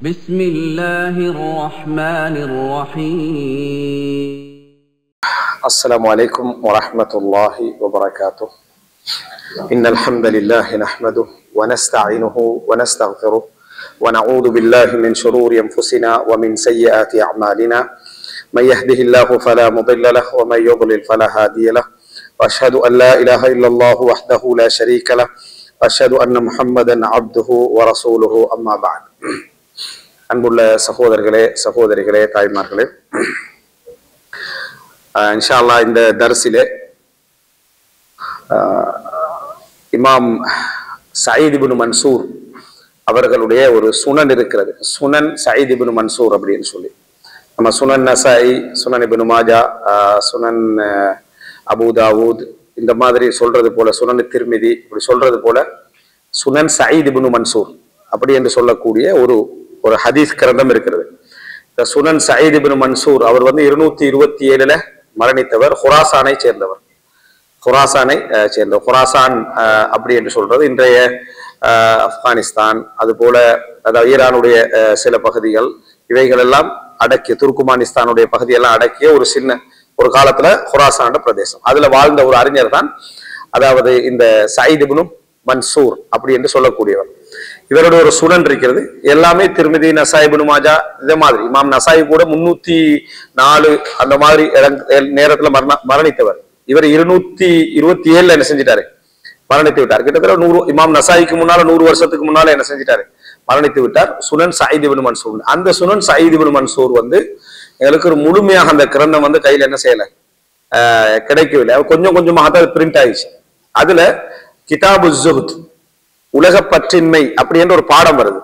بسم الله الرحمن الرحيم. السلام عليكم ورحمة الله وبركاته. إن الحمد لله نحمده ونستعينه ونستغفره ونعوذ بالله من شرور أنفسنا ومن سيئات أعمالنا. من يهده الله فلا مضل له ومن يضلل فلا هادي له. وأشهد أن لا إله إلا الله وحده لا شريك له. وأشهد أن محمدا عبده ورسوله. أما بعد. அன்புள்ள சகோதரர்களே, சகோதரிகளே, தாய்மார்களே, இன்ஷா அல்லாஹ் இந்த தர்ஸிலே இமாம் சயீத் இப்னு மன்சூர் அவர்களுடைய ஒரு சுனன் இருக்கிறது. சுனன் சயீத் இப்னு மன்சூர் அப்படின்னு சொல்லி நம்ம சுனன் நசாயி, சுனன் இப்னு மாஜா, சுனன் அபூ தாவூத் இந்த மாதிரி சொல்றது போல, சுனன் திர்மிதி இப்படி சொல்றது போல சுனன் சயீத் இப்னு மன்சூர் அப்படி என்று சொல்லக்கூடிய ஒரு ஹதீஸ் கிரந்தம் இருக்கிறது. இந்த சுனன் சயீத் இப்னு மன்சூர் அவர் 227 மரணித்தவர். குராசானை சேர்ந்தவர். குராசான் அப்படி என்று சொல்றது இன்றைய ஆப்கானிஸ்தான், அது போல அதாவது ஈரானுடைய சில பகுதிகள், இவைகள் எல்லாம் அடக்கிய துர்க்குமானிஸ்தானுடைய பகுதியெல்லாம் அடக்கிய ஒரு காலத்துல குராசான பிரதேசம். அதுல வாழ்ந்த ஒரு அறிஞர் தான் அதாவது இந்த சயீத் இப்னு மன்சூர் அப்படி என்று சொல்லக்கூடியவர். இவருடைய ஒரு சுனன் இருக்கிறது. எல்லாமே திருமிதி, நசாய், இப்னு மாஜா இதே மாதிரி. இமாம் நசாய் கூட 304 அந்த மாதிரி நேரத்துல மரணித்தவர். இவர் 227 என்ன செஞ்சிட்டாரு, மரணித்து விட்டார். கிட்டத்தட்ட 100 இமாம் நசாய்க்கு முன்னால 100 வருஷத்துக்கு முன்னால என்ன செஞ்சிட்டாரு, மரணித்து விட்டார். சுனன் சயீத் இப்னு மன்சூர். அந்த சுனன் சயீத் இப்னு மன்சூர் எங்களுக்கு ஒரு முழுமையாக அந்த கிரந்தம் கையில என்ன செய்யல, கிடைக்கவில்லை. கொஞ்சம் கொஞ்சமாக தான் பிரிண்ட் ஆயிடுச்சு. அதுல கிதாபு ஸுஹ்த், உலக பற்றின்மை அப்படி என்ற ஒரு பாடம் வருது.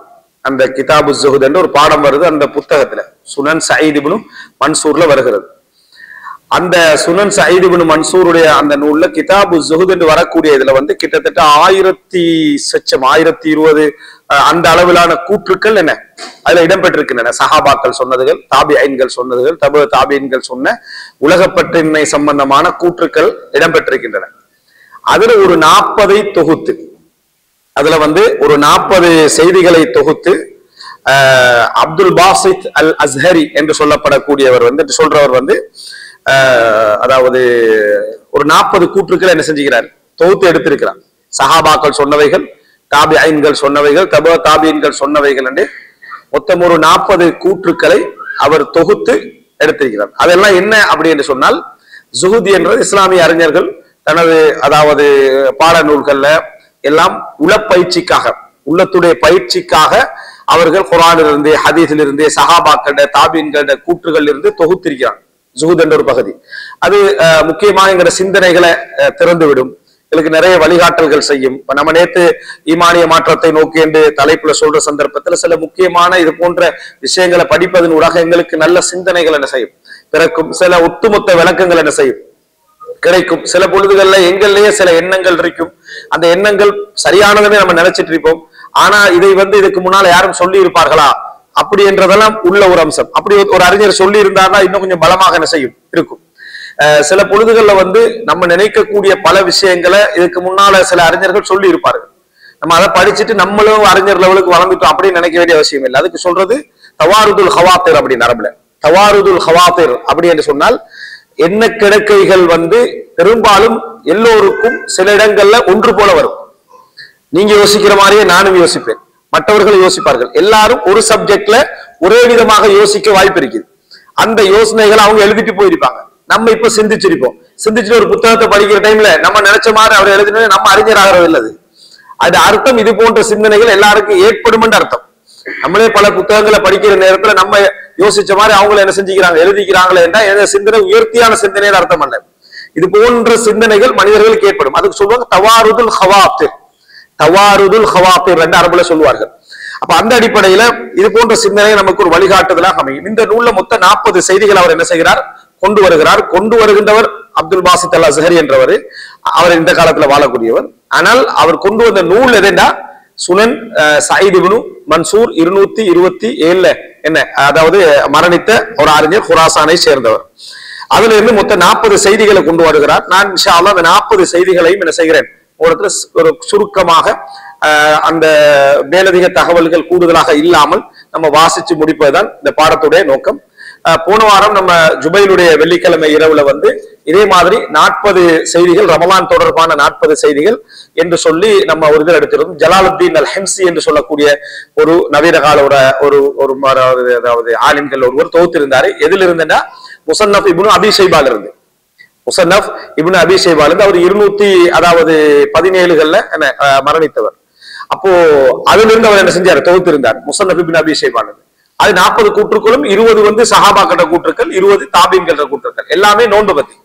அந்த கிதாபு ஸுஹ்த் என்ற ஒரு பாடம் வருது அந்த புத்தகத்துல. சுனன் சயீத் இப்னு மன்சூர்ல வருகிறது. அந்த சுனன் சயீத் இப்னு மன்சூருடைய அந்த நூல்ல கிதாபு ஸுஹ்த் என்று வரக்கூடிய இதுல கிட்டத்தட்ட 1020 அந்த அளவிலான கூற்றுக்கள் என்ன அதுல இடம்பெற்றிருக்கின்றன. சஹாபாக்கள் சொன்னதுகள், தாபிஐன்கள் சொன்னதுகள், தாபிஐன்கள் சொன்ன உலகப்பற்றின்மை சம்பந்தமான கூற்றுக்கள் இடம்பெற்றிருக்கின்றன. அதுல ஒரு 40 தொகுத்து, அதுல ஒரு 40 செய்திகளை தொகுத்து அப்துல் பாசித் அல் அஸ்ஹரி என்று சொல்லப்படக்கூடியவர் சொல்றவர் அதாவது ஒரு 40 கூற்றுக்கள் என்ன செஞ்சுக்கிறார், தொகுத்து எடுத்திருக்கிறார். சஹாபாக்கள் சொன்னவைகள், தாபிஐன்கள் சொன்னவைகள், தாபிஐன்கள் சொன்னவைகள் என்று மொத்தம் ஒரு 40 கூற்றுக்களை அவர் தொகுத்து எடுத்திருக்கிறார். அதெல்லாம் என்ன அப்படி என்று சொன்னால், ஸுஹ்த் என்றது இஸ்லாமிய அறிஞர்கள் தனது அதாவது பாட நூல்கள்ல எல்லாம் உளப்பயிற்சிக்காக, உள்ளத்துடைய பயிற்சிக்காக அவர்கள் குர்ஆனிலிருந்து, ஹதீஸிலிருந்து, சஹாபாக்களுடைய, தாபீன்களுடைய கூற்றுகள் இருந்து தொகுத்திருக்கிறார். ஸுஹ்த் என்ற ஒரு பகுதி அது முக்கியமாக என்கிற சிந்தனைகளை திறந்துவிடும், எங்களுக்கு நிறைய வழிகாட்டல்கள் செய்யும். இப்ப நம்ம நேத்து ஈமானிய மாற்றத்தை நோக்கி என்று தலைப்புல சொல்ற சந்தர்ப்பத்துல சில முக்கியமான இது போன்ற விஷயங்களை படிப்பதன் ஊடாக எங்களுக்கு நல்ல சிந்தனைகள் என்ன செய்யும் பிறக்கும், சில ஒட்டுமொத்த விளக்கங்கள் என்ன செய்யும் கிடைக்கும். சில பொழுதுகள்ல எங்கள்லயே சில எண்ணங்கள் இருக்கும், அந்த எண்ணங்கள் சரியானதுன்னு நம்ம நினைச்சிட்டு இருப்போம். ஆனா இதை இதுக்கு முன்னால யாரும் சொல்லி இருப்பார்களா அப்படி என்றதெல்லாம் உள்ள ஒரு அம்சம். அப்படி ஒரு அறிஞர் சொல்லி இருந்தாருன்னா இன்னும் கொஞ்சம் பலமாக என்ன செய்யும் இருக்கும். சில பொழுதுகள்ல நம்ம நினைக்கக்கூடிய பல விஷயங்களை இதுக்கு முன்னால சில அறிஞர்கள் சொல்லி இருப்பார்கள். நம்ம அதை படிச்சுட்டு நம்மளும் அறிஞர் லெவலுக்கு வளர்ந்துட்டோம் அப்படின்னு நினைக்க வேண்டிய அவசியம் இல்லை. அதுக்கு சொல்றது தவாருதுல் ஹவாத்திர் அப்படின்னு அரபுல. தவாருதுல் ஹவாத்திர் அப்படி என்று சொன்னால் என்ன கிடக்கைகள் பெரும்பாலும் எல்லோருக்கும் சில இடங்கள்ல ஒன்று போல வரும். நீங்க யோசிக்கிற மாதிரியே நானும் யோசிப்பேன், மற்றவர்கள் யோசிப்பார்கள். எல்லாரும் ஒரு சப்ஜெக்ட்ல ஒரே விதமாக யோசிக்க வாய்ப்பு இருக்குது. அந்த யோசனைகளை அவங்க எழுதிட்டு போயிருப்பாங்க, நம்ம இப்ப சிந்திச்சிருப்போம். சிந்திச்சுட்டு ஒரு புத்தகத்தை படிக்கிற டைம்ல நம்ம நினைச்ச மாதிரி அவர் எழுதின நம்ம அறிஞராகிறது இல்லது. அது அர்த்தம் இது போன்ற சிந்தனைகள் எல்லாருக்கும் ஏற்படும் என்று அர்த்தம். நம்மளே பல புத்தகங்களை படிக்கிற நேரத்துல நம்ம யோசிச்ச மாதிரி அவங்களை என்ன செஞ்சுக்கிறாங்க, எழுதிக்கிறாங்களே என்றால் எந்த சிந்தனை உயர்த்தியான சிந்தனைன்னு அர்த்தம் அல்ல. இது போன்ற சிந்தனைகள் மனிதர்களுக்கு ஏற்படும். அதுக்கு சொல்லுவாங்க தவாருதுல் ஹவாத்திர். தவாருதுல் ஹவாத்திர் என்று அரபுல சொல்லுவார்கள். அப்ப அந்த அடிப்படையில இது போன்ற சிந்தனை நமக்கு ஒரு வழிகாட்டுதலாக அமையும். இந்த நூல்ல மொத்த 40 செய்திகள் அவர் என்ன செய்கிறார், கொண்டு வருகின்றவர் அப்துல் பாசித் அல் அஸ்ஹரி என்றவர். அவர் இந்த காலத்துல வாழக்கூடியவர். ஆனால் அவர் கொண்டு வந்த நூல் எதுனா சுனன் சயீத் இப்னு மன்சூர் 227 என்ன அதாவது மரணித்த ஒரு அறிஞர், குராசானை சேர்ந்தவர். அதுல இருந்து மொத்த 40 செய்திகளை கொண்டு வருகிறார். நான் இன்ஷா அல்லாஹ் அந்த 40 செய்திகளையும் என்ன செய்கிறேன், ஒரு சுருக்கமாக அந்த மேலதிக தகவல்கள் கூடுதலாக இல்லாமல் நம்ம வாசிச்சு முடிப்பதுதான் இந்த பாடத்துடைய நோக்கம். போன வாரம் நம்ம ஜுபைலுடைய வெள்ளிக்கிழமை இரவுல வந்து இதே மாதிரி 40 செய்திகள், ரமலான் தொடர்பான 40 செய்திகள் என்று சொல்லி நம்ம ஒரு இதில் எடுத்திருந்தோம். ஜலாலுத்தீன் அல் ஹிம்சி என்று சொல்லக்கூடிய ஒரு நவீன கால ஒரு அதாவது ஆலிம்கள் ஒருவர் தொகுத்திருந்தாரு. எதில் இருந்துன்னா முசன்னஃப் இப்னு அபி ஷைபால இருந்து. முசன்னஃப் இப்னு அபி ஷைபால இருந்து அவர் 217 மரணித்தவர். அப்போ அதுல இருந்து அவர் என்ன செஞ்சார், தொகுத்திருந்தார் முசன்னஃப் இப்னு அபி ஷைபால. அது 40 கூற்றுக்களும் 20 வந்து சஹாபா கட்ட கூற்றுக்கள், 20 தாபீன்கள் கூற்றுக்கள். எல்லாமே நோன்பு பத்தி,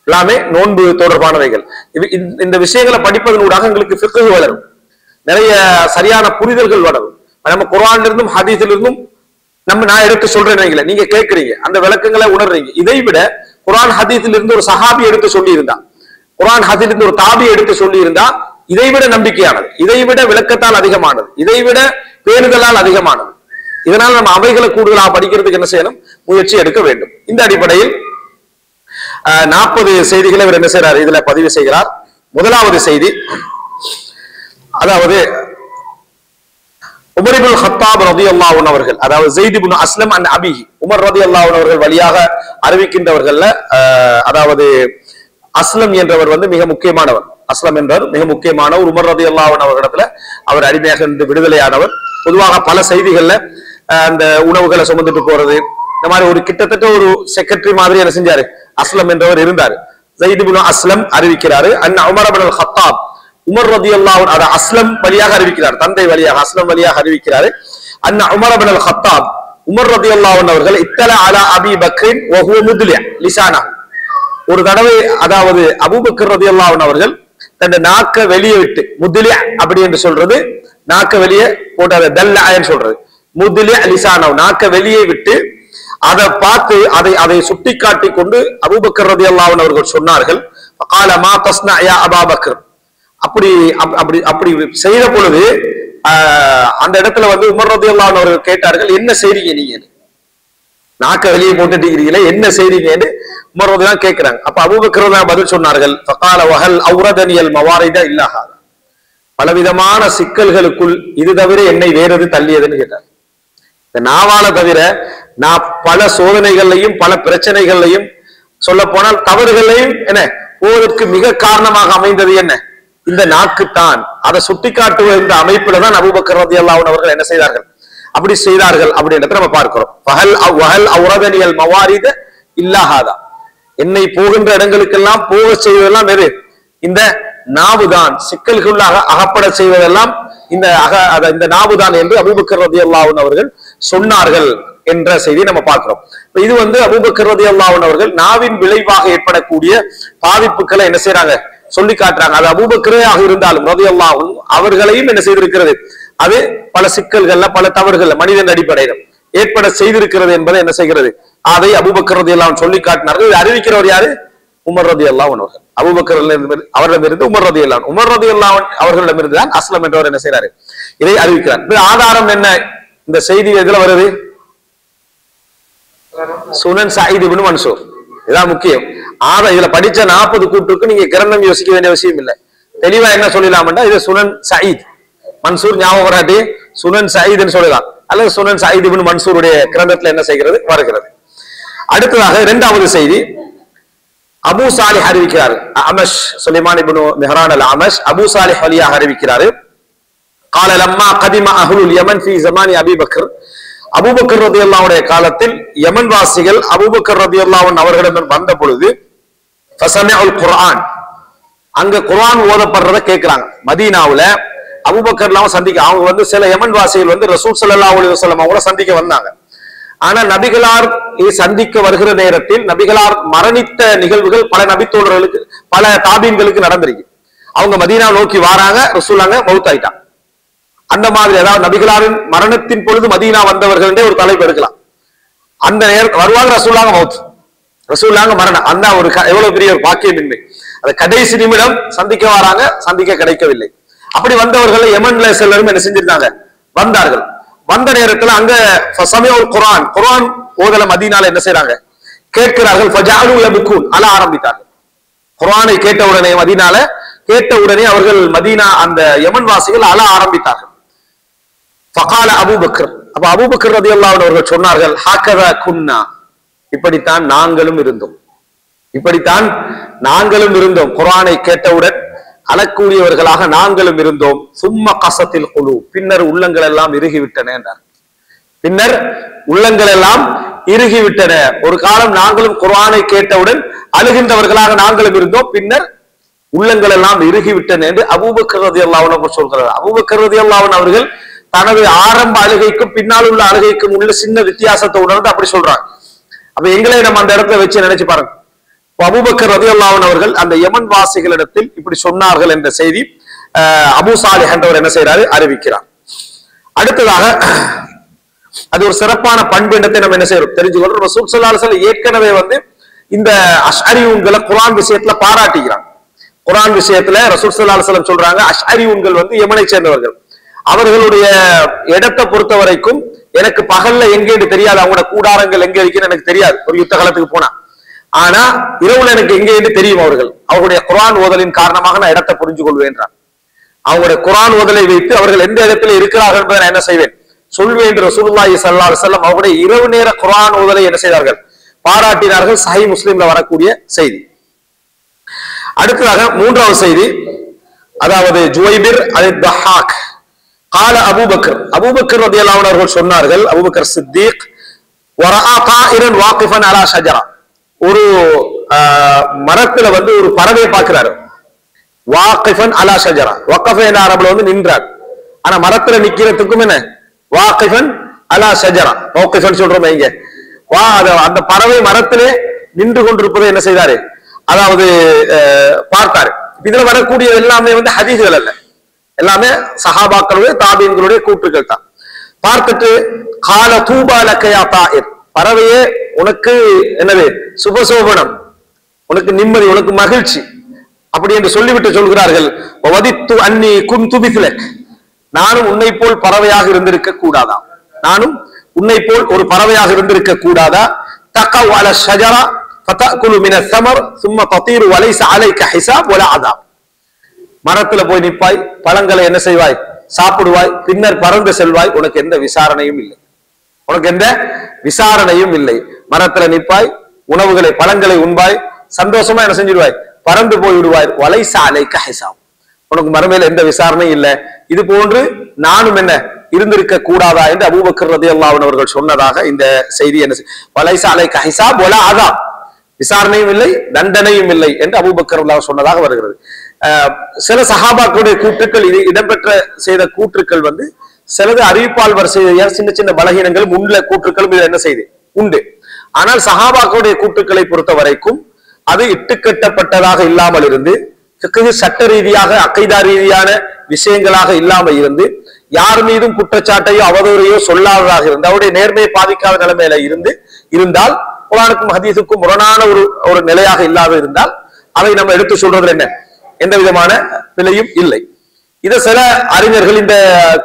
எல்லாமே நோன்பு தொடர்பானவைகள். இந்த விஷயங்களை படிப்பதனூடாக எங்களுக்கு ஃபிக்ஹ் வளரும், நிறைய சரியான புரிதல்கள் வளரும். நம்ம குர்ஆன்ல இருந்தும் ஹதீஸ்ல இருந்தும் நான் எடுத்து சொல்றேன், நீங்க கேட்கறீங்க, அந்த விளக்கங்களை உணர்றீங்க. இதை விட குர்ஆன் ஹதீஸ்ல இருந்து ஒரு சஹாபி எடுத்து சொல்லி இருந்தா, குர்ஆன் ஹதீஸ்ல இருந்து ஒரு தாபி எடுத்து சொல்லி இருந்தா இதை விட நம்பிக்கையானது, இதை விட விளக்கத்தால் அதிகமானது, இதை விட பேணுதலால் அதிகமானது. இதனால் நம்ம அவைகளை கூடுதலாக படிக்கிறதுக்கு என்ன செய்யணும், முயற்சி எடுக்க வேண்டும். இந்த அடிப்படையில் 40 செய்திகளை இவர் என்ன செய்யறார், இதுல பதிவு செய்கிறார். முதலாவது செய்தி, அதாவது உமர் இப்னு கத்தாப் ரலியல்லாஹு அன்ஹு அவர்கள், அதாவது ஸைத் இப்னு அஸ்லம் அன் அபிஹி, உமர் ரலியல்லாஹு அன்ஹு அவர்கள் வழியாக அறிவிக்கின்றவர்கள்ல அதாவது அஸ்லம் என்றவர் வந்து மிக முக்கியமானவர். அஸ்லம் என்றவர் மிக முக்கியமானவர். உமர் ரலியல்லாஹு அன்ஹு அவர்களிடத்துல அவர் அடிமையாக இருந்து விடுதலையானவர். பொதுவாக பல செய்திகள்ல அந்த உணவுகளை சுமந்துட்டு போறது, இந்த மாதிரி ஒரு கிட்டத்தட்ட ஒரு செக்ரட்டரி மாதிரி என்ன செஞ்சாரு, அஸ்லம் என்றவர் இருந்தார். ஸைத் இப்னு அஸ்லம் அறிவிக்கிறாரு, அன் உமர் இப்னுல் கத்தாப், உமர் ரலியல்லாஹு அன்ஹு அஸ்லம் வழியாக அறிவிக்கிறார், தந்தை வழியாக அஸ்லம் வழியாக அறிவிக்கிறாரு. அன் உமர் இப்னுல் கத்தாப், உமர் ரலியல்லாஹு அன்ஹு அவர்கள் இத்தல அலா அபி பக்ரின் வ ஹுவ முத்லி லிசானா, ஒரு தடவை அதாவது அபூபக்கர் ரலியல்லாஹு அன்ஹு அவர்கள் தன் நாக்க வெளியே விட்டு, முத்லி அப்படி என்று சொல்றது, நாக்க வெளியே போட்டு அதை தல்லன்னு சொல்றது, முத்லி லிசானா, நாக்க வெளியே விட்டு அதை பார்த்து அதை சுட்டி காட்டி கொண்டு அபூபக்கர் ரலியல்லாஹு அன்ஹு அவர்கள் சொன்னார்கள், ஃபகால மா தஸ்னா யா அபா பக்ர், அப்படி செய்த பொழுது அந்த இடத்துல வந்து உமர் ரலியல்லாஹு அன்ஹு அவர்கள் கேட்டார்கள், என்ன செய்றீங்க நீங்க, நாக்க வெளியே போட்டுட்டீங்களே என்ன செய்றீங்கன்னு உமர் ரலியல்லாஹு கேட்கிறாங்க. அப்ப அபூபக்கர் ரலியல்லாஹு பதில் சொன்னார்கள், ஃபகால வஹல் அவ்ரதனியல் மவாரித இல்லா ஹாதா, பலவிதமான சிக்கல்களுக்குள் இது தவிர என்னை வேறது தள்ளியதுன்னு கேட்டார். இந்த நாவால தவிர நான் பல சோதனைகளையும் பல பிரச்சனைகளையும் சொல்ல போனால் தவறுகளையும் என்ன போவதற்கு மிக காரணமாக அமைந்தது என்ன, இந்த நாக்குத்தான். அதை சுட்டி காட்டுவ இந்த அமைப்புல தான் அபூபக்கர் ரலியல்லாஹு அன்ஹு அவர்கள் என்ன செய்தார்கள், அப்படி செய்தார்கள் அப்படின்றத நம்ம பார்க்கிறோம். வஹல் அவ்ரதனியல் மவாரித இல்லா ஹாதா, என்னை போகின்ற இடங்களுக்கெல்லாம் போக செய்வதெல்லாம் எது, இந்த நாவுதான். சிக்கல்களாக அகப்பட செய்வதெல்லாம் இந்த நாவுதான் என்று அபூபக்கர் ரலியல்லாஹு அன்ஹு அவர்கள் சொன்னார்கள் என்ற செய்தியை நம்ம பார்க்கிறோம். இது வந்து அபூபக்கர் ரலியல்லாஹு அன்ஹு அவர்கள் நாவின் விளைவாக ஏற்படக்கூடிய பாதிப்புகளை என்ன செய்யறாங்க, சொல்லி காட்டுறாங்க. அது அபூபக்கராக இருந்தாலும் ரலியல்லாஹு அன்ஹு அவர்களையும் என்ன செய்திருக்கிறது, அது பல சிக்கல்கள்ல பல தவறுகள்ல மனிதன் அடிப்படையில் ஏற்பட செய்திருக்கிறது என்பதை என்ன செய்கிறது, அதை அபூபக்கர் ரலியல்லாஹு அன்ஹு சொல்லி காட்டினார்கள். இது அறிவிக்கிறவர் யாரு, உமர் ரலியல்லாஹு அன்ஹு அவர்கள். அபூபக்கர் அவரிடமிருந்து உமர் ரலியல்லாஹு அன்ஹு, உமர் ரலியல்லாஹு அன்ஹு அவர்களிடமிருந்து தான் அஸ்லம் என்றவர் என்ன செய்யறாரு, இதை அறிவிக்கிறார். ஆதாரம் என்ன, இந்த செய்தி எதுல வருது, சுனன் சயீத் இப்னு மன்சூர், இதான் முக்கியம். இதுல படிச்ச 40 கூற்றுக்கு நீங்க கிரந்தம் யோசிக்க வேண்டிய அவசியம் இல்லை. தெளிவா என்ன சொல்லலாம்னா, இது சுனன் சயீத் மன்சூர் ஞாபகம் வராட்டி சுனன் சயீத்னு சொல்லலாம், அல்லது சுனன் சயீத் இப்னு மன்சூருடைய கிரந்தத்துல என்ன செய்கிறது வருகிறது. அடுத்ததாக 2வது செய்தி, அபூ சாலிஹ் அறிவிக்கிறார், அமஷ் சுலைமான் இப்னு மிஹ்ரான் அல் அமஷ் அபூ சாலிஹ் வழியாக அறிவிக்கிறார். قال لما قدم اهل اليمن في زمان ابي بكر, அபூபக்கர் ரலியல்லாஹு அன்ஹு காலத்தில் யமன் வாசிகள் அபூபக்கர் ரலியல்லாஹு அன்ஹு அவர்களிடம் வந்த பொழுது ஃபஸமிஉல் குர்ஆன், அங்க குர்ஆன் ஓதப்படுறத கேட்கிறாங்க. மதீனாவுல அபூபக்கர்லாம் சந்திக்க, அவங்க வந்து சில யமன் வாசிகள் வந்து ரசூல் ஸல்லல்லாஹு அலைஹி வஸல்லம் அவங்கள சந்திக்க வந்தாங்க. ஆனா நபிகளார் சந்திக்க வருகிற நேரத்தில் நபிகளார் மரணித்த நிகழ்வுகள் பல நபித்தோழர்களுக்கு பல தாபீன்களுக்கு நடந்திருக்கு. அவங்க மதீனா நோக்கி வாராங்க, ரசூலாங்க மௌத் ஆயிட்டாங்க. அந்த மாதிரி அதாவது நபிகளாரின் மரணத்தின் பொழுது மதீனா வந்தவர்களே ஒரு தலைப்பு எடுக்கலாம். அந்த நேரத்தில் வருவாங்க, ரசூலாங்க மௌத், ரசூலாங்க மரணம், அந்த ஒரு எவ்வளவு பெரிய ஒரு பாக்கியமின்மை. அந்த கடைசி நிமிடம் சந்திக்க வராங்க, சந்திக்க கிடைக்கவில்லை. அப்படி வந்தவர்கள் யமன்ல சிலரும் என்ன செஞ்சிருந்தாங்க, வந்தார்கள். வந்த நேரத்துல அங்க குர்ஆன் குர்ஆன் ஓதல மதீனால என்ன செய்யறாங்க, கேட்கிறார்கள். ஃபஜஅலு யப்கூன், அழ ஆரம்பித்தார்கள். குர்ஆனை கேட்ட உடனே மதீனால கேட்ட உடனே அவர்கள் மதீனா அந்த யமன் வாசிகள் அழ ஆரம்பித்தார்கள். ஃபகால அபூபக்கர், அப்ப அபூபக்கர் ரலியல்லாஹு அன்ஹு அவர்கள் சொன்னார்கள், ஹாக்கதா குன்னா, இப்படித்தான் நாங்களும் இருந்தோம், இப்படித்தான் நாங்களும் இருந்தோம். குர்ஆனை கேட்டவுடன் அழக்கூடியவர்களாக நாங்களும் இருந்தோம். சும்ம கசத்தில் குலு, பின்னர் உள்ளங்கள் எல்லாம் இறுகிவிட்டன என்றார். பின்னர் உள்ளங்கள் எல்லாம் இறுகிவிட்டன. ஒரு காலம் நாங்களும் குர்ஆனை கேட்டவுடன் அழுகின்றவர்களாக நாங்களும் இருந்தோம், பின்னர் உள்ளங்கள் எல்லாம் இறுகிவிட்டன என்று அபூபக்கர் ரலியல்லாஹு அன்ஹு சொல்கிறார். அபூபக்கர் ரலியல்லாஹு அன்ஹு அவர்கள் தனது ஆரம்ப அழுகைக்கும் பின்னால் உள்ள அழுகைக்கும் உள்ள சின்ன வித்தியாசத்தை உணர்ந்து அப்படி சொல்றாங்க. அப்ப எங்களை நம்ம அந்த இடத்துல வச்சு நினைச்சு பாருங்க. அபூபக்கர் ரலியல்லாஹு அன்ஹு அவர்கள் அந்த யமன் வாசிகளிடத்தில் இப்படி சொன்னார்கள் என்ற செய்தி அபூ சாலிஹ் என்றவர் என்ன செய்யறாரு, அறிவிக்கிறார். அடுத்ததாக அது ஒரு சிறப்பான பண்பு இடத்தை நம்ம என்ன செய்யறோம் தெரிஞ்சுக்கொள்றோம். ரசூல் ஸல்லல்லாஹு அலைஹி வஸல்லம் ஏற்கனவே இந்த அஷ்அரியூன்களை குர்ஆன் விஷயத்துல பாராட்டுகிறாங்க. குர்ஆன் விஷயத்துல ரசூல் ஸல்லல்லாஹு அலைஹி வஸல்லம் சொல்றாங்க, அஷ்அரியூன்கள் யமனை சேர்ந்தவர்கள், அவர்களுடைய இடத்தை பொறுத்த வரைக்கும் எனக்கு பகல்ல எங்கேன்னு தெரியாது, அவங்களோட கூடாரங்கள் எங்க இருக்குன்னு எனக்கு தெரியாது ஒரு யுத்த காலத்துக்கு போனா. ஆனா இரவுல எனக்கு எங்கேன்னு தெரியும். அவர்களுடைய குர்ஆன் ஓதலின் காரணமாக நான் இடத்தை புரிஞ்சு கொள்வேன்றான். அவங்களுடைய குர்ஆன் ஓதலை வைத்து அவர்கள் எந்த இடத்துல இருக்கிறார்கள் என்பதை நான் என்ன செய்வேன் சொல்வேன் என்று ரசூலுல்லாஹி ஸல்லல்லாஹு அலைஹி வஸல்லம் அவருடைய இரவு நேர குர்ஆன் ஓதலை என்ன செய்தார்கள், பாராட்டினார்கள். சஹீஹ் முஸ்லிம்ல வரக்கூடிய செய்தி. அடுத்ததாக மூன்றாவது செய்தி, அதாவது ஜுவைபிர் அல்-தஹாக் قال அபூபக்கர் ரலியல்லாஹு அன்ஹு அவர்கள் சொன்னார்கள், அபூபக்கர் சித்தீக் வரஆ தாயிரன் வாகிஃபன் அலா ஷஜரா, ஒரு மரத்துல ஒரு பறவையை பார்க்கிறாரு. வாகிஃபன் அலா ஷஜரா, வகஃப என்ற அரபுல நின்றார். ஆனா மரத்துல நிக்கிறதுக்கும் என்ன வாகிஃபன் அலா ஷஜரா, மௌகிஃபன் சொல்றோம் இங்க. அந்த பறவை மரத்திலே நின்று கொண்டிருப்பதை என்ன செய்தாரு, அதாவது பார்த்தாரு. இதுல வரக்கூடிய எல்லாமே ஹதீஸ்கள் அல்ல, எல்லாமே சஹாபாக்களுடைய தாபீன்களுடைய கூற்றுக்கள் தான். பார்த்துட்டு கால தூபா லக்கயா தாயிர், பறவையே உனக்கு என்னது சுபசோபனம், உனக்கு நிம்மதி, உனக்கு மகிழ்ச்சி அப்படி என்று சொல்லிவிட்டு சொல்கிறார்கள், வதித்து அன்னி குன்து மிஸ்லக், நானும் உன்னை போல் பறவையாக இருந்திருக்க கூடாதா, நானும் உன்னை போல் ஒரு பறவையாக இருந்திருக்க கூடாதா. தகவ் அல ஷஜரா ஃபதஅகுலு மின ஸமர் ثم تطير وليس عليك حساب ولا عذاب, மரத்துல போய் நிப்பாய், பழங்களை என்ன செய்வாய் சாப்பிடுவாய், பின்னர் பறந்து செல்வாய், உனக்கு எந்த விசாரணையும் இல்லை, உனக்கு எந்த விசாரணையும் இல்லை. மரத்துல நிப்பாய், உணவுகளை பழங்களை உண்பாய், சந்தோஷமா என்ன செஞ்சிடுவாய், பறந்து போய் விடுவாய். வலைஸ அலைக ஹிசாப், உனக்கு மறுமையில எந்த விசாரணையும் இல்லை. இது போன்று நானும் என்ன இருந்திருக்க கூடாதா என்று அபூபக்கர் ரலியல்லாஹு அன்ஹு அவர்கள் சொன்னதாக இந்த செய்தி என்ன வலைஸ அலைக ஹிசாப் வலா அஸாப், விசாரணையும் இல்லை தண்டனையும் இல்லை என்று அபூபக்கர் ரலியல்லாஹு சொன்னதாக வருகிறது. சில சஹாபாக்களுடைய கூற்றுக்கள், இது இடம்பெற்ற செய்த கூற்றுக்கள் சிலது அறிவிப்பால் வரிசையா சின்ன சின்ன பலகீனங்கள் உள்ள கூற்றுக்களும் இது என்ன செய்து உண்டு. ஆனால் சஹாபாக்களுடைய கூற்றுக்களை பொறுத்த வரைக்கும் அது இட்டுக்கட்டப்பட்டதாக இல்லாமல் இருந்து, சட்ட ரீதியாக அக்கைதா ரீதியான விஷயங்களாக இல்லாமல் இருந்து, யார் மீதும் குற்றச்சாட்டையோ அவதூறையோ சொல்லாததாக இருந்து, அவருடைய நேர்மையை பாதிக்காத நிலைமையில இருந்தால், குர்ஆனுக்கும் ஹதீஸுக்கும் முரணான ஒரு நிலையாக இல்லாத இருந்தால் அதை நம்ம எடுத்து சொல்றது என்ன எந்த விதமான பிழையும் இல்லை. இதை சில அறிஞர்கள் இந்த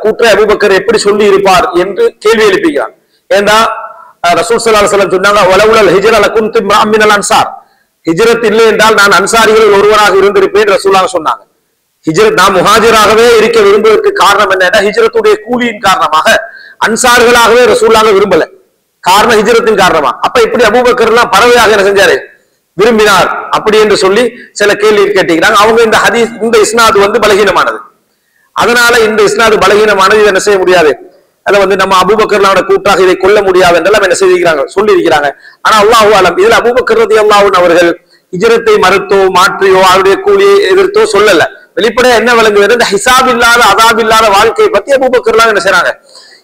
கூற்றை அபூபக்கர் எப்படி சொல்லி இருப்பார் என்று கேள்வி எழுப்புகிறார். ஏன்னா ரசூல் ஸல்லல்லாஹு அலைஹி வஸல்லம் சொன்னாங்க, வலவுலல் ஹிஜ்ர லகுன்து இம்ரஅம் மினல் அன்சார், ஹிஜ்ரத் இல்லை என்றால் நான் அன்சாரிகளில் ஒருவராக இருந்திருப்பேன் ரசூலுல்லாஹ் சொன்னாங்க. ஹிஜ்ரத், நான் முஹாஜிராகவே இருக்க விரும்புவதற்கு காரணம் என்னன்னா, ஹிஜ்ரத்துடைய கூலியின் காரணமாக அன்சார்களாகவே ரசூலுல்லாஹ் விரும்பல, காரணம் ஹிஜ்ரத்தின் காரணமா. அப்ப இப்படி அபூபக்கர் எல்லாம் பறவையாக என்ன செஞ்சாரு, விரும்பினார் அப்படி என்று சொல்லி சில கேள்வி கேட்டுக்கிறாங்க. அவங்க இந்த ஹதீஸ், இந்த இஸ்னாது பலகீனமானது, அதனால இந்த இஸ்னாது பலகீனமானது, இதை என்ன செய்ய முடியாது, அதை நம்ம அபூபக்கர்லாவோட கூட்டாக இதை கொள்ள முடியாது என்றெல்லாம் என்ன செய்திருக்கிறாங்க, சொல்லி இருக்கிறாங்க. ஆனா அல்லாஹு அலம், இதுல அபூபக்கர் ரலியல்லாஹு அன்ஹு அவர்கள் ஹிஜ்ரத்தை மறுத்தோ மாற்றியோ அவருடைய கூலியை எதிர்த்தோ சொல்லல. வெளிப்படையா என்ன விளங்குவது, இந்த ஹிசாப் இல்லாத அதாப் இல்லாத வாழ்க்கையை பத்தி அபூபக்கர்லாம் என்ன செய்றாங்க,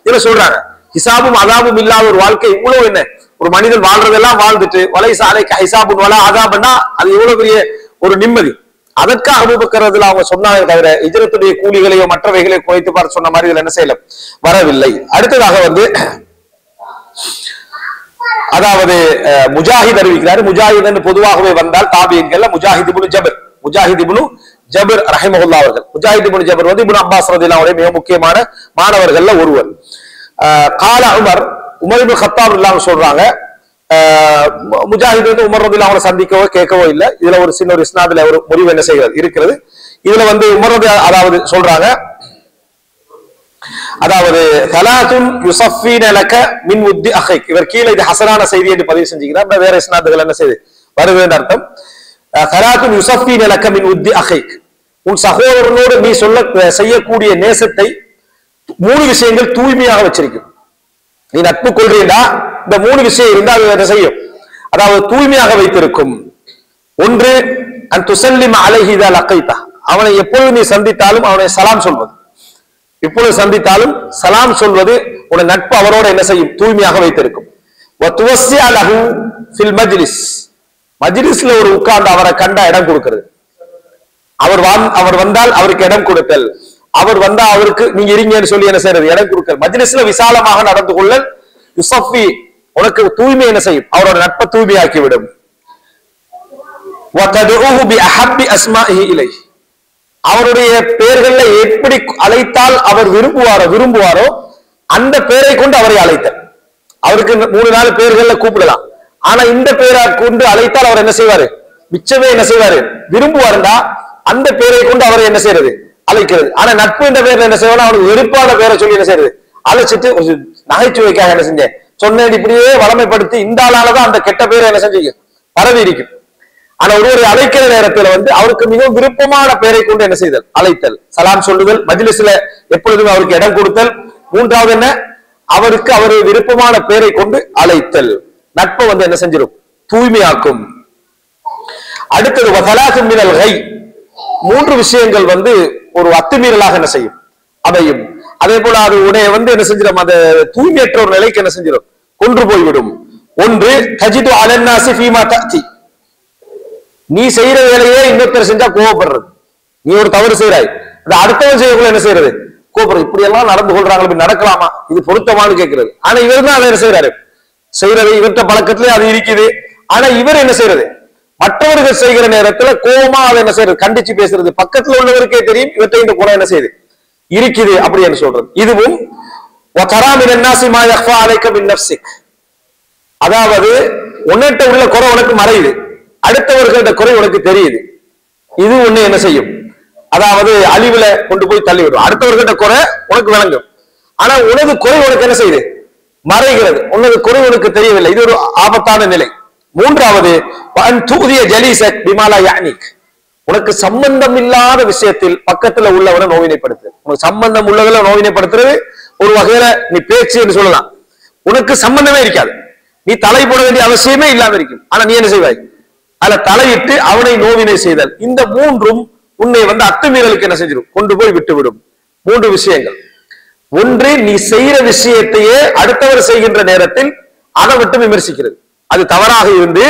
இதுல சொல்றாங்க. ஹிசாபும் அதாபும் இல்லாத ஒரு வாழ்க்கை இவ்வளவு என்ன, ஒரு மனிதன் வாழ்றதெல்லாம் வாழ்ந்துட்டு வலைஸ அலைக ஹிசாபுன் வலா அதாப்னா அது எவ்வளவு பெரிய ஒரு நிம்மதி. அதற்காக அபூபக்கர் ரலியல்லாஹு அவங்க சொன்னாங்க தவிர ஹிஜ்ரத்துடைய கூலிகளையோ மற்றவைகளையோ குறைத்து பார்த்து சொன்ன மாதிரி இதுல என்ன செய்யல வரவில்லை. அடுத்ததாக அதாவது முஜாஹித் அறிவிக்கிறார். முஜாஹித் பொதுவாகவே வந்தால் தாபியீன்கள்ல முஜாஹித் இப்னு ஜபர் ரஹிமஹுல்லாஹ் அவர்கள். முஜாஹித் இப்னு ஜபர் இப்னு அப்பாஸ் ரலியல்லாஹு அன்ஹு மிக முக்கியமான மாணவர்கள்ல ஒருவர். கால உமர் இப்னு கத்தாப் ரலியல்லாஹு சொல்றாங்க, முஜாஹித் உமர் ரலியல்லாஹு அன்ஹு சந்திக்கவோ கேட்கவோ இல்லை. இதுல ஒரு சின்ன ஒரு இஸ்னாதுல ஒரு முடிவு என்ன செய்கிறது இருக்கிறது. இதுல உமர் அதாவது சொல்றாங்க, அதாவது தலாத்துன் யுஸஃபீன லக மின் உத்தி அஹைக். இவர் கீழே இது ஹசனான செய்தி என்று பதிவு செஞ்சுக்கிறார். வேற இஸ்னாதுகள் என்ன செய்து வருது என்ற அர்த்தம். தலாத்துன் யுஸஃபீன லக மின் உத்தி அஹைக், உன் சகோதரனோடு நீ செய்யக்கூடிய நேசத்தை 3 விஷயங்கள் தூய்மையாக வச்சிருக்கும். நீ நட்பு கொள்றீண்டா இந்த 3 விஷயம் இருந்தா அது என்ன செய்யும், அதாவது தூய்மையாக வைத்திருக்கும். ஒன்று, அன் துஸல்லிம அலைஹி இதா லகைதா, அவனை எப்பொழுது நீ சந்தித்தாலும் அவனை சலாம் சொல்வது. இப்பொழுது சந்தித்தாலும் சலாம் சொல்வது உன் நட்பு அவரோட என்ன செய்யும், தூய்மையாக வைத்திருக்கும். வதுவஸ்ஸிஅ லஹு ஃபில் மஜ்லிஸ், மஜ்லிஸ்ல ஒரு உட்கார்ந்து அவரை கண்டா இடம் கொடுக்கிறது. அவர் வந்தால் அவருக்கு இடம் கொடுத்தல், அவர் வந்தா அவருக்கு நீங்க இருங்கன்னு சொல்லி என்ன செய்யறது, இடம் கொடுக்கல். மஜ்லிஸ்ல விசாலமாக நடந்து கொள்ளல். யுஸஃபி, உனக்கு தூய்மை என்ன செய்யும், அவரோட நட்பை தூய்மையாக்கி விடும். வததுஹு பிஅஹப்பி அஸ்மாஇஹி இலைஹி, அவருடைய பெயர்களை எப்படி அழைத்தால் அவர் விரும்புவாரோ அந்த பெயரை கொண்டு அவரை அழைத்தல். அவருக்கு 3-4 பெயர்கள்ல கூப்பிடலாம், ஆனா இந்த பெயரை கொண்டு அழைத்தால் அவர் என்ன செய்வாரு, மிச்சமே என்ன செய்வாரு, விரும்புவாருண்டா அந்த பெயரை கொண்டு அவரை என்ன செய்யறது, அழைக்கிறது. ஆனா நட்பு என்ற பெயர்ல என்ன செய்வானா, அவனுக்கு வெறுப்பான பெயரை சொல்லி என்ன செய்யறது, அழைச்சிட்டு ஒரு நகைச்சுவைக்காக என்ன செஞ்சேன் சொன்னேன் இப்படியே வளமைப்படுத்தி இந்த ஆளாலதான் அந்த கெட்ட பெயரை என்ன செஞ்சீங்க பரவி இருக்கும். ஆனா ஒருவரை அழைக்கிற நேரத்துல அவருக்கு மிகவும் விருப்பமான பெயரை கொண்டு என்ன செய்தல், அழைத்தல், சலாம் சொல்லுதல், மஜ்லிஸ்ல எப்பொழுதுமே அவருக்கு இடம் கொடுத்தல். 3வது என்ன, அவருக்கு அவர் விருப்பமான பெயரை கொண்டு அழைத்தல். நட்பை என்ன செஞ்சிடும், தூய்மையாக்கும். அடுத்தது வஸலாத்தும் மினல் கை, 3 விஷயங்கள் ஒரு அத்துமீறலாக என்ன செய்யும், அமையும். அதே போல அது உடைய என்ன செஞ்சிடும், அந்த தூய்மையற்ற ஒரு நிலைக்கு என்ன செஞ்சிடும், கொன்று போய்விடும். ஒன்று, தஜிது அலன்னாசி ஃபீமா தஅதி, நீ செய்யற வேலையே இன்னொருத்தர் செஞ்சா கோவப்படுறது. நீ ஒரு தவறு செய்யறாய், அது அடுத்தவன் செய்யக்குள்ள என்ன செய்யறது, கோபப்படுறது. இப்படி எல்லாம் நடந்து கொள்றாங்க, நடக்கலாமா, இது பொருத்தமானு கேட்கிறது. ஆனா இவர் தான் அதை என்ன செய்யறாரு, செய்யறது இவர்கிட்ட பழக்கத்திலே அது இருக்குது. ஆனா இவர் என்ன செய்யறது, மற்றவர்கள் செய்கிற நேரத்துல கோபமா அதை என்ன செய்யறது, கண்டிச்சு பேசுறது. பக்கத்துல உள்ளவருக்கே தெரியும் இவற்றை இந்த குணம் என்ன செய்யுது இருக்குது அப்படின்னு சொல்றது. இதுவும் அதாவது உன்னிட்ட உள்ள குறை உனக்கு மறையுது, அடுத்தவர்களோட குறை உனக்கு தெரியுது. இது ஒண்ணு என்ன செய்யும், அதாவது அழிவுல கொண்டு போய் தள்ளிவிடும். அடுத்தவர்களோட குறை உனக்கு விளங்கும், ஆனா உனது குறை உனக்கு என்ன செய்யுது, மறைகிறது. உனது குறை உனக்கு தெரியவில்லை. இது ஒரு ஆபத்தான நிலை. 3வது, உனக்கு சம்பந்தம் இல்லாத விஷயத்தில் பக்கத்துல உள்ளவனை நோவினைப்படுத்து. உனக்கு சம்பந்தம் உள்ளதுல நோவினைப்படுத்துறது ஒரு வகையில நீ பேச்சு என்று சொல்லலாம். உனக்கு சம்பந்தமே இருக்காது, நீ தலை போட வேண்டிய அவசியமே இல்லாம இருக்கும், ஆனா நீ என்ன செய்வாய், அதுல தலையிட்டு அவனை நோவினை செய்தல். இந்த 3ம் உன்னை அத்துமீறலுக்கு என்ன செஞ்சிடும், கொண்டு போய் விட்டுவிடும். 3 விஷயங்கள். ஒன்று, நீ செய்யற விஷயத்தையே அடுத்தவர் செய்கின்ற நேரத்தில் அதை மட்டும் விமர்சிக்கிறது. அது தவறாக இருந்து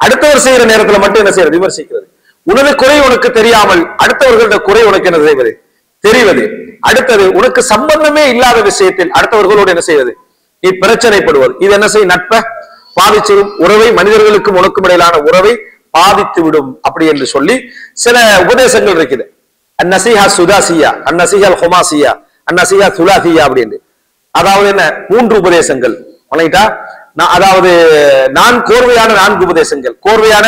அடுத்தவர் செய்யற நேரத்துல மட்டும் என்ன செய்யறது, விமர்சிக்கிறது. உனது குறை உனக்கு தெரியாமல் அடுத்தவர்களோட குறை உனக்கு என்ன செய்வது, தெரிவது. அடுத்தது, உனக்கு சம்பந்தமே இல்லாத விஷயத்தில் அடுத்தவர்களோடு என்ன செய்வது, நீ பிரச்சனைப்படுவது. இது என்ன செய்யும், நட்பை பாதிச்சிடும். உறவை, மனிதர்களுக்கும் உனக்கும் இடையிலான உறவை பாதித்து விடும். அப்படி என்று சொல்லி சில உபதேசங்கள் இருக்குது. அந்நசீஹா சுதாசியா, அந்நசீஹா ஹுமாசியா, அந்நசீஹா சுலாசியா அப்படின்னு. அதாவது என்ன, 3 உபதேசங்கள். அதாவது கோர்வையான 4 உபதேசங்கள், கோர்வையான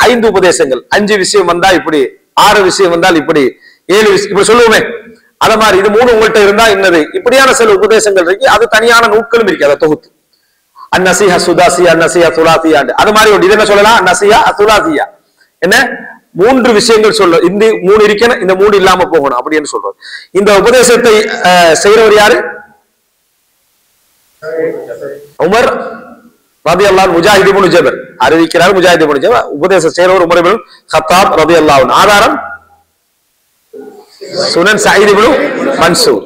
5 உபதேசங்கள். 5 விஷயம் வந்தா இப்படி, 6 விஷயம் வந்தால் இப்படி, 7 விஷயம் இப்படி சொல்லுவோமே. அத மாதிரி இது 3 உங்கள்கிட்ட இருந்தா என்னது, இப்படியான சில உபதேசங்கள் இருக்கு. அது தனியான நூட்களும் இருக்கு, அதை தொகுத்து. அந்நசீஹா சுதாசியா, அந்நசீஹா சுலாசியா, அது மாதிரி ஒரு இது என்ன சொல்லலாம், அந்நசீஹா சுலாசியா. என்ன 3 விஷயங்கள் சொல்ல, இந்த 3 இருக்கணும், இந்த 3 இல்லாம போகணும் அப்படின்னு சொல்றது. இந்த உபதேசத்தை செய்யறவர் யாரு, உமர் ரலியல்லாஹு அன்ஹு, முஜாஹித் இப்னு ஜபர் அறிவிக்கிறார். முஜாஹித் இப்னு ஜபர் உபதேசம் செய்யறவர் உமர் இப்னு கத்தாப் ரலியல்லாஹு அன்ஹு. ஆதாரம் சுனன் சயீத் இப்னு மன்சூர்.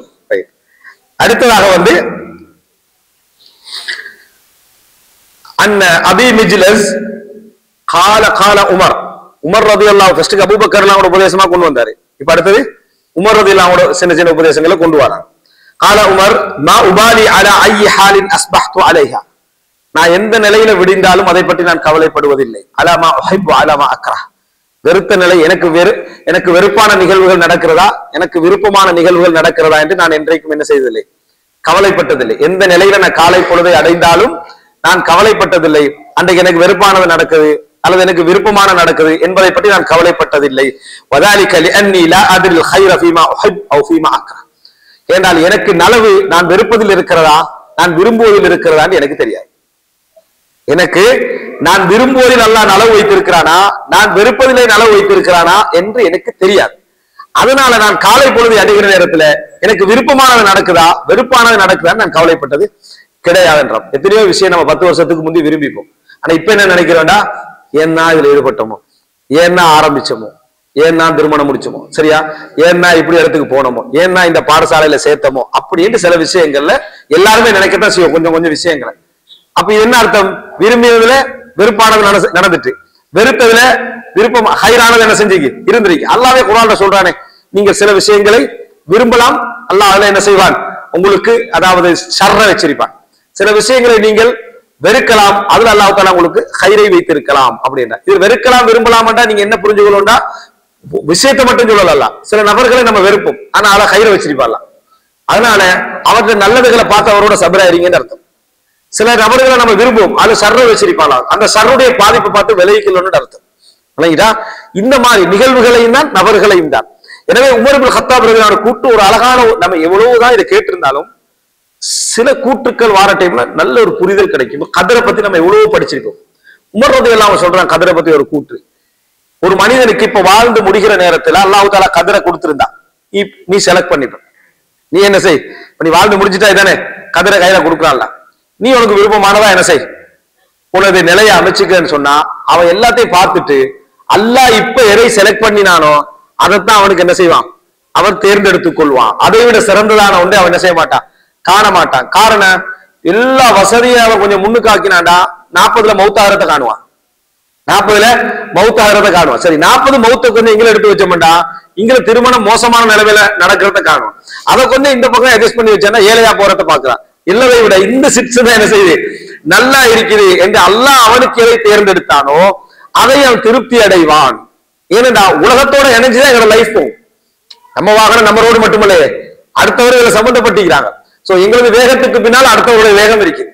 அடுத்ததாக அன்ன அபி மிஜ்லஸ் கால உமர் ரலியல்லாஹு அன்ஹு ஃபர்ஸ்ட் அபூபக்கர்லாம் உபதேசமா கொண்டு வந்தாரு. இப்ப அடுத்தது உமர் ரலியல்லாஹு அன்ஹு சின்ன சின்ன உபதேசங்களை கொண்டு வராங்க. கால உமர், மா உபாலி அலா ஐயி ஹாலின் அஸ்பஹ்து அலைஹா, நான் எந்த நிலையில விடிந்தாலும் அதை பற்றி நான் கவலைப்படுவதில்லை. அலாமா உஹிப்பு அலாமா அக்ரஹ், வெறுத்த நிலை, எனக்கு வெறுப்பான நிகழ்வுகள் நடக்கிறதா, எனக்கு விருப்பமான நிகழ்வுகள் நடக்கிறதா என்று நான் என்றைக்கும் என்ன செய்ததில்லை, கவலைப்பட்டதில்லை. எந்த நிலையில நான் காலை பொழுதை அடைந்தாலும் நான் கவலைப்பட்டதில்லை. அன்றைக்கு எனக்கு வெறுப்பானது நடக்குது அல்லது எனக்கு விருப்பமான நடக்குது என்பதை பற்றி நான் கவலைப்பட்டதில்லை. வதாலிக லிஅன்னி லா அத்ரில் கைர ஃபீமா உஹிப் அவ் ஃபீமா அக்ரஹ், ஏனால் எனக்கு நலவு நான் வெறுப்பதில் இருக்கிறதா நான் விரும்புவதில் இருக்கிறதான்னு எனக்கு தெரியாது. எனக்கு நான் விரும்புவதில் அல்லாஹ் நலவு வைத்திருக்கிறானா நான் வெறுப்பதிலே நலவு வைத்திருக்கிறானா என்று எனக்கு தெரியாது. அதனால நான் காலை பொழுதை அடைகிற நேரத்துல எனக்கு விருப்பமானது நடக்குதா வெறுப்பானது நடக்குதான்னு நான் கவலைப்பட்டது கிடையாது என்றோம். எத்தனையோ விஷயம் நம்ம 10 வருஷத்துக்கு முந்தி விரும்பிப்போம். ஆனா இப்ப என்ன நினைக்கிறோம்டா, ஏன்னா இதுல ஈடுபட்டோமோ, ஏன்னா ஆரம்பிச்சோமோ, ஏன்னா திருமணம் முடிச்சோமோ, சரியா, ஏன்னா இப்படி இடத்துக்கு போனோமோ, ஏன்னா இந்த பாடசாலையில சேர்த்தோமோ அப்படின்னு சில விஷயங்கள்ல எல்லாருமே நினைக்கத்தான் செய்யும் கொஞ்சம் கொஞ்சம் விஷயங்களை. அப்ப இது என்ன அர்த்தம்? விரும்பியதுல வெறுப்பானது நடந்துட்டு, வெறுத்ததுல விருப்பம் ஹைரானது என்ன செஞ்சீங்க இருந்திருக்கு. அல்லாவே குர்ஆன்ல சொல்றானே, நீங்க சில விஷயங்களை விரும்பலாம், அல்லாஹ் அதுல என்ன செய்வான் உங்களுக்கு, அதாவது ஷர்ர வச்சிருப்பான். சில விஷயங்களை நீங்கள் வெறுக்கலாம், அதுல அல்லாஹ் தஆலா உங்களுக்கு ஹைரை வைத்திருக்கலாம் அப்படின்னா. இது வெறுக்கலாம் விரும்பலாம்டா நீங்க என்ன புரிஞ்சுக்கணும்டா, விஷயத்தை மட்டும் சொல்லலாம். சில நபர்களை நம்ம வெறுப்போம், ஆனா அதை ஹைரை வச்சிருப்பாங்க. அதனால அவர்கள் நல்லதுகளை பார்த்து அவரோட சபராயிருங்கன்னு அர்த்தம். சில நபர்களை நம்ம விரும்புவோம், அது சர்ற வச்சிருப்பாங்க, அந்த சர்ருடைய பாதிப்பை பார்த்து விலகிக்கணும்னு அர்த்தம். இந்த மாதிரி நிகழ்வுகளையும் தான் நபர்களையும் தான். எனவே உமர் இப்னு கத்தாப் ரலியல்லாஹு அன்ஹு கூட்டு ஒரு அழகான, நம்ம எவ்வளவுதான் இதை கேட்டிருந்தாலும் சில கூற்றுக்கள் வார டைம்ல நல்ல ஒரு புரிதல் கிடைக்கும். கதரை பத்தி நம்ம எவ்வளவு படிச்சிருக்கோம். உமர் ரலியல்லாஹு அன்ஹு சொல்றாங்க கதரை பத்தி ஒரு கூற்று, ஒரு மனிதனுக்கு இப்ப வாழ்ந்து முடிகிற நேரத்துல அல்லாஹ் தஆலா கதரை கொடுத்திருந்தா நீ செலக்ட் பண்ணிட்ட, நீ என்ன செய், நீ வாழ்ந்து முடிஞ்சிட்டா இதானே கதரை கையில கொடுக்கறான்ல, நீ உனக்கு விருப்பமானதா என்ன செய், உனது நிலையை அமைச்சுக்கன்னு சொன்னா அவன் எல்லாத்தையும் பார்த்துட்டு அல்லாஹ் இப்ப எதை செலக்ட் பண்ணினானோ அதைத்தான் அவனுக்கு என்ன செய்வான், அவன் தேர்ந்தெடுத்துக் கொள்வான். அதை விட சிறந்ததான ஒன்றை அவன் என்ன செய்ய மாட்டான், காண மாட்டான். காரணம், எல்லா வசதியும் அவன் கொஞ்சம் முன்னுக்கு ஆக்கினாண்டா 40ல மௌத்தாகிறத காணுவான், 40ல மௌத்தாகிறத காணுவான். சரி, 40 மௌத்தை கொஞ்சம் இங்கே எடுத்து வச்சோம்டா இங்க திருமணம் மோசமான நிலைமையில நடக்கிறத காணுவான். அதை கொஞ்சம் இந்த பக்கம் அட்ஜஸ்ட் பண்ணி வச்சா ஏழையா போறத பாக்குறான். இல்லதை விட இந்த சிக்ஸ் தான் என்ன செய்யுது, நல்லா இருக்குது என்று அல்லாஹ் அவனுக்கு எதை தேர்ந்தெடுத்தானோ அதை அவன் திருப்தி அடைவான். ஏனென்றா உலகத்தோட இணைஞ்சுதான் எங்களோட லைஃப் போகும். நம்ம வாகனம் நம்ம ரோடு மட்டுமல்ல, அடுத்தவர்கள் சம்பந்தப்பட்டிருக்கிறாங்க. சோ எங்களது வேகத்துக்கு பின்னால் அடுத்தவருடைய வேகம் இருக்கு,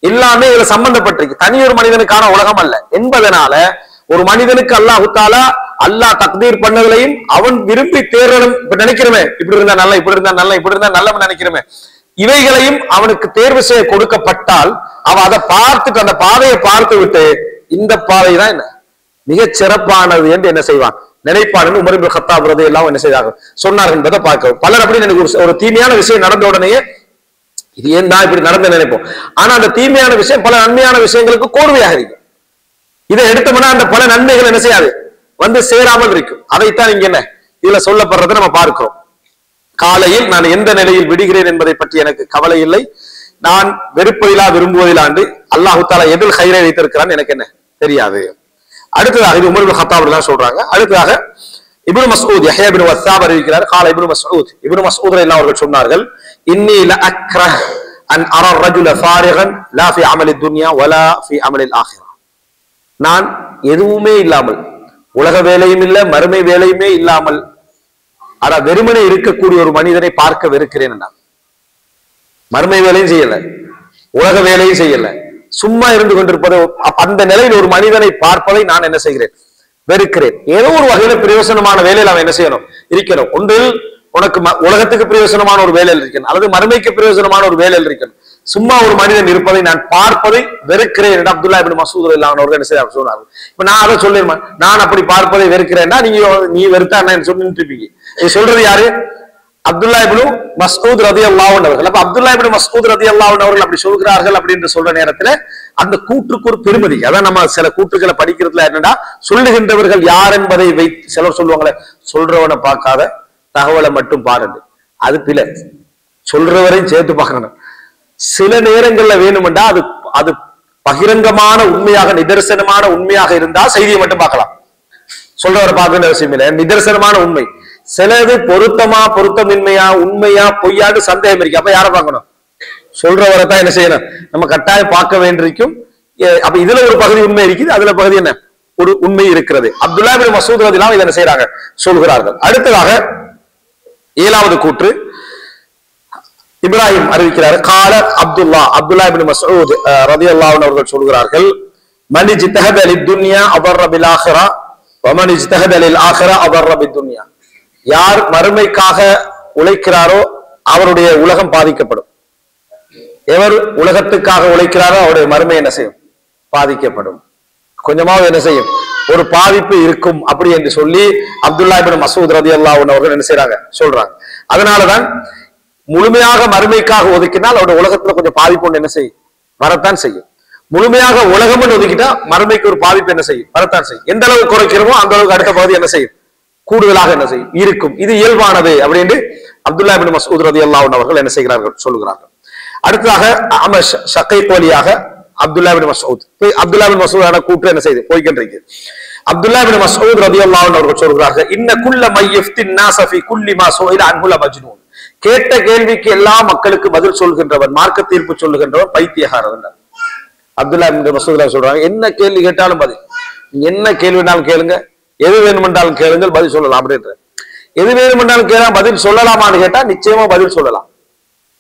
எல்லாமே இதுல சம்பந்தப்பட்டிருக்கு. தனி ஒரு மனிதனுக்கான உலகம் அல்ல என்பதனால ஒரு மனிதனுக்கு அல்லாஹ் தஆலா அல்லாஹ் தக்தீர் பண்ணதுலையும் அவன் விரும்பி தேர்தலும் நினைக்கிறமே, இப்படி இருந்தா நல்லா, இப்படி இருந்தா நல்லா, இப்படி இருந்தா நல்ல நினைக்கிறமே, இவைகளையும் அவனுக்கு தேர்வு செய்ய கொடுக்கப்பட்டால் அவன் அதை பார்த்துட்டு அந்த பாதையை பார்த்து விட்டு இந்த பாதை தான் என்ன மிகச் சிறப்பானது என்று என்ன செய்வான், நினைப்பான். உமர் இப்னு கத்தாப் ரலியல்லாஹு அன்ஹு என்ன செய்தாங்க சொன்னார்கள் என்பதை பார்க்கிறோம். பலர் அப்படி எனக்கு ஒரு தீமையான விஷயம் நடந்த உடனேயே இது ஏன் தான் இப்படி நடந்து நினைப்போம். ஆனா அந்த தீமையான விஷயம் பல நன்மையான விஷயங்களுக்கு கோர்வையாக இருக்கும். இதை எடுத்தோம்னா அந்த பல நன்மைகள் என்ன செய்யாது, வந்து சேராமல் இருக்கும். அதைத்தான் இங்க என்ன இதுல சொல்லப்படுறதை நம்ம பார்க்கிறோம். காலையில் நான் எந்த நிலையில் விடுகிறேன் என்பதை பற்றி எனக்கு கவலை இல்லை, நான் வெறுப்பதிலா விரும்புவதிலாண்டு அல்லாஹு தஆலா எதில் ஹைரை வைத்திருக்கிறான் எனக்கு என்ன தெரியாது. அடுத்ததாக இது உமர் இப்னு கத்தாப் தான் சொல்றாங்க. அடுத்ததாக இப்னு மஸ்ஊத் யஹ்யா இப்னு வஸ்ஸாப் அறிவிக்கிறார். கால இப்னு மஸ்ஊத் ரலியல்லாஹு அவர்கள் சொன்னார்கள், இன்னி லஅக்ரஹ் அன் அரா الرجل فارغا لا في عمل الدنيا ولا في عمل الاخره. நான் எதுவுமே இல்லாமல், உலக வேலையும் இல்ல மறுமை வேலையுமே இல்லாமல் ஆனா வெறுமனே இருக்கக்கூடிய ஒரு மனிதனை பார்க்க வெறுக்கிறேன். மறுமை வேலையும் செய்யல, உலக வேலையும் செய்யல, சும்மா இருந்து கொண்டிருப்பதை, அந்த நிலையில் ஒரு மனிதனை பார்ப்பதை நான் என்ன செய்கிறேன், வெறுக்கிறேன். ஏதோ ஒரு வகையில பிரயோசனமான வேலையில் அவன் என்ன செய்யணும், இருக்கணும். ஒன்றில் உனக்கு உலகத்துக்கு பிரயோசனமான ஒரு வேலையில் இருக்கணும், அல்லது மறுமைக்கு பிரயோசனமான ஒரு வேலையில் இருக்கணும். சும்மா ஒரு மனிதன் இருப்பதை நான் பார்ப்பதை வெறுக்கிறேன் என்று அப்துல்லா இப்னு மஸ்ஊத் ரலியல்லாஹு அன்ஹு என்ன செய்ய சொன்னார்கள். இப்ப நான் அதை சொல்லிருமா, நான் அப்படி பார்ப்பதை வெறுக்கிறேன்னா நீ வெறுத்தா என்ன சொல்லிட்டு இருப்பீங்க. இது சொல்றது யாரு, அப்துல்லா இப்னு மஸ்ஊத் ரலியல்லாஹு அன்ஹு அவர்கள். அப்ப அப்துல்லா இப்னு மஸ்ஊத் ரலியல்லாஹு அன்ஹு அவர்கள் அப்படி சொல்கிறார்கள் அப்படின்னு சொல்ற நேரத்துல அந்த கூற்றுக்கு ஒரு பெருமதி. அதான் நம்ம சில கூற்றுக்களை படிக்கிறதுல என்னன்னா, சொல்லுகின்றவர்கள் யார் என்பதை வைத்து சிலர் சொல்லுவாங்களே, சொல்றவனை பார்க்காத தகவலை மட்டும் பாருங்க, அது பிழை. சொல்றவரையும் சேர்த்து பார்க்கணும். சில நேரங்கள்ல வேணுமெண்டா அது பகிரங்கமான உண்மையாக நிதர்சனமான உண்மையாக இருந்தா செய்தியை மட்டும் பார்க்கலாம், சொல்றவரை பார்க்க அவசியம் இல்லை. நிதர்சனமான உண்மை சிலது பொருத்தமின்மையா உண்மையா பொய்யாடு சந்தேகம் இருக்கு. அப்ப யாரை பார்க்கணும், சொல்றவரை தான் என்ன செய்யணும், நம்ம கட்டாயம் பார்க்க வேண்டியிருக்கும். அப்ப இதுல ஒரு பகுதி உண்மை இருக்குது, அதுல பகுதி என்ன ஒரு உண்மை இருக்கிறது. அப்துல்லா இப்னு மஸ்ஊத் ரலியல்லாஹு அன்ஹு என்ன செய்யறாங்க சொல்கிறார்கள். அடுத்ததாக 7வது கூற்று இப்ராஹிம் அறிவிக்கிறார். கால அப்துல்லா இப்னு மஸ்ஊத் ரலியல்லாஹு அன்ஹு அவர்கள் சொல்கிறார்கள், மன் இஜ்தஹத லிதுன்யா அபர்ர பில் ஆখিরা வ மன் இஜ்தஹத லில் ஆখিরা அபர்ர பிதுன்யா. யார் மறுமைக்காக உழைக்கிறாரோ அவருடைய உலகம் பாதிக்கப்படும். எவர் உலகத்துக்காக உழைக்கிறாரோ அவருடைய மறுமை என்ன செய்யும்? பாதிக்கப்படும். கொஞ்சமாவது என்ன செய்யும்? ஒரு பாதிப்பு இருக்கும் அப்படி என்று சொல்லி அப்துல்லா இப்னு மஸ்ஊத் ரலியல்லாஹு அன்ஹு அவர்கள் என்ன செய்றாங்க? சொல்றாங்க. அதனாலதான் முழுமையாக மறுமைக்காக ஒதுக்கினால் அவருடைய உலகத்துல கொஞ்சம் பாதிப்பு ஒன்று என்ன செய்யும்? வரத்தான் செய்யும். முழுமையாக உலகம்னு ஒதுக்கிட்டா மறுமைக்கு ஒரு பாதிப்பு என்ன செய்யும்? வரத்தான் செய்யும். எந்த அளவு குறைக்கிறோமோ அந்த அளவுக்கு அடுத்த பகுதி என்ன செய்யும்? கூடுதலாக என்ன செய்யும்? இருக்கும். இது இயல்பானது அப்படின்னு அப்துல்லா இப்னு மஸ்ஊத் ரலியல்லாஹு அன்ஹு அவர்கள் என்ன செய்கிறார்கள்? சொல்லுகிறார்கள். அடுத்ததாக அமஷ் ஷகீக் வழியாக அப்துல்லா இப்னு மஸ்ஊத் அப்துல்லா இப்னு மஸ்ஊத் கூற்று என்ன செய்து போய்கின்றது. அப்துல்லா இப்னு மஸ்ஊத் ரலியல்லாஹு அன்ஹு அவர்கள் சொல்கிறார்கள், இன்ன குல்ல மை யஃப்தின் நாஸ ஃபீ குல்லி மா சுஇல அன்ஹு லமஜ்னூன். கேட்ட கேள்விக்கு எல்லா மக்களுக்கு பதில் சொல்கின்றவன், மார்க்க தீர்ப்பு சொல்லுகின்றவன் பைத்தியக்காரன். அப்துல்லா இப்னு மஸ்ஊத் சொல்றாங்க, என்ன கேள்வி கேட்டாலும் பதில், என்ன கேள்வினாலும் கேளுங்க, எது வேணுமென்றாலும் கேளுங்கள், பதில் சொல்லலாம் அப்படின்ற. எது வேணுமென்றாலும் கேட்கலாம், பதில் சொல்லலாமான்னு கேட்டா நிச்சயமா பதில் சொல்லலாம்.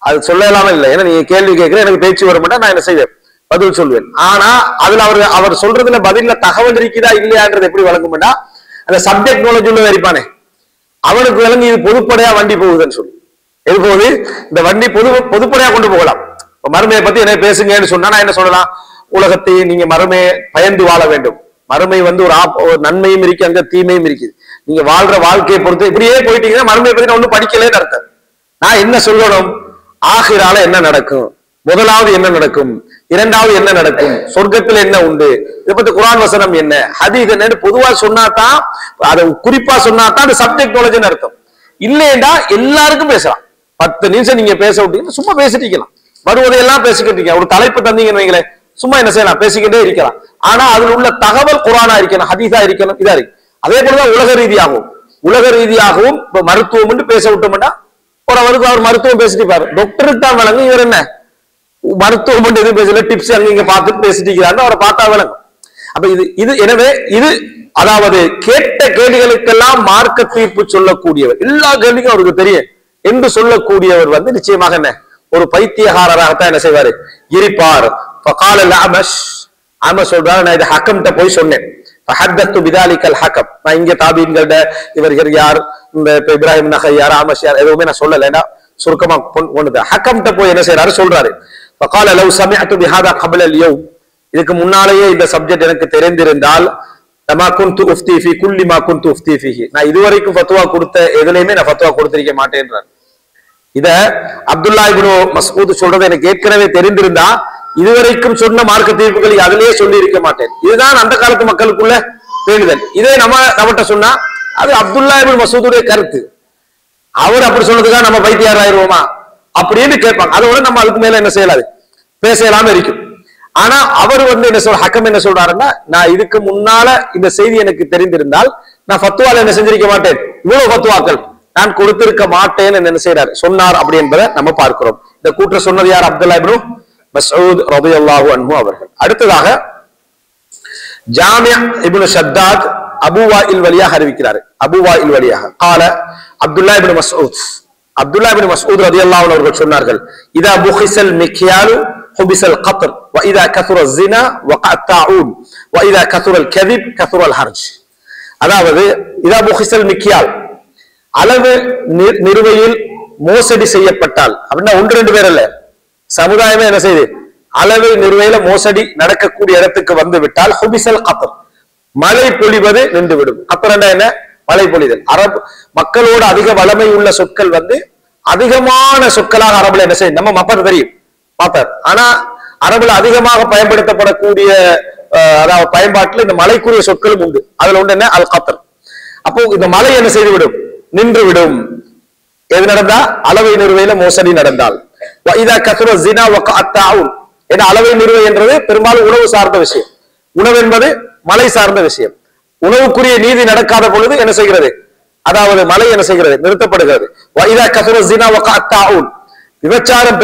அது சொல்லலாம இல்லை. ஏன்னா நீங்க கேள்வி கேட்கிற, எனக்கு பேச்சு வரும்னா நான் என்ன செய்வேன்? பதில் சொல்வேன். ஆனா அதுல அவர் சொல்றதுல பதில தகவல் இருக்குதா இல்லையான்றது எப்படி வழங்கும்னா, அந்த சப்ஜெக்ட் நாலேஜ் உள்ள இருப்பானே அவனுக்கு விளங்கி இது பொதுப்படையா வண்டி போகுதுன்னு சொல்லி. எது போகுது? இந்த வண்டி பொதுப்படையா கொண்டு போகலாம். மறுமையை பத்தி என்ன பேசுங்கன்னு சொன்னா நான் என்ன சொல்லலாம்? உலகத்தை நீங்க மறுமையை பயந்து வாழ வேண்டும். மறுமை வந்து ஒரு நன்மையும் இருக்கு, அங்க தீமையும் இருக்குது. நீங்க வாழ்ற வாழ்க்கையை பொறுத்து இப்படியே போயிட்டீங்கன்னா மறுமையை பத்தி நான் ஒன்னும் படிக்கலன்னு அர்த்தம். நான் என்ன சொல்லணும்? ஆகிரால என்ன நடக்கும், முதலாவது என்ன நடக்கும், இரண்டாவது என்ன நடக்கும், சொர்க்கத்தில் என்ன உண்டு, இதை பத்தி குர்ஆன் வசனம் என்ன, ஹதீஸ் என்ன பொதுவா சொன்னாதான், அதை குறிப்பா சொன்னாதான் அது சப்ஜெக்ட் நாலேஜ்னு அர்த்தம். இல்லையேண்டா எல்லாருக்கும் பேசலாம். 10 நிமிஷம் நீங்க பேச விட்டீங்கன்னா சும்மா பேசிட்டு இருக்கலாம். வருவதையெல்லாம் பேசிக்கிட்டு இருக்கலாம். ஒரு தலைப்பு தந்தீங்கன்னு வைங்களேன், சும்மா என்ன செய்யலாம்? பேசிக்கிட்டே இருக்கலாம். ஆனா அதுல உள்ள தகவல் குர்ஆனா இருக்கணும், ஹதீஸா இருக்கணும், இதா இருக்கு. அதே போலதான் உலக ரீதியாகவும் இப்ப மருத்துவம் பேச விட்டோம்னா அவருக்கு அவர் மருத்துவம் பேசிட்டு பாரு, டாக்டருக்கு தான் விளங்கும். இவர் என்ன மருத்துவம் எதுவும் பேசல, டிப்ஸ் அங்க இங்க பார்த்துட்டு பேசிட்டு இருக்கிறாரு, அவரை பார்த்தா விளங்கும். அப்ப இது எனவே இது அதாவது கேட்ட கேள்விகளுக்கெல்லாம் மார்க்க தீர்ப்பு சொல்லக்கூடியவர், எல்லா கேள்விக்கும் அவருக்கு தெரியும் என்று சொல்லக்கூடியவர் வந்து நிச்சயமாக என்ன ஒரு பைத்தியகாரராகத்தான் என்ன செய்வாரு? இருப்பார். சொல்றாரு, நான் இது ஹக்கம்கிட்ட போய் சொன்னேன். நான் இங்க தாபீன்கள்ட இவர்கள் யார், இந்த இப்ராஹிம் நகை யார், ஆமஷ் யார், எதுவுமே நான் சொல்லல, சுருக்கமா கொண்டு ஹக்கம்கிட்ட போய் என்ன செய்யறாரு? சொல்றாரு, இதுக்கு முன்னாலேயே இந்த சப்ஜெக்ட் எனக்கு தெரிந்திருந்தால் நான் இதுவரைக்கும் ஃபத்வா கொடுத்த எதுலையுமே நான் ஃபத்வா கொடுத்திருக்க மாட்டேன்றார். இத அப்துல்லா இப்னு மஸ்ஊத் சொல்றது எனக்கு ஏற்கனவே தெரிந்திருந்தா இதுவரைக்கும் சொன்ன மார்க்க தீர்ப்புகளை அதிலேயே சொல்லி இருக்க மாட்டேன். இதுதான் அந்த காலத்து மக்களுக்குள்ள வேண்டுதல். இதே நம்மகிட்ட சொன்னா அது அப்துல்லா இப்னு மஸ்ஊதுடைய கருத்து. அவர் அப்படி சொன்னதுக்காக நம்ம பைத்தியார் ஆயிடுவோமா அப்படின்னு கேட்பாங்க. அதோட நம்ம அதுக்கு மேல என்ன செய்யலாது? பேசலாம இருக்கும். ஆனா அவர் வந்து என்ன சொல்ற, ஹக்கம் என்ன சொல்றாருன்னா, நான் இதுக்கு முன்னால இந்த செய்தி எனக்கு தெரிந்திருந்தால் நான் ஃபத்வால என்ன செஞ்சிருக்க மாட்டேன், இவ்வளவு ஃபத்வாக்கள் நான் கொடுத்திருக்க மாட்டேன்னு என்ன செய்யறாரு சொன்னார் அப்படி என்பதை நம்ம பார்க்கிறோம். இந்த கூற்ற சொன்னது யார்? அப்துல்லா இப்னு மஸ்ஊத் ரலியல்லாஹு அன்ஹு அவர்கள். அடுத்ததாக ஜாமி' இப்னு ஷத்தாத் அபூ வாயில் வழியாக அறிவிக்கிறார். அபூ வாயில் வழியாக قال அப்துல்லா இப்னு மஸ்ஊத் ரலியல்லாஹு அன்ஹு அவர்கள் சொன்னார்கள், இதா புகிஸல் மிக்யாலு ஹுபிஸல் கத்ர் வ இதா கஸர الزنا وقع الطاعون واذا كثر الكذب كثر الحرج. அதாவது இதா புகிஸல் மிக்யால், அளவு நிறுவையில் மோசடி செய்யப்பட்டால் அப்படின்னா 1-2 பேர் அல்ல, சமுதாயமே என்ன செய்யுது? அளவு நிறுவையில மோசடி நடக்கக்கூடிய இடத்துக்கு வந்து விட்டால் ஹுபிஸல் கத்ர், மழை பொழிவது நின்றுவிடும். அப்புறம் என்ன? மழை பொழிதல். அரபு மக்களோடு அதிக வளமை உள்ள சொற்கள் வந்து அதிகமான சொற்களாக அரபுல என்ன செய்யும்? நம்ம மப்பர் தெரியும், மப்பர். ஆனா அரபுல அதிகமாக பயன்படுத்தப்படக்கூடிய அதாவது பயன்பாட்டில் இந்த மழைக்குரிய சொற்களும் உண்டு. அதுல ஒன்று என்ன? அல் கத்ர். அப்போ இந்த மழை என்ன செய்து விடும்? நின்று விடும். எது நடந்தா? அளவை நிறுவையில மோசடி நடந்தால். அளவை நிறுவை என்றது பெரும்பாலும் உணவு சார்ந்த விஷயம். உணவு என்பது மழை சார்ந்த விஷயம். உணவுக்குரிய நீதி நடக்காத பொழுது என்ன செய்கிறது? அதாவது மழை என்ன செய்கிறது? நிறுத்தப்படுகிறது. விபச்சாரம்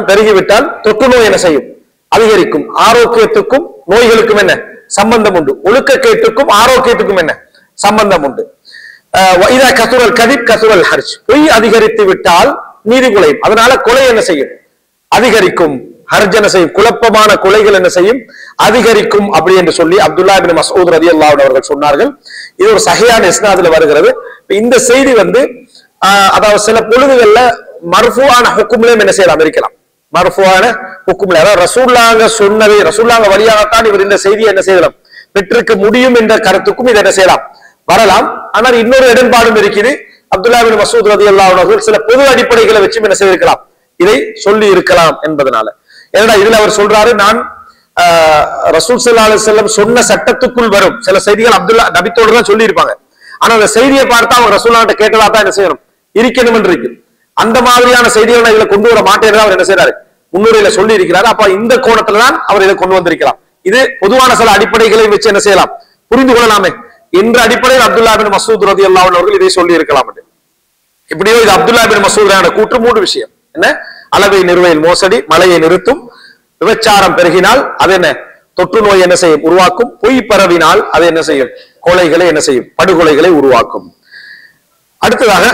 பெருகிவிட்டால் தொற்று நோய் என்ன செய்யும்? அதிகரிக்கும். ஆரோக்கியத்துக்கும் நோய்களுக்கும் என்ன சம்பந்தம் உண்டு? ஒழுக்கக்கேட்டுக்கும் ஆரோக்கியத்துக்கும் என்ன சம்பந்தம் உண்டு? பொய் அதிகரித்து விட்டால் நீதி குலையும். அதனால கொலை என்ன செய்யும்? அதிகரிக்கும். ஹர்ஜ் என்ன செய்யும்? குழப்பமான கொலைகள் என்ன செய்யும்? அதிகரிக்கும். அப்படி என்று சொல்லி அப்துல்லா இப்னு மஸ்ஊத் ரலியல்லாஹு அன்ஹு அவர்கள் சொன்னார்கள். இது ஒரு சஹீஹான இஸ்னாதுல வருகிறது. இந்த செய்தி வந்து அதாவது சில பொழுதுகள்ல மர்ஃபூஆன ஹுக்கும்லயும் என்ன செய்யலாம் இருக்கலாம். மர்ஃபூஆன ஹுக்கும்ல, அதாவது ரசூலுல்லாஹ் சொன்னது, ரசூலுல்லாஹ் வழியாகத்தான் இவர் இந்த செய்தியை என்ன செய்யலாம் பெற்றிருக்க முடியும் என்ற கருத்துக்கும் இதை என்ன செய்யலாம் வரலாம். ஆனால் இன்னொரு இடன்பாடும் இருக்குது. அப்துல்லாஹ் இப்னு மஸ்ஊத் ரலியல்லாஹு அன்ஹு சில பொது அடிப்படைகளை வச்சு என்ன செய்திருக்கலாம், இதை சொல்லி இருக்கலாம் என்பதனால. ஏன்னா இதுல அவர் சொல்றாரு, நான் ரசூல் ஸல்லல்லாஹு அலைஹி வஸல்லம் சொன்ன சட்டத்துக்குள் வரும் சில செய்திகள் அப்துல்லா நபித்தோடு தான் சொல்லி இருப்பாங்க. ஆனா அந்த செய்தியை பார்த்தா அவங்க ரசூலுல்லாஹ்ட்ட கேட்டதா தான் என்ன செய்யணும் இருக்கணும் என்று இருக்கு. அந்த மாதிரியான செய்திகளை இதுல கொண்டு வர மாட்டேன் அவர் என்ன செய்யறாரு முன்னுரையில சொல்லி இருக்கிறாரு. அப்ப இந்த கோணத்துல தான் அவர் இதை கொண்டு வந்திருக்கலாம். இது பொதுவான சில அடிப்படைகளை வச்சு என்ன செய்யலாம் புரிந்து கொள்ளலாமே என்ற அடிப்படையில் அப்துல்லாஹ் இப்னு மஸ்ஊத் ரலியல்லாஹு அன்ஹு அவர்கள் இதை சொல்லி இருக்கலாம். இப்படியோ இது அப்துல்லாஹ் இப்னு மஸ்ஊத் கூற்று 3 விஷயம் என்ன, அளவை நிறுவையில் மோசடி, மழையை நிறுத்தும், விபச்சாரம் பெருகினால் அது என்ன தொற்று நோய் என்ன செய்யும் உருவாக்கும், பொய் பரவினால் அது என்ன செய்யும் கொலைகளை என்ன செய்யும் படுகொலைகளை உருவாக்கும். அடுத்ததாக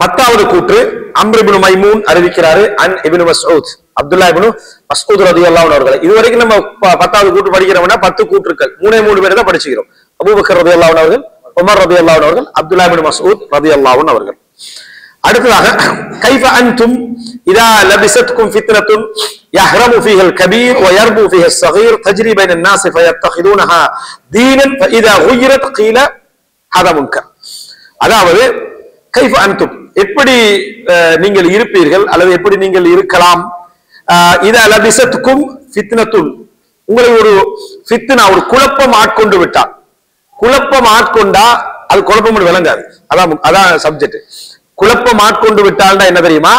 10வது கூற்று அம்ர் இப்னு மைமூன் அறிவிக்கிறாரு, அன் இப்னு மஸ்ஊத், அப்துல்லாஹ் இப்னு மஸ்ஊத் ரலியல்லாஹு அன்ஹு அவர்கள். இதுவரைக்கும் நம்ம 10வது கூற்று படிக்கிறோம்னா 10 கூற்றுக்கள் 3 பேர் தான் படிச்சுக்கிறோம். அபூபக்கர் ரலியல்லாஹு அன்ஹு அவர்கள், உமர் ரலியல்லாஹு அன்ஹு அவர்கள், அப்துல்லாஹ் இப்னு மஸ்ஊத் ரலியல்லாஹு அன்ஹு அவர்கள். அடுத்ததாக கைஃப அன்தும் இதா லபிஸத்கும் ஃபித்னத்துன் யஹ்ரமு ஃபீஹல் கபீர் வ யர்பு ஃபீஹஸ் ஸகீர் தஜ்ரி பைனன் நாஸ் ஃபயத்தகிதுனஹா தீனன் ஃபஇதா குய்யிரத் கீல ஹதா முன்கர். அதாவது கைஃப அன்தும் எப்படி நீங்கள் இருப்பீர்கள் அல்லது எப்படி நீங்கள் இருக்கலாம், இதா லபிஸத்கும் ஃபித்னத்துன் உங்களை ஒரு ஃபித்னா ஒரு குழப்பம் ஆட்கொண்டு விட்டால், குழப்பம் ஆட்கொண்டா அது குழப்பம் விளங்காது, அதான் சப்ஜெக்ட். குழப்பம் ஆட்கொண்டு விட்டால்னா என்ன தெரியுமா,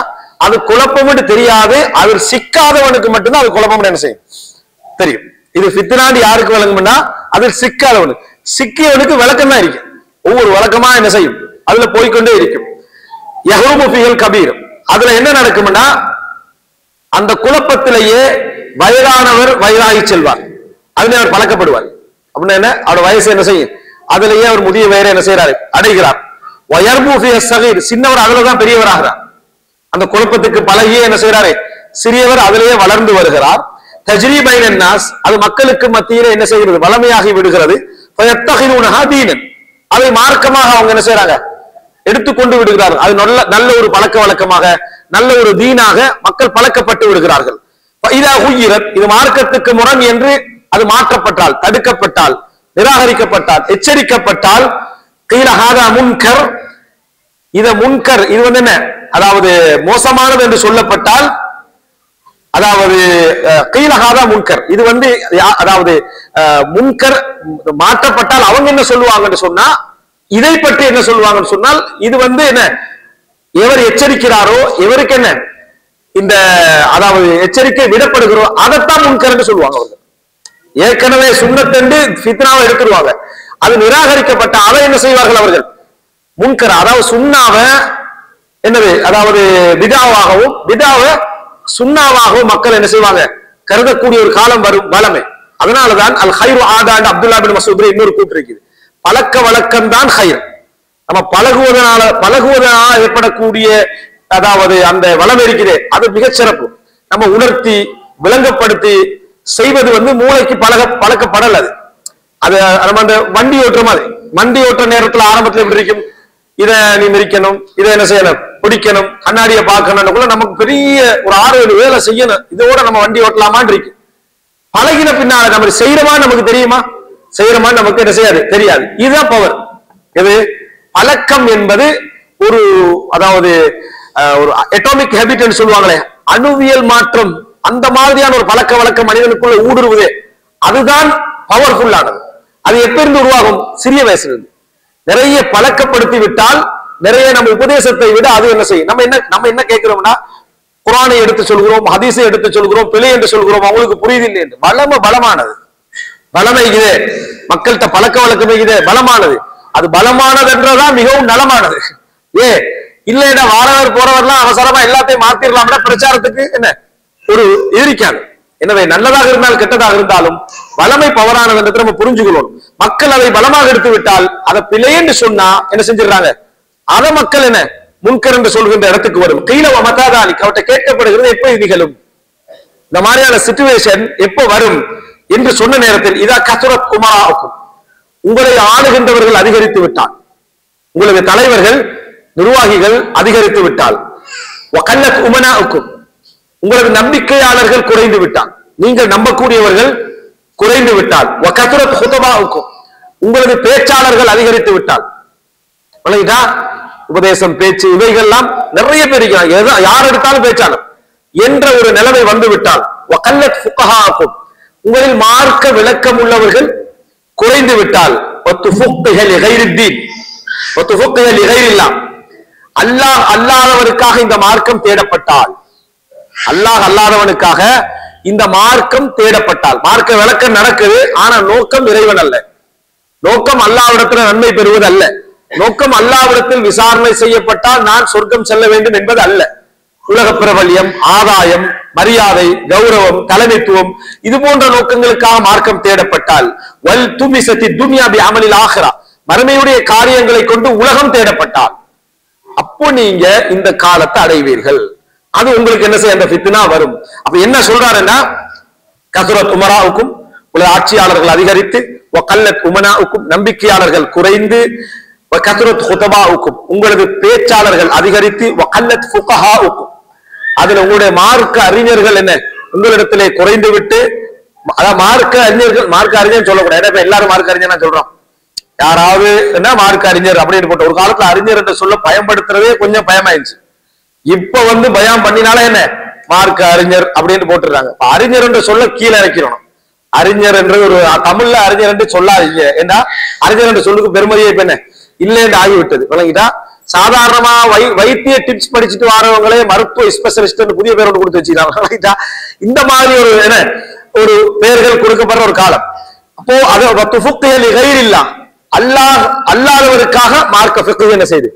அது குழப்பம் தெரியாது, அதில் சிக்காதவனுக்கு மட்டும்தான் அது குழப்பம் என்ன செய்யும் தெரியும். இது ஃபித்னாண்டு யாருக்கு விளங்கும்னா அதில் சிக்காதவனுக்கு, சிக்கியவனுக்கு விளக்கம் தான் இருக்கு, ஒவ்வொரு விளக்கமா என்ன செய்யும் அதுல போய்கொண்டே இருக்கும். யஹ்ருமு ஃபீஹல் கபீர், அதுல என்ன நடக்கும்னா அந்த குழப்பத்திலேயே வயதானவர் வயதாகி செல்வார், அதுல அவர் பழக்கப்படுவார். அப்படின்னா என்ன, அவர் வயசு என்ன செய்யும் அதுலயே அவர் முதிய வயரை என்ன செய்யறாரு அடைகிறார். சின்னவர் அதுலதான் பெரியவர் ஆகிறார், அந்த குழப்பத்துக்கு பழகியே என்ன செய்யறாரு சிறியவர் அதிலேயே வளர்ந்து வருகிறார். தஜ்ரி பைனன் நாஸ், அது மக்களுக்கு மத்தியில என்ன செய்கிறது வளமையாகி விடுகிறது. அதை மார்க்கமாக அவங்க என்ன செய்யறாங்க எடுத்துக்கொண்டு விடுகிறார்கள். அது நல்ல ஒரு பழக்க வழக்கமாக நல்ல ஒரு தீனாக மக்கள் பழக்கப்பட்டு விடுகிறார்கள். இது மார்க்கத்துக்கு முரண் என்று அது மாற்றப்பட்டால், தடுக்கப்பட்டால், நிராகரிக்கப்பட்டால், எச்சரிக்கப்பட்டால் முன்கர், இத முன்கர் இது என்ன, அதாவது மோசமானது என்று சொல்லப்பட்டால், அதாவது கீழகாதா முன்கர் இது அதாவது முன்கர் மாற்றப்பட்டால் அவங்க என்ன சொல்லுவாங்கன்னு சொன்னா, இதை பற்றி என்ன சொல்லுவாங்கன்னு சொன்னால், இது என்ன எவர் எச்சரிக்கிறாரோ எவருக்கு என்ன இந்த அதாவது எச்சரிக்கை விடப்படுகிறோம் அதைத்தான் முன்கர்ன்னு சொல்லுவாங்க. அவர்கள் ஏற்கனவே சுன்னத்தென்று ஃபித்னாவை எடுத்துருவாங்க, அது நிராகரிக்கப்பட்ட அதை என்ன செய்வார்கள் அவர்கள் முன்கர், அதாவது சுன்னாவை என்னது அதாவது பிதாவாகவும் பிதாவை சுன்னாவாகவும் மக்கள் என்ன செய்வாங்க கருதக்கூடிய ஒரு காலம் வரும் வளமை. அதனாலதான் அல் ஹைரு ஆதாண்டு அப்துல்லாஹ் இப்னு மஸ்ஊத் இன்னொரு கூற்று இருக்குது, பழக்க வழக்கம் தான் ஹைர். நம்ம பழகுவதனால ஏற்படக்கூடிய அதாவது அந்த வளம் இருக்கிறே அது மிகச் சிறப்பு. நம்ம உணர்த்தி விளங்கப்படுத்தி செய்வது மூளைக்கு பழக்கப்படல். அது நம்ம அந்த வண்டி ஓட்டுற மாதிரி, வண்டி ஓட்டுற நேரத்துல ஆரம்பத்துல எப்படி இருக்கும், இதை நீ மிரிக்கணும், இதை என்ன செய்யணும் பிடிக்கணும், கண்ணாடியை பார்க்கணும், நமக்கு பெரிய ஒரு 6-7 வேலை செய்யணும், இதோட நம்ம வண்டி ஓட்டலாமான் இருக்கு. பழகின பின்னால நம்ம செய்யறமா நமக்கு தெரியுமா, செய்யறமா நமக்கு என்ன செய்யாது தெரியாது. இதுதான் பவர். இது பழக்கம் என்பது ஒரு அதாவது ஒரு அட்டாமிக் ஹேபிட் சொல்லுவாங்களே, அணுவியல் மாற்றம், அந்த மாதிரியான ஒரு பழக்க வழக்கம் மனிதனுக்குள்ள ஊடுருவுதே, அதுதான் பவர்ஃபுல்லானது. அது எப்ப இருந்து உருவாகும், சிறிய வயசுல இருந்து. நிறைய பழக்கப்படுத்தி விட்டால் நிறைய நம்ம உபதேசத்தை விட அது என்ன செய்யும், நம்ம என்ன கேட்கிறோம்னா குர்ஆனை எடுத்து சொல்கிறோம், ஹதீஸை எடுத்து சொல்கிறோம், பிழை என்று சொல்கிறோம், அவங்களுக்கு புரியுது இல்லை என்று. பலமானது பலமை இதே மக்கள்கிட்ட பழக்க வழக்கம் இதே பலமானது, அது பலமானது என்றதான் மிகவும் நலமானது. இல்லைன்னா வாரவர் போறவர்லாம் அவசரமா எல்லாத்தையும் மாத்திரலாம்னா பிரச்சாரத்துக்கு என்ன ஒரு எதிரிக்காது. எனவே நல்லதாக இருந்தாலும் கெட்டதாக இருந்தாலும் வளமை பவரானது என்று நம்ம புரிஞ்சுக்கணும். மக்கள் அதை பலமாக எடுத்து விட்டால் அதை பிழை என்று சொன்னா என்ன செஞ்சிடறாங்க, அதை மக்கள் என்ன முன்கர் என்று சொல்கின்ற இடத்துக்கு வரும். கையில மத்தாதானி அவற்றை கேட்கப்படுகிறது எப்ப நிகழும், இந்த மாதிரியான சிச்சுவேஷன் எப்ப வரும் என்று சொன்ன நேரத்தில் இதா கசுரத் உமராக்கும், உங்களை ஆளுகின்றவர்கள் அதிகரித்து விட்டால், உங்களுக்கு தலைவர்கள் நிர்வாகிகள் அதிகரித்து விட்டால், வகல்லத் உமனாஉக்கும் உங்களுக்கு நம்பிக்கையாளர்கள் குறைந்து விட்டால், நீங்கள் நம்பக்கூடியவர்கள் குறைந்து விட்டால், வகத்ரத் ஹுதபாஉக்கும் உங்களுக்கு பேச்சாளர்கள் அதிகரித்து விட்டால், உபதேசம் பேச்சு இவைகள்லாம் நிறைய பேர் இருக்கிறாங்க, யார் எடுத்தாலும் பேச்சாளர் என்ற ஒரு நிலைமை வந்து விட்டால், வகல்லத் ஃபுகஹாஉக்கும் உங்களில் மார்க்க விளக்கம் உள்ளவர்கள் குறைந்து விட்டால், அல்லாஹ் அல்லாதவனுக்காக இந்த மார்க்கம் தேடப்பட்டால், அல்லாஹ் அல்லாதவனுக்காக இந்த மார்க்கம் தேடப்பட்டால், மார்க்க விளக்கம் நடக்குது, ஆனா நோக்கம் இறைவன் அல்ல, நோக்கம் அல்லாஹ்விடத்தில் நன்மை பெறுவது அல்ல, நோக்கம் அல்லாஹ்விடத்தில் விசாரணை செய்யப்பட்டால் நான் சொர்க்கம் செல்ல வேண்டும் என்பது அல்ல, உலக பிரபல்யம், ஆதாயம், மரியாதை, கௌரவம், தலைமைத்துவம் இது போன்ற நோக்கங்களுக்காக மார்க்கம் தேடப்பட்டால், வல் துமிசத்தி துன்யா பி அமலில் ஆஹிரா மறுமையுடைய காரியங்களை கொண்டு உலகம் தேடப்பட்டால், அப்போ நீங்க இந்த காலத்தை அடைவீர்கள். அது உங்களுக்கு என்ன செய்ய அந்த ஃபித்னா வரும். அப்ப என்ன சொல்றாருன்னா, கஸரத் உமராவுக்கும் உலக ஆட்சியாளர்கள் அதிகரித்து, வகல்லத் உமனாவுக்கும் நம்பிக்கையாளர்கள் குறைந்து, வகத்ரத் ஹுதபாவுக்கும் உங்களது பேச்சாளர்கள் அதிகரித்து, வகல்லத் ஃபுகஹாவுக்கும் அதுல உங்களுடைய மார்க்க அறிஞர்கள் என்ன உங்களிடத்திலே குறைந்து விட்டு, அதான் மார்க்க அறிஞர்கள், மார்க்க அறிஞர் சொல்லக்கூடாது, இப்ப எல்லாரும் மார்க்க அறிஞர் சொல்றோம், யாராவது என்ன மார்க்க அறிஞர் அப்படின்னு போட்ட ஒரு காலத்துல அறிஞர் என்று சொல்ல பயன்படுத்துறதே கொஞ்சம் பயமாயிருச்சு. இப்ப வந்து பயம் பண்ணினால என்ன மார்க்க அறிஞர் அப்படின்னு போட்டுறாங்க. அறிஞர் என்று சொல்ல கீழே இறக்கிறோம். அறிஞர் என்று ஒரு தமிழ்ல அறிஞர் என்று சொல்லாதீங்க, ஏன்னா அறிஞர் என்று சொல்லுக்கு பெருமதியை இப்ப என்ன இல்லை என்று ஆகிவிட்டது. விளங்கிட்டா சாதாரணமா வைத்திய டிப்ஸ் படிச்சுட்டு வரவங்களே மருத்துவ ஸ்பெஷலிஸ்ட் புதிய பேர் ஒன்று கொடுத்து வச்சுக்கிறாங்க. இந்த மாதிரி ஒரு என்ன ஒரு பெயர்கள் கொடுக்கப்படுற ஒரு காலம். அப்போ அது இல்லா அல்லாஹ் அல்லாதவருக்காக மார்க்க ஃபிக்ஹ் என்ன செய்து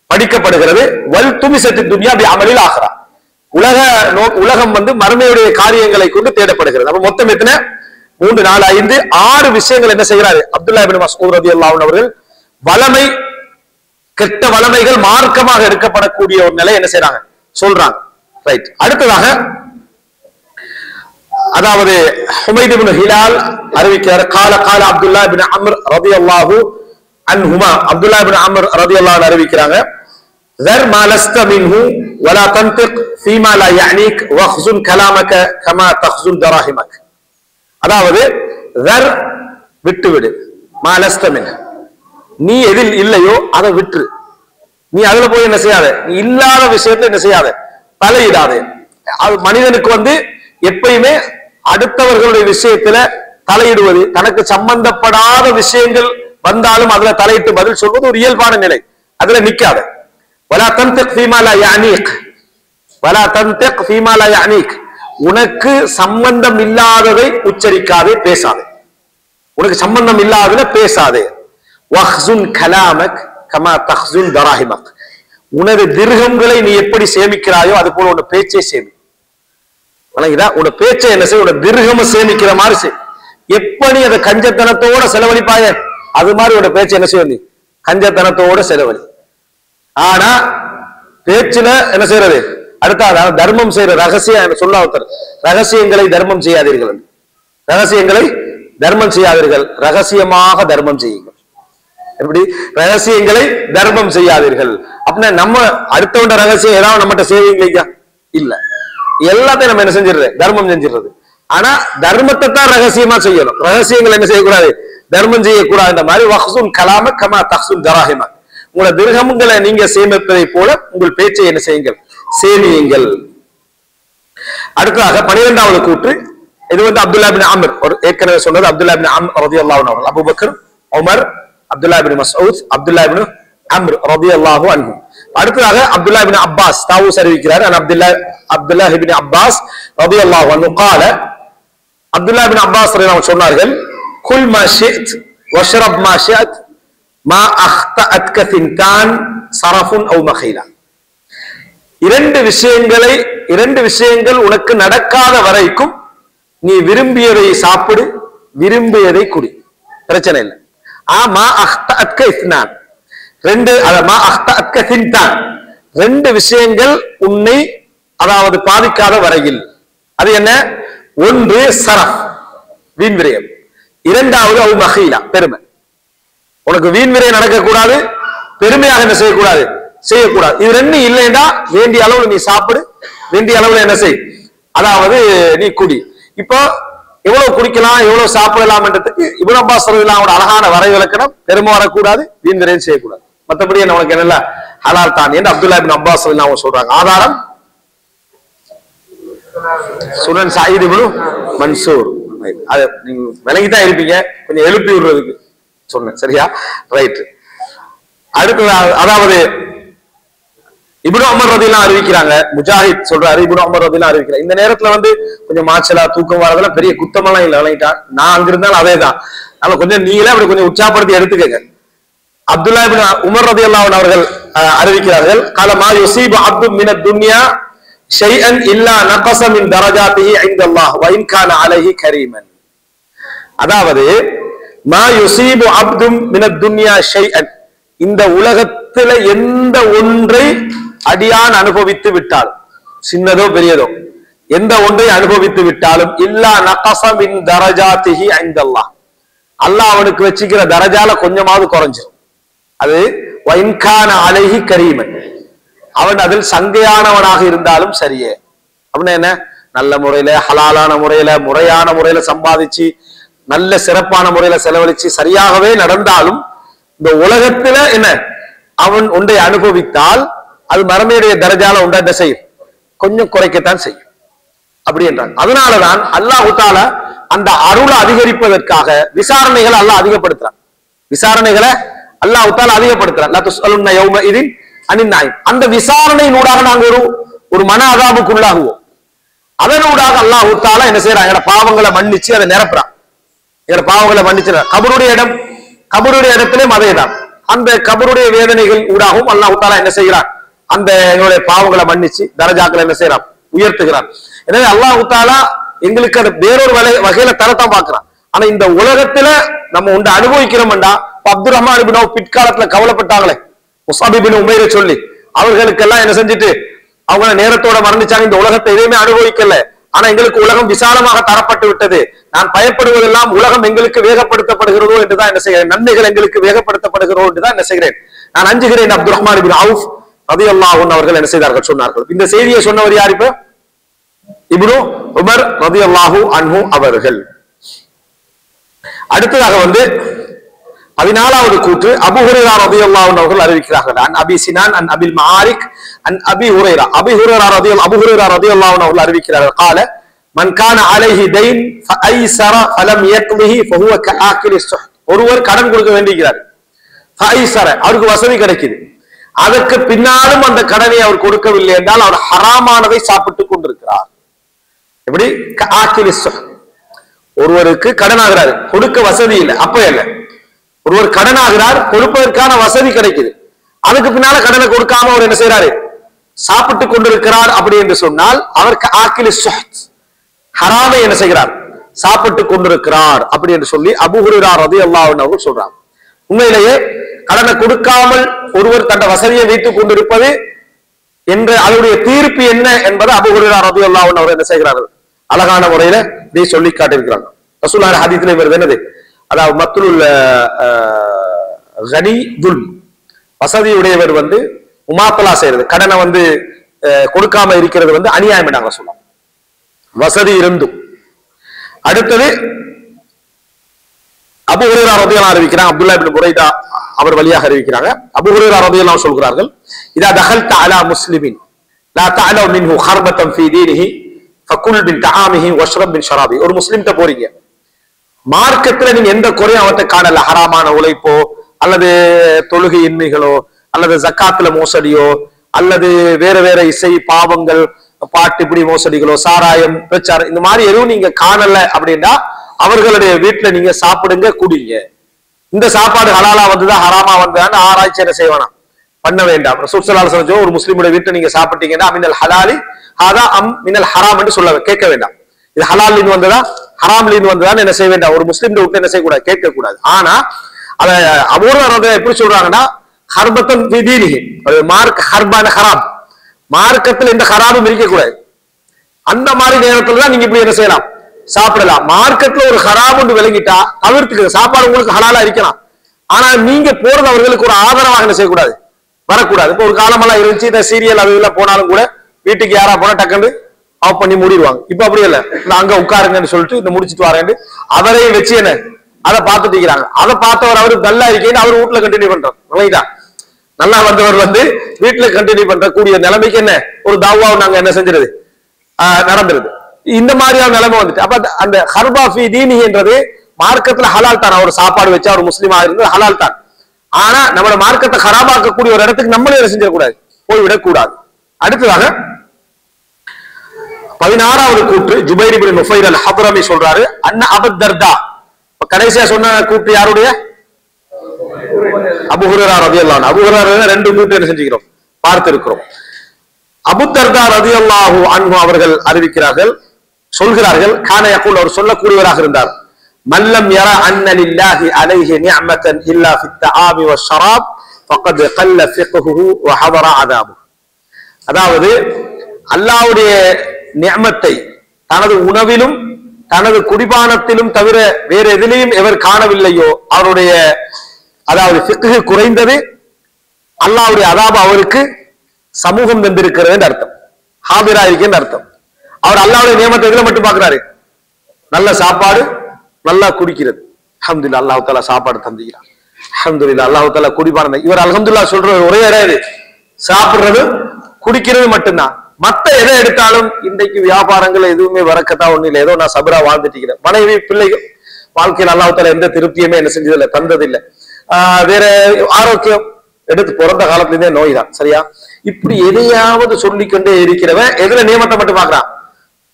படிக்கப்படுகிறது. வல் துமிசத்தி துன்யா பி அமலில் ஆஹிரா உலகம் வந்து மறுமையுடைய காரியங்களை கொண்டு தேடப்படுகிறது. அப்ப மொத்தம் எத்தனை 3 4 5 6 விஷயங்கள் என்ன செய்கிறாரு அப்துல்லாஹ் இப்னு மஸ்ஊத் ரலியல்லாஹு அன்ஹு அவர்கள் வளமை கெட்ட வளமைகள் மார்க்கமாக எடுக்கப்படக்கூடிய ஒரு நிலை என்ன செய்யறாங்க சொல்றாங்க. ரைட். அடுத்ததாக அதாவது ஹுமைத் இப்னு ஹிலால் அறிவிக்கிறார், கால கால அப்துல்லாஹ் இப்னு அம்ர் ரலியல்லாஹு அன்ஹுமா அப்துல்லாஹ் இப்னு அம்ர் ரலியல்லாஹு அன்ஹு அறிவிக்கிறாங்க, ذر ما لست منه ولا تنطق فيما لا يعنيك واخزن كلامك كما تخزن دراهمك. அதாவது ذر விட்டுவிடு, ما لست منه நீ எதில் இல்லையோ அதை விட்டு, நீ அதுல போய் என்ன செய்யாத, நீ இல்லாத விஷயத்தை என்ன செய்யாத தலையிடாதே. அது மனிதனுக்கு வந்து எப்பயுமே அடுத்தவர்களுடைய விஷயத்துல தலையிடுவது, தனக்கு சம்பந்தப்படாத விஷயங்கள் வந்தாலும் அதுல தலையிட்டு பதில் சொல்வது ஒரு இயல்பான நிலை, அதுல நிக்காத. வலா தன்திக் ஃபீமா லா யஅனீக், வலா தன்திக் ஃபீமா லா யஅனீக் உனக்கு சம்பந்தம் இல்லாததை உச்சரிக்காதே, பேசாதே, உனக்கு சம்பந்தம் இல்லாததுல பேசாதே. வஹ்ஸுன் கலாமக் கமா தஹ்ஸுன் தராஹிமக் உனது திர்ஹம்களை நீ எப்படி சேமிக்கிறாயோ அது போல உன் பேச்சை சேமி. உன் பேச்சை என்ன செய்ய, உன் திர்ஹம சேமிக்கிற மாதிரி செய். எப்ப நீ அதை கஞ்சத்தனத்தோட செலவழிப்பாய அது மாதிரி உன் பேச்சை என்ன செய்ய, நீ கஞ்சத்தனத்தோட செலவழி. ஆனா பேச்சுல என்ன செய்யறது அடுத்த தர்மம் செய்யற ரகசியம் சொல்ல ஒருத்தர், ரகசியங்களை தர்மம் செய்யாதீர்கள், ரகசியங்களை தர்மம் செய்யாதீர்கள், ரகசியமாக தர்மம் செய்யுங்கள். எப்படி ரகசியங்களை தர்மம் செய்யாதீர்கள் அப்படின்னா நம்ம அடுத்தவண்ட ரகசியம் ஏதாவது நம்மகிட்ட செய்வீங்க இல்ல, எல்லாத்தையும் நம்ம என்ன செஞ்சிடுறது தர்மம் செஞ்சிடுறது. ஆனா தர்மத்தை தான் ரகசியமா செய்யணும், ரகசியங்கள் என்ன செய்யக்கூடாது தர்மம் செய்யக்கூடாது. மாதிரி வஹ்ஸுன் கலாம கமா தஹ்ஸுன் தராஹிம உங்களோட திர்ஹம்களை நீங்க சேமிப்பதை போல உங்கள் பேச்சை என்ன செய்யுங்கள் சேமியுங்கள். அடுத்ததாக 12வது கூற்று, இது வந்து அப்துல்லாஹ் இப்னு அம்ர் ஒரு ஏற்கனவே சொன்னது, அப்துல்லாஹ் இப்னு அம்ர் ரலியல்லாஹு அன்ஹு அவர்கள், அபூபக்கர், உமர், அப்துல்லாஹ் இப்னு மஸ்ஊத், அப்துல்லாஹ் இப்னு அம்ர் ரலியல்லாஹு அன்ஹு. அடுத்ததாக அப்துல்லாஹ் இப்னு அப்பாஸ் தாவூஸ் அறிவிக்கிறார், அப்துல்லாஹ் இப்னு அப்பாஸ் ரலியல்லாஹு அன்ஹு قال அப்துல்லாஹ் இப்னு அப்பாஸ் ரலியல்லாஹு சொன்னார்கள், குல் மா ஷிஅத் வஷ்ரப் மா ஷிஅத் மா அக்தஅத்க தின்தான் சரஃபுன் அவ் மஹீலா. இரண்டு விஷயங்கள் உனக்கு நடக்காத வரைக்கும் நீ விரும்பியதை சாப்பிடு, விரும்பியதை குடி, பிரச்சனை இல்லை. ரெண்டு விஷயங்கள் உன்னை அதாவது பாதிக்காத வரையில், அது என்ன, ஒன்று சரஃப் வீண் விரயம், இரண்டாவது அவு மஹீலா பெருமை. உனக்கு வீண் விரயம் நடக்கக்கூடாது, பெருமையாக என்ன செய்யக்கூடாது, செய்யக்கூடாது. இது ரெண்டும் இல்லைன்னா வேண்டிய அளவுல நீ சாப்பிடு, வேண்டிய அளவுல என்ன செய், அதாவது நீ குடி. இப்போ எவ்வளவு குடிக்கலாம், எவ்வளவு சாப்பிடலாம்ன்றதுக்கு இப்னு அப்பாஸ் ரலியல்லாஹு அன்ஹு அழகான வரைவிலக்கணம். பெருமை வரக்கூடாது, வீண்விரயம் செய்யக்கூடாது. மற்றபடி என்ன உனக்கு என்னல ஹலால் தான் என்று அப்துல்லா இப்னு அப்பாஸ் ரலியல்லாஹு அன்ஹு சொல்றாங்க. ஆதாரம் சுனன் சயீத் இப்னு மன்சூர். அது நீங்க விலகிதான் இருப்பீங்க, கொஞ்சம் எழுப்பி விடுறதுக்கு சொன்னேன், சரியா? ரைட். அடுத்து அதாவது இப்னு உமர் ரலியல்லாஹு அறிவிக்கிறாங்க, முஜாஹித் சொல்றாரு, இப்னு உமர் ரலியல்லாஹு அறிவிக்கிறார். இந்த நேரத்துல கொஞ்சம் மாச்சலா தூக்கம் வரதெல்லாம் பெரிய குத்தமெல்லாம் இல்ல, விளங்கிட்டான். நான் அங்கிருந்தாலும் அதே தான். அதனால கொஞ்சம் நீங்களே அப்படி கொஞ்சம் உற்சாகப்படுத்தி எடுத்துக்கங்க. அப்துல்லா இப்னு உமர் ரலியல்லாஹு அன்ஹு அவர்கள் அறிவிக்கிறார்கள், கால மா யுஸீபு அப்து மினத் துன்யா ஷைஅன் இல்லா நகஸ மின் தரஜாத்திஹி இன்தல்லாஹ் வ இன் கான அலைஹி கரீமன். அதாவது மா யுஸீபு அப்து மினத் துன்யா ஷைஅன், இந்த உலகத்துல எந்த ஒன்றை அடியான் அனுபவித்து விட்டாலும், சின்னதோ பெரியதோ எந்த ஒன்றை அனுபவித்து விட்டாலும், இல்லா நகஸ மின் தரஜாத்திஹி இன்தல்லாஹ், அல்லாஹ் அவனுக்கு வச்சுக்கிற தரஜால கொஞ்சமாவது குறைஞ்சிரும். அது வ இன் கான அலைஹி கரீமன், அவன் அதில் சங்கையானவனாக இருந்தாலும் சரியே. அப்படின்னா என்ன, நல்ல முறையில ஹலாலான முறையில முறையான முறையில சம்பாதிச்சு நல்ல சிறப்பான முறையில செலவழிச்சு சரியாகவே நடந்தாலும் இந்த உலகத்துல என்ன அவன் ஒன்றை அனுபவித்தால் அது மறுமையுடைய தரஜால உண்டா என்ன செய்யும், கொஞ்சம் குறைக்கத்தான் செய்யும். அப்படி என்றான். அதனாலதான் அல்லாஹ் தஆலா அந்த அருளை அதிகரிப்பதற்காக விசாரணைகளை அல்லாஹ் அதிகப்படுத்துறான். விசாரணைகளை அல்லாஹ் தஆலா அதிகப்படுத்துறான். லா துஸ்அலுன்ன யௌமஇதின் அனின் நஈம். அந்த விசாரணையினூடாக நாங்க ஒரு மன அதாபுக்குள்ளாகுவோம். அதனூடாக அல்லாஹ் தஆலா என்ன செய்யறான், எங்களோட பாவங்களை மன்னிச்சு அதை நிரப்புறான். எங்களோட பாவங்களை மன்னிச்சு கபருடைய இடம், கபருடைய இடத்திலும் அதேதான். அந்த கபருடைய வேதனைகள் ஊடாகவும் அல்லாஹ் தஆலா என்ன செய்கிறான், அந்த எங்களுடைய பாவங்களை மன்னிச்சு தரஜாக்களை என்ன செய்யறான், உயர்த்துகிறான். எனவே அல்லாஹ் தஆலா எங்களுக்கு அது வேறொரு வகையில தரத்தான் பார்க்கிறான். ஆனா இந்த உலகத்துல நம்ம ஒன்று அனுபவிக்கிறோம்டா, அப்துல் ரஹ்மான் இப்னு அவுஃப் பிற்காலத்துல கவலைப்பட்டாங்களே முஸாப் இப்னு உமைரை சொல்லி, அவர்களுக்கெல்லாம் என்ன செஞ்சுட்டு அவங்க நேரத்தோட மரணிச்சாங்க. இந்த உலகத்தை எதையுமே அனுபவிக்கல, ஆனா எங்களுக்கு உலகம் விசாலமாக தரப்பட்டு விட்டது. நான் பயப்படுவதெல்லாம் உலகம் எங்களுக்கு வேகப்படுத்தப்படுகிறதோ என்றுதான் என்ன செய்கிறேன், நன்மைகள் எங்களுக்கு வேகப்படுத்தப்படுகிறதோ என்றுதான் என்ன செய்கிறேன், நான் அஞ்சுகிறேன். அப்துல் ரஹ்மான் இப்னு அவுஃப் ரலியல்லாஹு அன்ஹு அவர்கள் என்ன செய்தார்கள், சொன்னார்கள். இந்த செய்தியை சொன்னவர் யார்? இப்ப இப்னு உமர் ரலியல்லாஹு அன்ஹு அவர்கள். அடுத்ததாக 14வது கூற்று அபூ ஹுரைரா ரலியல்லாஹு அன்ஹு அவர்கள் அறிவிக்கிறார்கள். அன் அபி சினான் அன் அபில் மஆரிக் அன் அபி ஹுரைரா, அபூ ஹுரைரா ரலியல்லாஹு அன்ஹு அவர்கள் அறிவிக்கிறார்கள், قال من كان عليه دين فايسر فلم يقضه فهو كآكل السحت. ஒருவர் கடன் கொடுக்க வேண்டியிருக்கிறார், ஃபைசர அவருக்கு வசதி கிடைக்குது, அதற்கு பின்னாலும் அந்த கடனை அவர் கொடுக்கவில்லை என்றால் அவர் ஹராமானதை சாப்பிட்டுக் கொண்டிருக்கிறார். எப்படி? கஆக்கில் السحت. ஒருவருக்கு கடன் ஆகிறார், கொடுக்க வசதி இல்லை, அப்ப இல்ல, ஒருவர் கடன் ஆகிறார், கொடுப்பதற்கான வசதி கிடைக்குது, அதுக்கு பின்னால கடனை கொடுக்காம அவர் என்ன செய்யறாரு, சாப்பிட்டுக் கொண்டிருக்கிறார். அப்படி என்று சொன்னால் அவருக்கு ஆக்கில் சுஹ்த், ஹராமை என்ன செய்கிறார், சாப்பிட்டுக் கொண்டிருக்கிறார். அப்படி என்று சொல்லி அபூ ஹுரைரா ரலியல்லாஹு அன்ஹு அவர்கள் சொல்றாங்க. உண்மையிலேயே கடனை கொடுக்காமல் ஒருவர் தன் வசதியை வைத்துக் கொண்டிருப்பது என்ற அதனுடைய தீர்ப்பு என்ன என்பதை அபூ ஹுரைரா ரலியல்லாஹு அன்ஹு அவர்கள் என்ன செய்கிறார்கள், அழகான முறையில இதை சொல்லி காட்டியிருக்கிறாங்க. ரசூலுல்லாஹி ஹதீஸிலே வருது என்னது, அதாவது மத்லுல் கனி துல்ம், வசதியுடையவர் உமாத்தலா செய்யறது, கடனை கொடுக்காம இருக்கிறது அநியாயம் நாங்க சொல்லலாம், வசதி இருந்தும். அடுத்தது அபூ ஹுரைரா ரலியல்லாஹு அன்ஹு அறிவிக்கிறாங்க, அப்துல்லா இப்னு புரைதா அவர் வழியாக அறிவிக்கிறாங்க. அபூ ஹுரைரா ரலியல்லாஹு அன்ஹு சொல்கிறார்கள், இதா தகல்த அலா முஸ்லிமின் லா தஅலு மின்ஹு ஹர்பத்தன் ஃபீ தீனிஹி ஃபகுல் மின் தஆமிஹி வஷ்ரப் மின் ஷராபி. ஒரு முஸ்லிம்ட்ட போறீங்க, மார்க்கத்துல நீங்க எந்த குறையும் அவர்கிட்ட காணல, ஹராமான உழைப்போ அல்லது தொழுகையின்மைகளோ அல்லது ஜக்காத்துல மோசடியோ அல்லது வேற வேற இசை பாவங்கள் பாட்டு இப்படி மோசடிகளோ சாராயம் பிரச்சாரம் இந்த மாதிரி எதுவும் நீங்க காணல அப்படின்னா அவர்களுடைய வீட்டுல நீங்க சாப்பிடுங்க, குடிங்க. இந்த சாப்பாடு ஹலாலா வந்துதான் ஹராமா வந்ததான்னு ஆராய்ச்சி என்ன செய்வானா பண்ண வேண்டாம். ரசூல் ஸல்லல்லாஹு அலைஹி வஸல்லம் ஒரு முஸ்லிமுடைய வீட்டுல நீங்க சாப்பிட்டீங்கன்னா மினல் ஹலாலி ஹாதா அம் மினல் ஹராம் என்று சொல்ல கேட்க வேண்டாம். இது ஹலால் வந்ததா ஹராம் வந்ததான்னு என்ன செய்ய வேண்டாம், ஒரு முஸ்லிம் வீட்டுல என்ன செய்யக்கூடாது, கேட்க கூடாது. ஆனா அத அபூர்வ எப்படி சொல்றாங்கன்னா ஹர்பத்தன் ஃபீ தீனிஹி, மார்க் ஹர்பான ஹராம், மார்க்கத்தில் எந்த ஹராமும் இருக்கக்கூடாது. அந்த மாதிரி நேரத்துல தான் நீங்க இப்படி என்ன செய்யலாம், சாப்பிடலாம். மார்க்கத்துல ஒரு ஹராம் ஒன்று விளங்கிட்டா தவிர்த்துக்க, சாப்பாடு உங்களுக்கு ஹலாலா இருக்கலாம், ஆனா நீங்க போறது அவர்களுக்கு ஒரு ஆதரவாக என்ன செய்யக்கூடாது, வரக்கூடாது. இப்போ ஒரு காலமெல்லாம் இருந்துச்சு, இந்த சீரியல் அது இதெல்லாம் போனாலும் கூட வீட்டுக்கு யாரா போனா டக்குன்னு ஆஃப் பண்ணி மூடிடுவாங்க. இப்ப அப்படி இல்ல, அங்க உட்காருங்கன்னு சொல்லிட்டு இந்த முடிச்சுட்டு வரேன் அவரையும் வச்சு என்ன அதை பார்த்துட்டு இருக்கிறாங்க. அதை பார்த்தவர் அவரு நல்லா இருக்கேன்னு அவர் வீட்டுல கண்டினியூ பண்றார். ரைட்டா, நல்லா வந்தவர் வீட்டுல கண்டினியூ பண்ற கூடிய நிலைமைக்கு என்ன ஒரு தாவாவை நாங்க என்ன செஞ்சிருது நடந்துருது. இந்த மாதிரியான நிலைமை வந்துட்டு அப்ப அந்த ஹர்பாஃபி தீனி என்றது மார்க்கத்துல ஹலால் தான். அவர் சாப்பாடு வச்சா ஒரு முஸ்லீமா இருந்து ஹலால் தான். ஆனா நம்மளோட மார்க்கத்தை ஹராபாக்கக்கூடிய ஒரு இடத்துக்கு நம்மளே என்ன செஞ்சிடக்கூடாது, போய்விடக்கூடாது. அடுத்ததாக 16வது கூற்று ஜுபைர் இப்னு நுஃபைர் அல் ஹத்ரமி சொல்றாரு, அன்ன அபூ தர்தா. கடைசியா சொன்ன கூற்று யாருடைய? அபூ ஹுரைரா ரலியல்லாஹு அன்ஹு. அபூ ஹுரைரா ரெண்டு கூற்று என்ன செஞ்சிருக்கிறோம், பார்த்திருக்கிறோம். அபூ தர்தா ரலியல்லாஹு அன்ஹு அவர்கள் அறிவிக்கிறார்கள், சொல்கிறார்கள், கான யகூல், அவர் சொல்லக்கூடியவராக இருந்தார், மல்லம் யரா அன்ன லில்லாஹி அலைஹி நிஅமத்தன் இல்லா ஃபித் தஆமி வஷ்ஷராப் ஃபகத் கல்ல ஃபிக்ஹுஹு வ ஹதர அதாபுஹு. அதாவது அல்லாஹ்வுடைய நிஅமத்தை தனது உணவிலும் தனது குடிபானத்திலும் தவிர வேற எதிலையும் எவர் காணவில்லையோ அவருடைய அதாவது ஃபிக்ஹ் குறைந்தது, அல்லாஹ்வுடைய அதாபு அவருக்கு சமூகம் தந்திருக்கிறது என்று அர்த்தம், ஹாபிரா இருக்குன்னு அர்த்தம். அவர் அல்லாஹ்வுடைய நியமத்தை எதுல மட்டும் பார்க்கிறாரு, நல்ல சாப்பாடு நல்லா குடிக்கிறது. அல்ஹம்துலில்லாஹ், அல்லாஹ் தஆலா சாப்பாடு தந்திக்கிறான். அல்ஹம்துலில்லாஹ், அல்லாஹ் தஆலா குடிபானம். இவர் அல்ஹம்துலில்லாஹ் சொல்ற ஒரே இடம் சாப்பிடுறது குடிக்கிறது மட்டும்தான். மத்த எதை எடுத்தாலும் இன்றைக்கு வியாபாரங்கள் எதுவுமே வரக்கத்தா ஒண்ணு இல்லை, ஏதோ நான் சபரா வாழ்ந்துட்டு இருக்கிறேன். மனைவி பிள்ளைகள் வாழ்க்கையில் அல்லாஹ் தஆலா எந்த திருப்தியுமே என்ன செஞ்சதில்லை, தந்ததில்லை. வேற ஆரோக்கியம் எடுத்து பிறந்த காலத்திலே நோய் தான். சரியா, இப்படி எதையாவது சொல்லிக்கொண்டே இருக்கிறவன் எதுல நியமத்தை மட்டும் பாக்குறான்,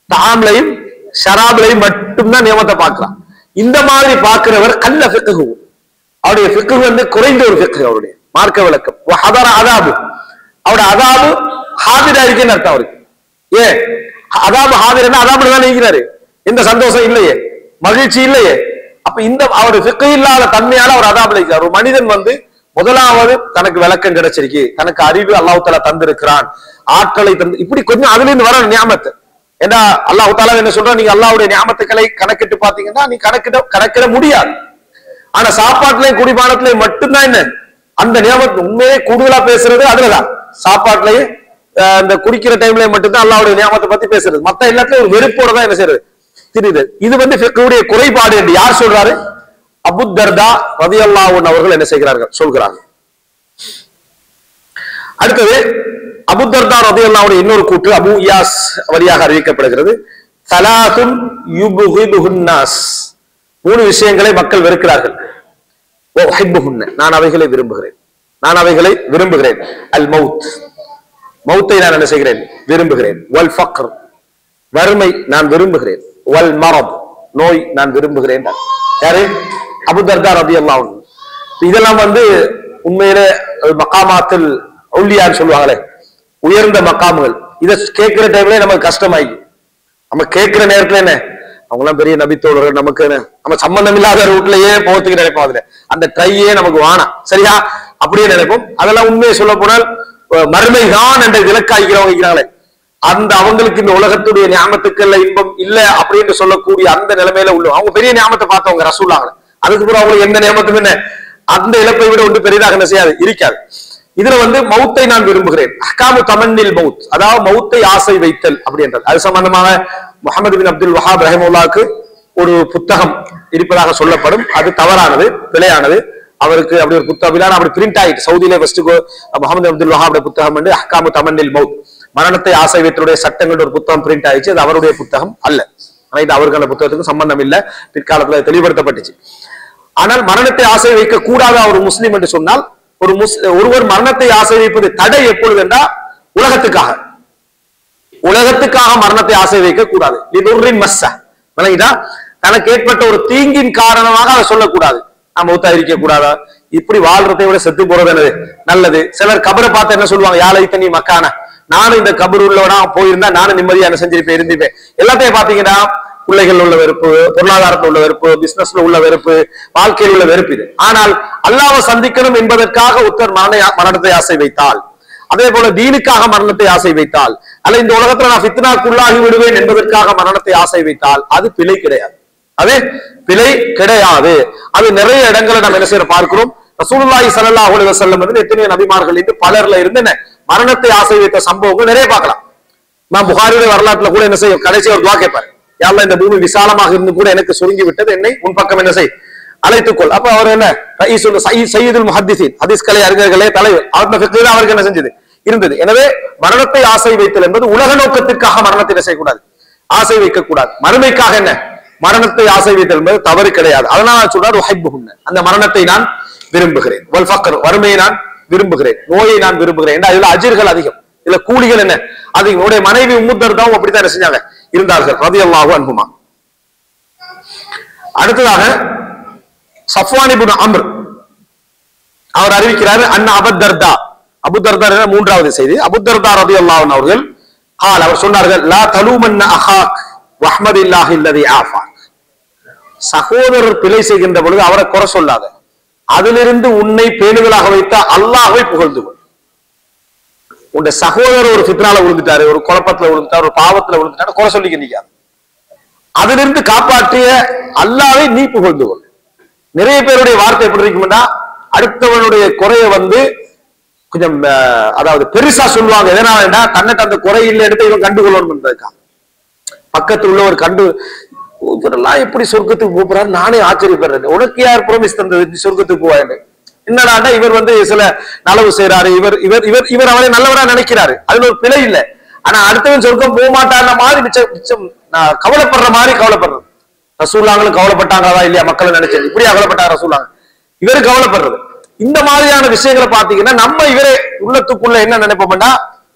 தாம்லையும் ஷராப்லையும் மட்டும்தான் நியமத்தை பார்க்கிறான். இந்த மாதிரி பார்க்கிறவர் கல்ல ஃபிக்ஹு, அவருடைய ஃபிக்ஹ் குறைந்த ஒரு ஃபிக்ஹ், அவருடைய மார்க்க விளக்கம். ஹதர அதாபு, அவருடைய அதாபு ஹாதிரா இருக்குன்னு அர்த்தம் அவருக்கு. ஏன் அதாபு ஹாதிரா, அதாபுல தான் இருக்கிறாரு, எந்த சந்தோஷம் இல்லையே, மகிழ்ச்சி இல்லையே. அப்ப இந்த அவர் ஃபிக்ஹ் இல்லாத தன்மையால அவர் அதாபுல இருக்கிறார். ஒரு மனிதன் முதலாவது தனக்கு விளக்கம் கிடைச்சிருக்கு, தனக்கு அறிவு அல்லாஹ் தஆலா தந்திருக்கிறான், ஆற்றலை தந்து, இப்படி கொஞ்சம் அதுல இருந்து வர நியாமத்து. ஏன்னா அல்லாஹ் தஆலா என்ன சொல்றான், நீங்க அல்லாஹ்வுடைய நியாமத்துக்களை கணக்கிட்டு பாத்தீங்கன்னா நீ கணக்கிட முடியாது. ஆனா சாப்பாட்டுலயும் குடிபானத்திலையும் மட்டும்தான் என்ன அந்த நியாமத்து. உண்மையே கூடுதலா பேசுறது அதுலதான், சாப்பாட்டுலயும் இந்த குடிக்கிற டைம்ல மட்டும்தான் அல்லாஹ்வுடைய நியாமத்தை பத்தி பேசுறது. மத்த எல்லாத்துலயும் ஒரு வெறுப்போட தான் என்ன செய்யறது தெரியுது. இது ஃபிக்ஹுடைய குறைபாடு என்று யார் சொல்றாரு, அபூ தர்தா ரலியல்லாஹு அன்ஹு அவர்கள் என்ன செய்கிறார்கள், சொல்கிறார்கள். அடுத்தது அபூ தர்தா ரலியல்லாஹு அன்ஹு இன்னொரு கூற்று அபூ இயாஸ் வழியாக அறிவிக்கப்படுகிறது, ஸலாத்துன் யுப்கிதுஹுன் நாஸ், மூணு விஷயங்களை மக்கள் வெறுக்கிறார்கள். ஓ ஹிப்புஹுன்ன, நான் அவைகளை விரும்புகிறேன், நான் அவைகளை விரும்புகிறேன். அல் மவுத், மௌத்தை நான் என்ன செய்கிறேன், விரும்புகிறேன். வல் ஃபக்ர், வறுமை நான் விரும்புகிறேன். வல் மரத், நோய் நான் விரும்புகிறேன். யாரு, அபூ தர்தா ரலியல்லாஹு அன்ஹு. இதெல்லாம் உண்மையிலே மகாமாத்தில் உல்லியான்னு சொல்லுவாங்களே, உயர்ந்த மக்காம்கள். இதை கேட்கிற டைம்ல நமக்கு கஷ்டமாயி, நம்ம கேட்கிற நேரத்துல என்ன அவங்க எல்லாம் பெரிய நபித்தோழர்கள், நமக்கு நம்ம சம்பந்தம் இல்லாத ரூட்லயே போறதுக்கு நினைப்போம். அதுல அந்த ட்ரையே நமக்கு வானம், சரியா, அப்படியே நினைப்போம். அதெல்லாம் உண்மையை சொல்ல போனால் மறுமைதான் என்ற விலக்காய்க்கிறவங்க இருக்கிறாங்களே, அந்த அவங்களுக்கு இந்த உலகத்துடைய ஞாபகத்துக்கள்ல இன்பம் இல்ல அப்படின்னு சொல்லக்கூடிய அந்த நிலைமையில உள்ள அவங்க பெரிய ஞாபகத்தை பார்த்தவங்க ரசூலுல்லாஹ். அதுக்கு பிறகு அவங்களுக்கு எந்த ஞாபகத்தும் என்ன அந்த இழப்பை விட ஒன்று பெரிதாக என்ன செய்யாது, இருக்காது. இதுல மௌத்தை நான் விரும்புகிறேன். அஹ்காமு தமன்னில் மௌத், அதாவது மௌத்தை ஆசை வைத்தல் அப்படின்றது. அது சம்பந்தமாக முஹம்மது பின் அப்துல் வஹாப் ரஹிமஹுல்லாஹ்க்கு ஒரு புத்தகம் இருப்பதாக சொல்லப்படும். அது தவறானது, பிழையானது. அவருக்கு அப்படி ஒரு புத்தகம் அப்படி பிரிண்ட் ஆயிட்டு சவுதியில ஃபர்ஸ்ட் முஹம்மது அப்துல் வஹாப் புத்தகம் அஹ்காமு தமன்னில் மௌத், மரணத்தை ஆசை வைத்தலுடைய சட்டங்கள் ஒரு புத்தகம் பிரிண்ட் ஆயிடுச்சு. அது அவருடைய புத்தகம் அல்ல, இது அவருக்கு அந்த புத்தகத்துக்கு சம்பந்தம் இல்லை, பிற்காலத்துல தெளிவுபடுத்தப்பட்டுச்சு. ஆனால் மரணத்தை ஆசை வைக்க கூடாத ஒரு முஸ்லீம் என்று சொன்னால், ஒருவர் மரணத்தை ஆசை வைப்பது தடை எப்பொழுது என்றால் உலகத்துக்காக, உலகத்துக்காக மரணத்தை ஆசை வைக்க கூடாது. தனக்கு ஏற்பட்ட ஒரு தீங்கின் காரணமாக அதை சொல்லக்கூடாது. நான் மௌத்தா இருக்க கூடாதா, இப்படி வாழ்றதை விட செத்து போறது நல்லது. சிலர் கபரை பார்த்து என்ன சொல்லுவாங்க, யாழை தண்ணி மக்கான, நானும் இந்த கபர் உள்ளவனா போயிருந்தா நானும் நிம்மதியா என்ன செஞ்சிருப்பேன், இருந்திருப்பேன். எல்லாத்தையும் பாத்தீங்கன்னா பிள்ளைகள் உள்ள வெறுப்பு, பொருளாதாரத்தில் உள்ள வெறுப்பு, பிசினஸ்ல உள்ள வெறுப்பு, வாழ்க்கையில் உள்ள வெறுப்பு இது. ஆனால் அல்லாஹ்வை சந்திக்கணும் என்பதற்காக ஒருத்தர் மரணத்தை ஆசை வைத்தால், அதே போல தீனுக்காக மரணத்தை ஆசை வைத்தால், அல்ல இந்த உலகத்துல நான் ஃபித்னாக்குள்ளாகி விடுவேன் என்பதற்காக மரணத்தை ஆசை வைத்தால் அது பிழை கிடையாது, அது பிழை கிடையாது. அது நிறைய இடங்களை நம்ம என்ன செய்ய பார்க்கிறோம். ரசூலுல்லாஹி ஸல்லல்லாஹு அலைஹி வஸல்லம் வந்து எத்தனையோ நபிமார்கள் இருந்து பலர்ல இருந்து என்ன மரணத்தை ஆசை வைத்த சம்பவங்கள் நிறைய பார்க்கலாம். நான் புகாரியுடைய வரலாற்றுல கூட என்ன செய்யும், கடைசி ஒரு துவா கேட்பார், யா அல்லாஹ் இந்த பூமி விசாலமாக இருந்து கூட எனக்கு சுருங்கி விட்டது, என்னை உன் பக்கம் என்ன செய் அழைத்துக்கொள். அப்ப அவர் என்ன சையீதுல் முஹத்திஸீன், ஹதீஸ் கலை அறிஞர்களே தலைவர், அவருக்கு என்ன செஞ்சது இருந்தது. எனவே மரணத்தை ஆசை வைத்தல் என்பது உலக நோக்கத்திற்காக மரணத்தை என்ன செய்யக்கூடாது, ஆசை வைக்க கூடாது. மறுமைக்காக என்ன மரணத்தை ஆசை வைத்தல் என்பது தவறு கிடையாது. அதனால நான் சொல்றாரு அந்த மரணத்தை நான் விரும்புகிறேன், வறுமையை நான் விரும்புகிறேன், நோயை நான் விரும்புகிறேன். இதுல அஜிர்கள் அதிகம், இதுல கூலிகள் என்ன அதிகம். என்னுடைய மனைவி உம்மு தர்தாவும் அப்படித்தான் என்ன செஞ்சாங்க இருந்தார்கள் ரலியல்லாஹு அன்ஹுமா. அடுத்ததாக சஃப்வான் இப்னு அம்ர் அவர் அறிவிக்கிறார், அன்ன அபுத்தர்தா, அபுத்தர்தா மூன்றாவது செய்தி, அபுத்தர்தா ரலியல்லாஹு அன்ஹு அவர்கள் அவர் சொன்னார்கள், லா தலூமன்ன அஹாக் வஹ்மதில்லாஹி அல்லதி ஆஃபாக், சகோதரர் பிழை செய்கின்ற பொழுது அவரை குறை சொல்லாத, அதிலிருந்து உன்னை பேணுதலாக வைத்த அல்லாஹ்வை புகழ்ந்து கொள். உன்னுடைய சகோதரர் ஒரு ஃபித்னால விழுந்துட்டாரு, ஒரு குழப்பத்துல விழுந்துட்டாரு, ஒரு பாவத்துல விழுந்துட்டாரு, குறை சொல்லிக்க நிக்காது, அதிலிருந்து காப்பாற்றிய அல்லாஹ்வை நீ புகழ்ந்து கொள். நிறைய பேருடைய வார்த்தை எப்படி இருக்கும்னா, அடுத்தவனுடைய குறைய வந்து கொஞ்சம் அதாவது பெருசா சொல்லுவாங்க. எதனால தன்னிட்ட அந்த குறை இல்லை எடுத்து இவன் கண்டுகொள்ளணும். பக்கத்தில் உள்ள ஒரு கண்டு இவரெல்லாம் எப்படி சொர்க்கத்துக்கு போறாரு, நானே ஆச்சரியப்படுறேன். உனக்கு யார் ப்ரோமிஸ் தந்தது சொர்க்கத்துக்கு போவாரு? என்னடா இவர் வந்து சில நலவு செய்யறாரு, இவர் இவர் இவர் இவர் அவரை நல்லவரா நினைக்கிறாரு, அதுல ஒரு பிழை இல்லை. ஆனா அடுத்தவன் சொர்க்கம் போக மாட்டான மாதிரி மிச்சம் கவலைப்படுற மாதிரி கவலைப்படுறது. ரசூலுல்லாஹ்களும் கவலைப்பட்டாங்களா இல்லையா மக்களை நினைச்சது, இப்படி கவலைப்பட்டாங்க ரசூலுல்லாஹ், இவரு கவலைப்படுறது. இந்த மாதிரியான விஷயங்களை பாத்தீங்கன்னா நம்ம இவரே உள்ளத்துக்குள்ள என்ன நினைப்போம்னா,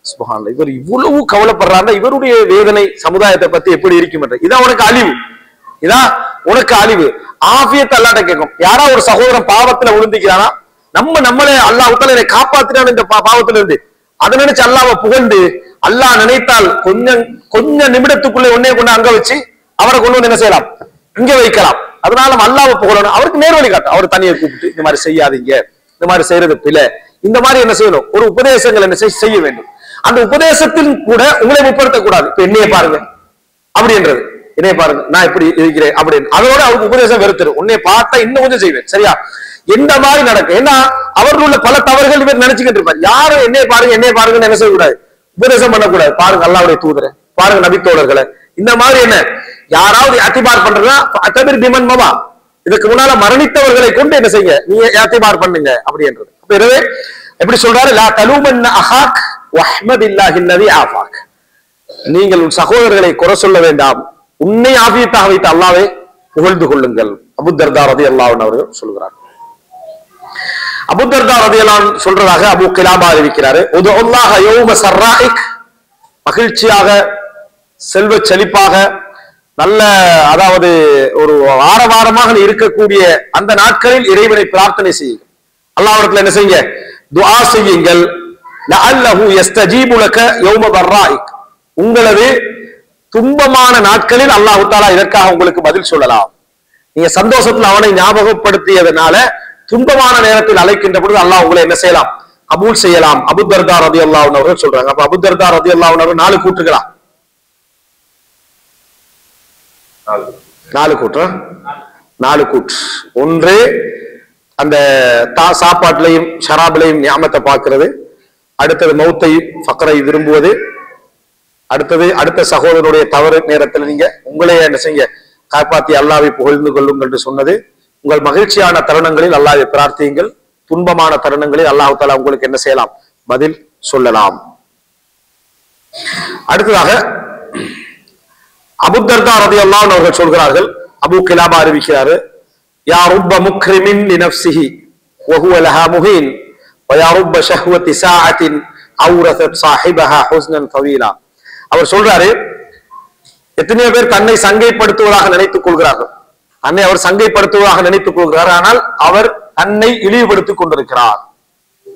சுப்ஹானல்லாஹ் இவர் இவ்வளவு கவலைப்படுறாங்க, இவருடைய வேதனை சமுதாயத்தை பத்தி எப்படி இருக்கும். இதான் உனக்கு அழிவு, இதான் உனக்கு அழிவு. ஆஃபியத் அல்லாஹ்ட்ட கேட்கும். யாரா ஒரு சகோதரன் பாவத்துல விழுந்திக்கிறானா, நம்மளே அல்லாஹ் உத்தரவை காப்பாத்தினான் இந்த பாவத்துல இருந்து, அதை நினைச்சு அல்லாஹ்வை புகழ்ந்து, அல்லாஹ் நினைத்தால் கொஞ்சம் நிமிடத்துக்குள்ளே உன்னைய கொண்டு அங்க வச்சு அவரை கொண்டு வந்து என்ன செய்யலாம், இங்க வைக்கலாம். அதனால அல்லாஹ்வை புகழணும். அவருக்கு நேர்வழி காட்டும். அவர் தனியை கூப்பிட்டு இந்த மாதிரி செய்யாதீங்க, இந்த மாதிரி செய்யறது பிழை, இந்த மாதிரி என்ன செய்யணும், ஒரு உபதேசங்கள் என்ன செய்ய வேண்டும். அந்த உபதேசத்தில் கூட உங்களை முற்படுத்தக்கூடாது. இப்ப என்னைய பாருங்க அப்படின்றது, என்னைய பாருங்க நான் இப்படி இருக்கிறேன் அப்படின்னு, அதோட அவருக்கு உபதேசம் வெறுத்துரும். உன்னை பார்த்தா இன்னும் கொஞ்சம் செய்வேன், சரியா, எந்த மாதிரி நடக்கும். ஏன்னா அவர்கள் உள்ள பல தவறுகள் இவர் நினைச்சுக்கிட்டு இருப்பார். யாரும் என்னைய பாருங்கன்னு என்ன செய்யக்கூடாது, உபதேசம் பண்ணக்கூடாது. பாருங்க அல்லாஹ்வுடைய தூதரை, பாருங்க நபித்தோழர்களை, இந்த மாதிரி என்ன யாராவது அத்திபார் பண்றதா அத்தபிர் பிமன் மவா, இதுக்கு முன்னால மரணித்தவர்களை கொண்டு என்ன செய்ய நீங்க அத்திபார் பண்ணுங்க அப்படின்றது. எனவே எப்படி சொல்றாரு, லா தலூமன்ன அஹாக் வஹ்மதில்லாஹி அல்லதி ஆஃபாக், நீங்கள் உன் சகோதரர்களை குறை சொல்ல வேண்டாம், உன்னை ஆபியத்தாக வைத்த அல்லாஹ்வை புகழ்ந்து கொள்ளுங்கள். அபூதர்தா ரலியல்லாஹு அன்ஹு அவர்கள் சொல்கிறார். அபூதர்தா ரலியல்லாஹு அன்ஹு சொல்றதாக அபூ கிலாபா அறிவிக்கிறாரு, உதுல்லாஹ யௌம சர்ராஇக், மகிழ்ச்சியாக செல்வ செழிப்பாக நல்ல அதாவது ஒரு ஆரவாரமாக இருக்கக்கூடிய அந்த நாட்களில் இறைவனை பிரார்த்தனை செய்யுங்கள், அல்லாஹ்விடத்தில் என்ன செய்யுங்க, துஆ செய்யுங்கள். லஅல்லஹு யஸ்தஜீபு லக யௌம பர்ராஇக், உங்களது துன்பமான நாட்களில் அல்லாஹ் தஆலா இதற்காக உங்களுக்கு பதில் சொல்லலாம். நீங்க சந்தோஷத்துல அவனை ஞாபகப்படுத்தியதனால துன்பமான நேரத்தில் அழைக்கின்ற பொழுது அல்லாஹ் உங்களை என்ன செய்யலாம், கபூல் செய்யலாம். அபூதர்தா ரலியல்லாஹு அன்ஹு அவர்கள் சொல்றாங்க. அப்ப அபூதர்தா ரலியல்லாஹு அன்ஹு 4 கூற்றுகளா, 4 கூற்று. ஒன்று அந்த சாப்பாட்டிலையும் ஷராபிலையும் நியாமத்தை பார்க்கிறது, அடுத்தது மௌத்தையும் ஃபக்ரை விரும்புவது, அடுத்தது அடுத்த சகோதரனுடைய தவறு நேரத்தில் நீங்க உங்களே என்ன செய்ய காப்பாற்றி அல்லாஹ்வை புகழ்ந்து கொள்ளுங்கள் என்று சொன்னது. உங்கள் மகிழ்ச்சியான தருணங்களில் அல்லாஹ்வை பிரார்த்தியுங்கள், துன்பமான தருணங்களில் அல்லாஹ் தஆலா உங்களுக்கு என்ன செய்யலாம், பதில் சொல்லலாம். அடுத்ததாக அபூதர்தா ரலியல்லாஹு அன்ஹு அவர்கள் சொல்கிறார்கள், அபூ கிலாபா அறிவிக்கிறாரு, யா ருப்ப முக்ரிமின் லினஃப்ஸிஹி வஹுவ லஹா முஹீன் வயா ருப்ப ஷஹ்வதி சாஅத்தின் அவ்ரஸத் ஸாஹிபஹா ஹுஸ்னன் தவீலா. அவர் சொல்றாரு, எத்தனையோ பேர் தன்னை சங்கைப்படுத்துவதாக நினைத்துக் கொள்கிறார்கள், தன்னை அவர் சங்கைப்படுத்துவதாக நினைத்துக் கொள்கிறார், ஆனால் அவர் தன்னை இழிவுபடுத்திக் கொண்டிருக்கிறார்,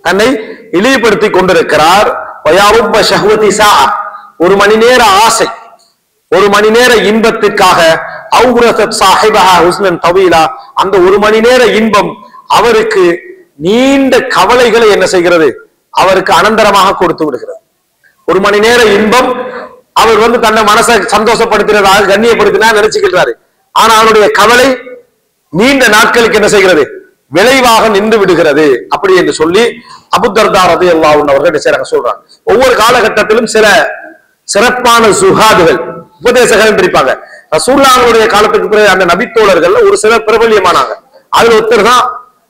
தன்னை இழிவுபடுத்திக் கொண்டிருக்கிறார். வயா ருப்ப ஷஹ்வதி சாஅ, ஒரு மணி நேர ஆசை, ஒரு மணி நேர இன்பத்திற்காக அவ்ரஸத் ஸாஹிபஹா ஹுஸ்னன் தவீலா, அந்த ஒரு மணி நேர இன்பம் அவருக்கு நீண்ட கவலைகளை என்ன செய்கிறது, அவருக்கு அனந்தரமாக கொடுத்து விடுகிறது. ஒரு மணி நேர இன்பம் அவர் வந்து தன்னை மனசை சந்தோஷப்படுத்தினதாக கண்ணியப்படுத்தினா நினைச்சுக்கிறாரு, ஆனா அவருடைய கவலை நீண்ட நாட்களுக்கு என்ன செய்கிறது, விளைவாக நின்று விடுகிறது அப்படி என்று சொல்லி அபூதர்தா ரலியல்லாஹு அன்ஹு அவர்கள் சொல்றாங்க. ஒவ்வொரு காலகட்டத்திலும் சில சிறப்பான சுஹாதுகள் உபதேசகர்கள் இருப்பாங்க. ரசூலுல்லாஹ்வுடைய காலத்துக்கு பிறகு அந்த நபித்தோழர்கள் ஒரு சிலர் பிரபல்யமானாங்க. அதுல ஒருத்தர் தான்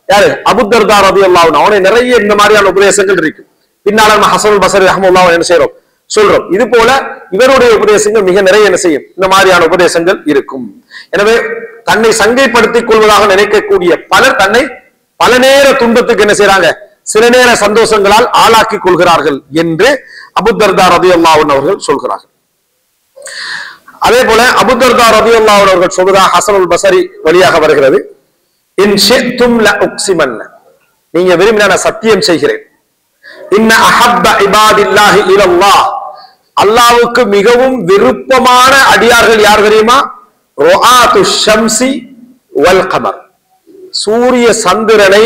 யாரு? அபூதர்தா ரலியல்லாஹு அன்ஹு. அவனை நிறைய இந்த மாதிரியான உபதேசங்கள் இருக்கு. பின்னால நம்ம ஹஸனுல் பஸரி ரஹ்மத்துல்லாஹி என்ன செய்றோம் சொல்றோம். இது போல இவருடைய உபதேசங்கள் மிக நிறைய என்ன செய்யும், இந்த மாதிரியான உபதேசங்கள் இருக்கும். எனவே தன்னை சங்கைப்படுத்திக் கொள்வதாக நினைக்கக்கூடிய பலர் தன்னை பல நேர துன்பத்துக்கு என்ன செய்யறாங்க, சில நேர சந்தோஷங்களால் ஆளாக்கி கொள்கிறார்கள் என்று அபூதர்தா ரலியல்லாஹு அன்ஹு அவர்கள் சொல்கிறார்கள். அதே போல அபூதர்தா ரலியல்லாஹு அன்ஹு அவர்கள் சொல்வதா ஹஸனுல் பஸரி வழியாக வருகிறது. இன் ஷி'தும் ல உக்ஸிமன்ன, நீங்க விரும்பினா நான் சத்தியம் செய்கிறேன். இன்ன அஹப்ப இபாதில்லாஹி இலல்லாஹ், அல்லாஹ்வுக்கு மிகவும் விருப்பமான அடியார்கள் யார் தெரியுமா? ருஆத்து ஷம்சி வல் கமர், சூரிய சந்திரனை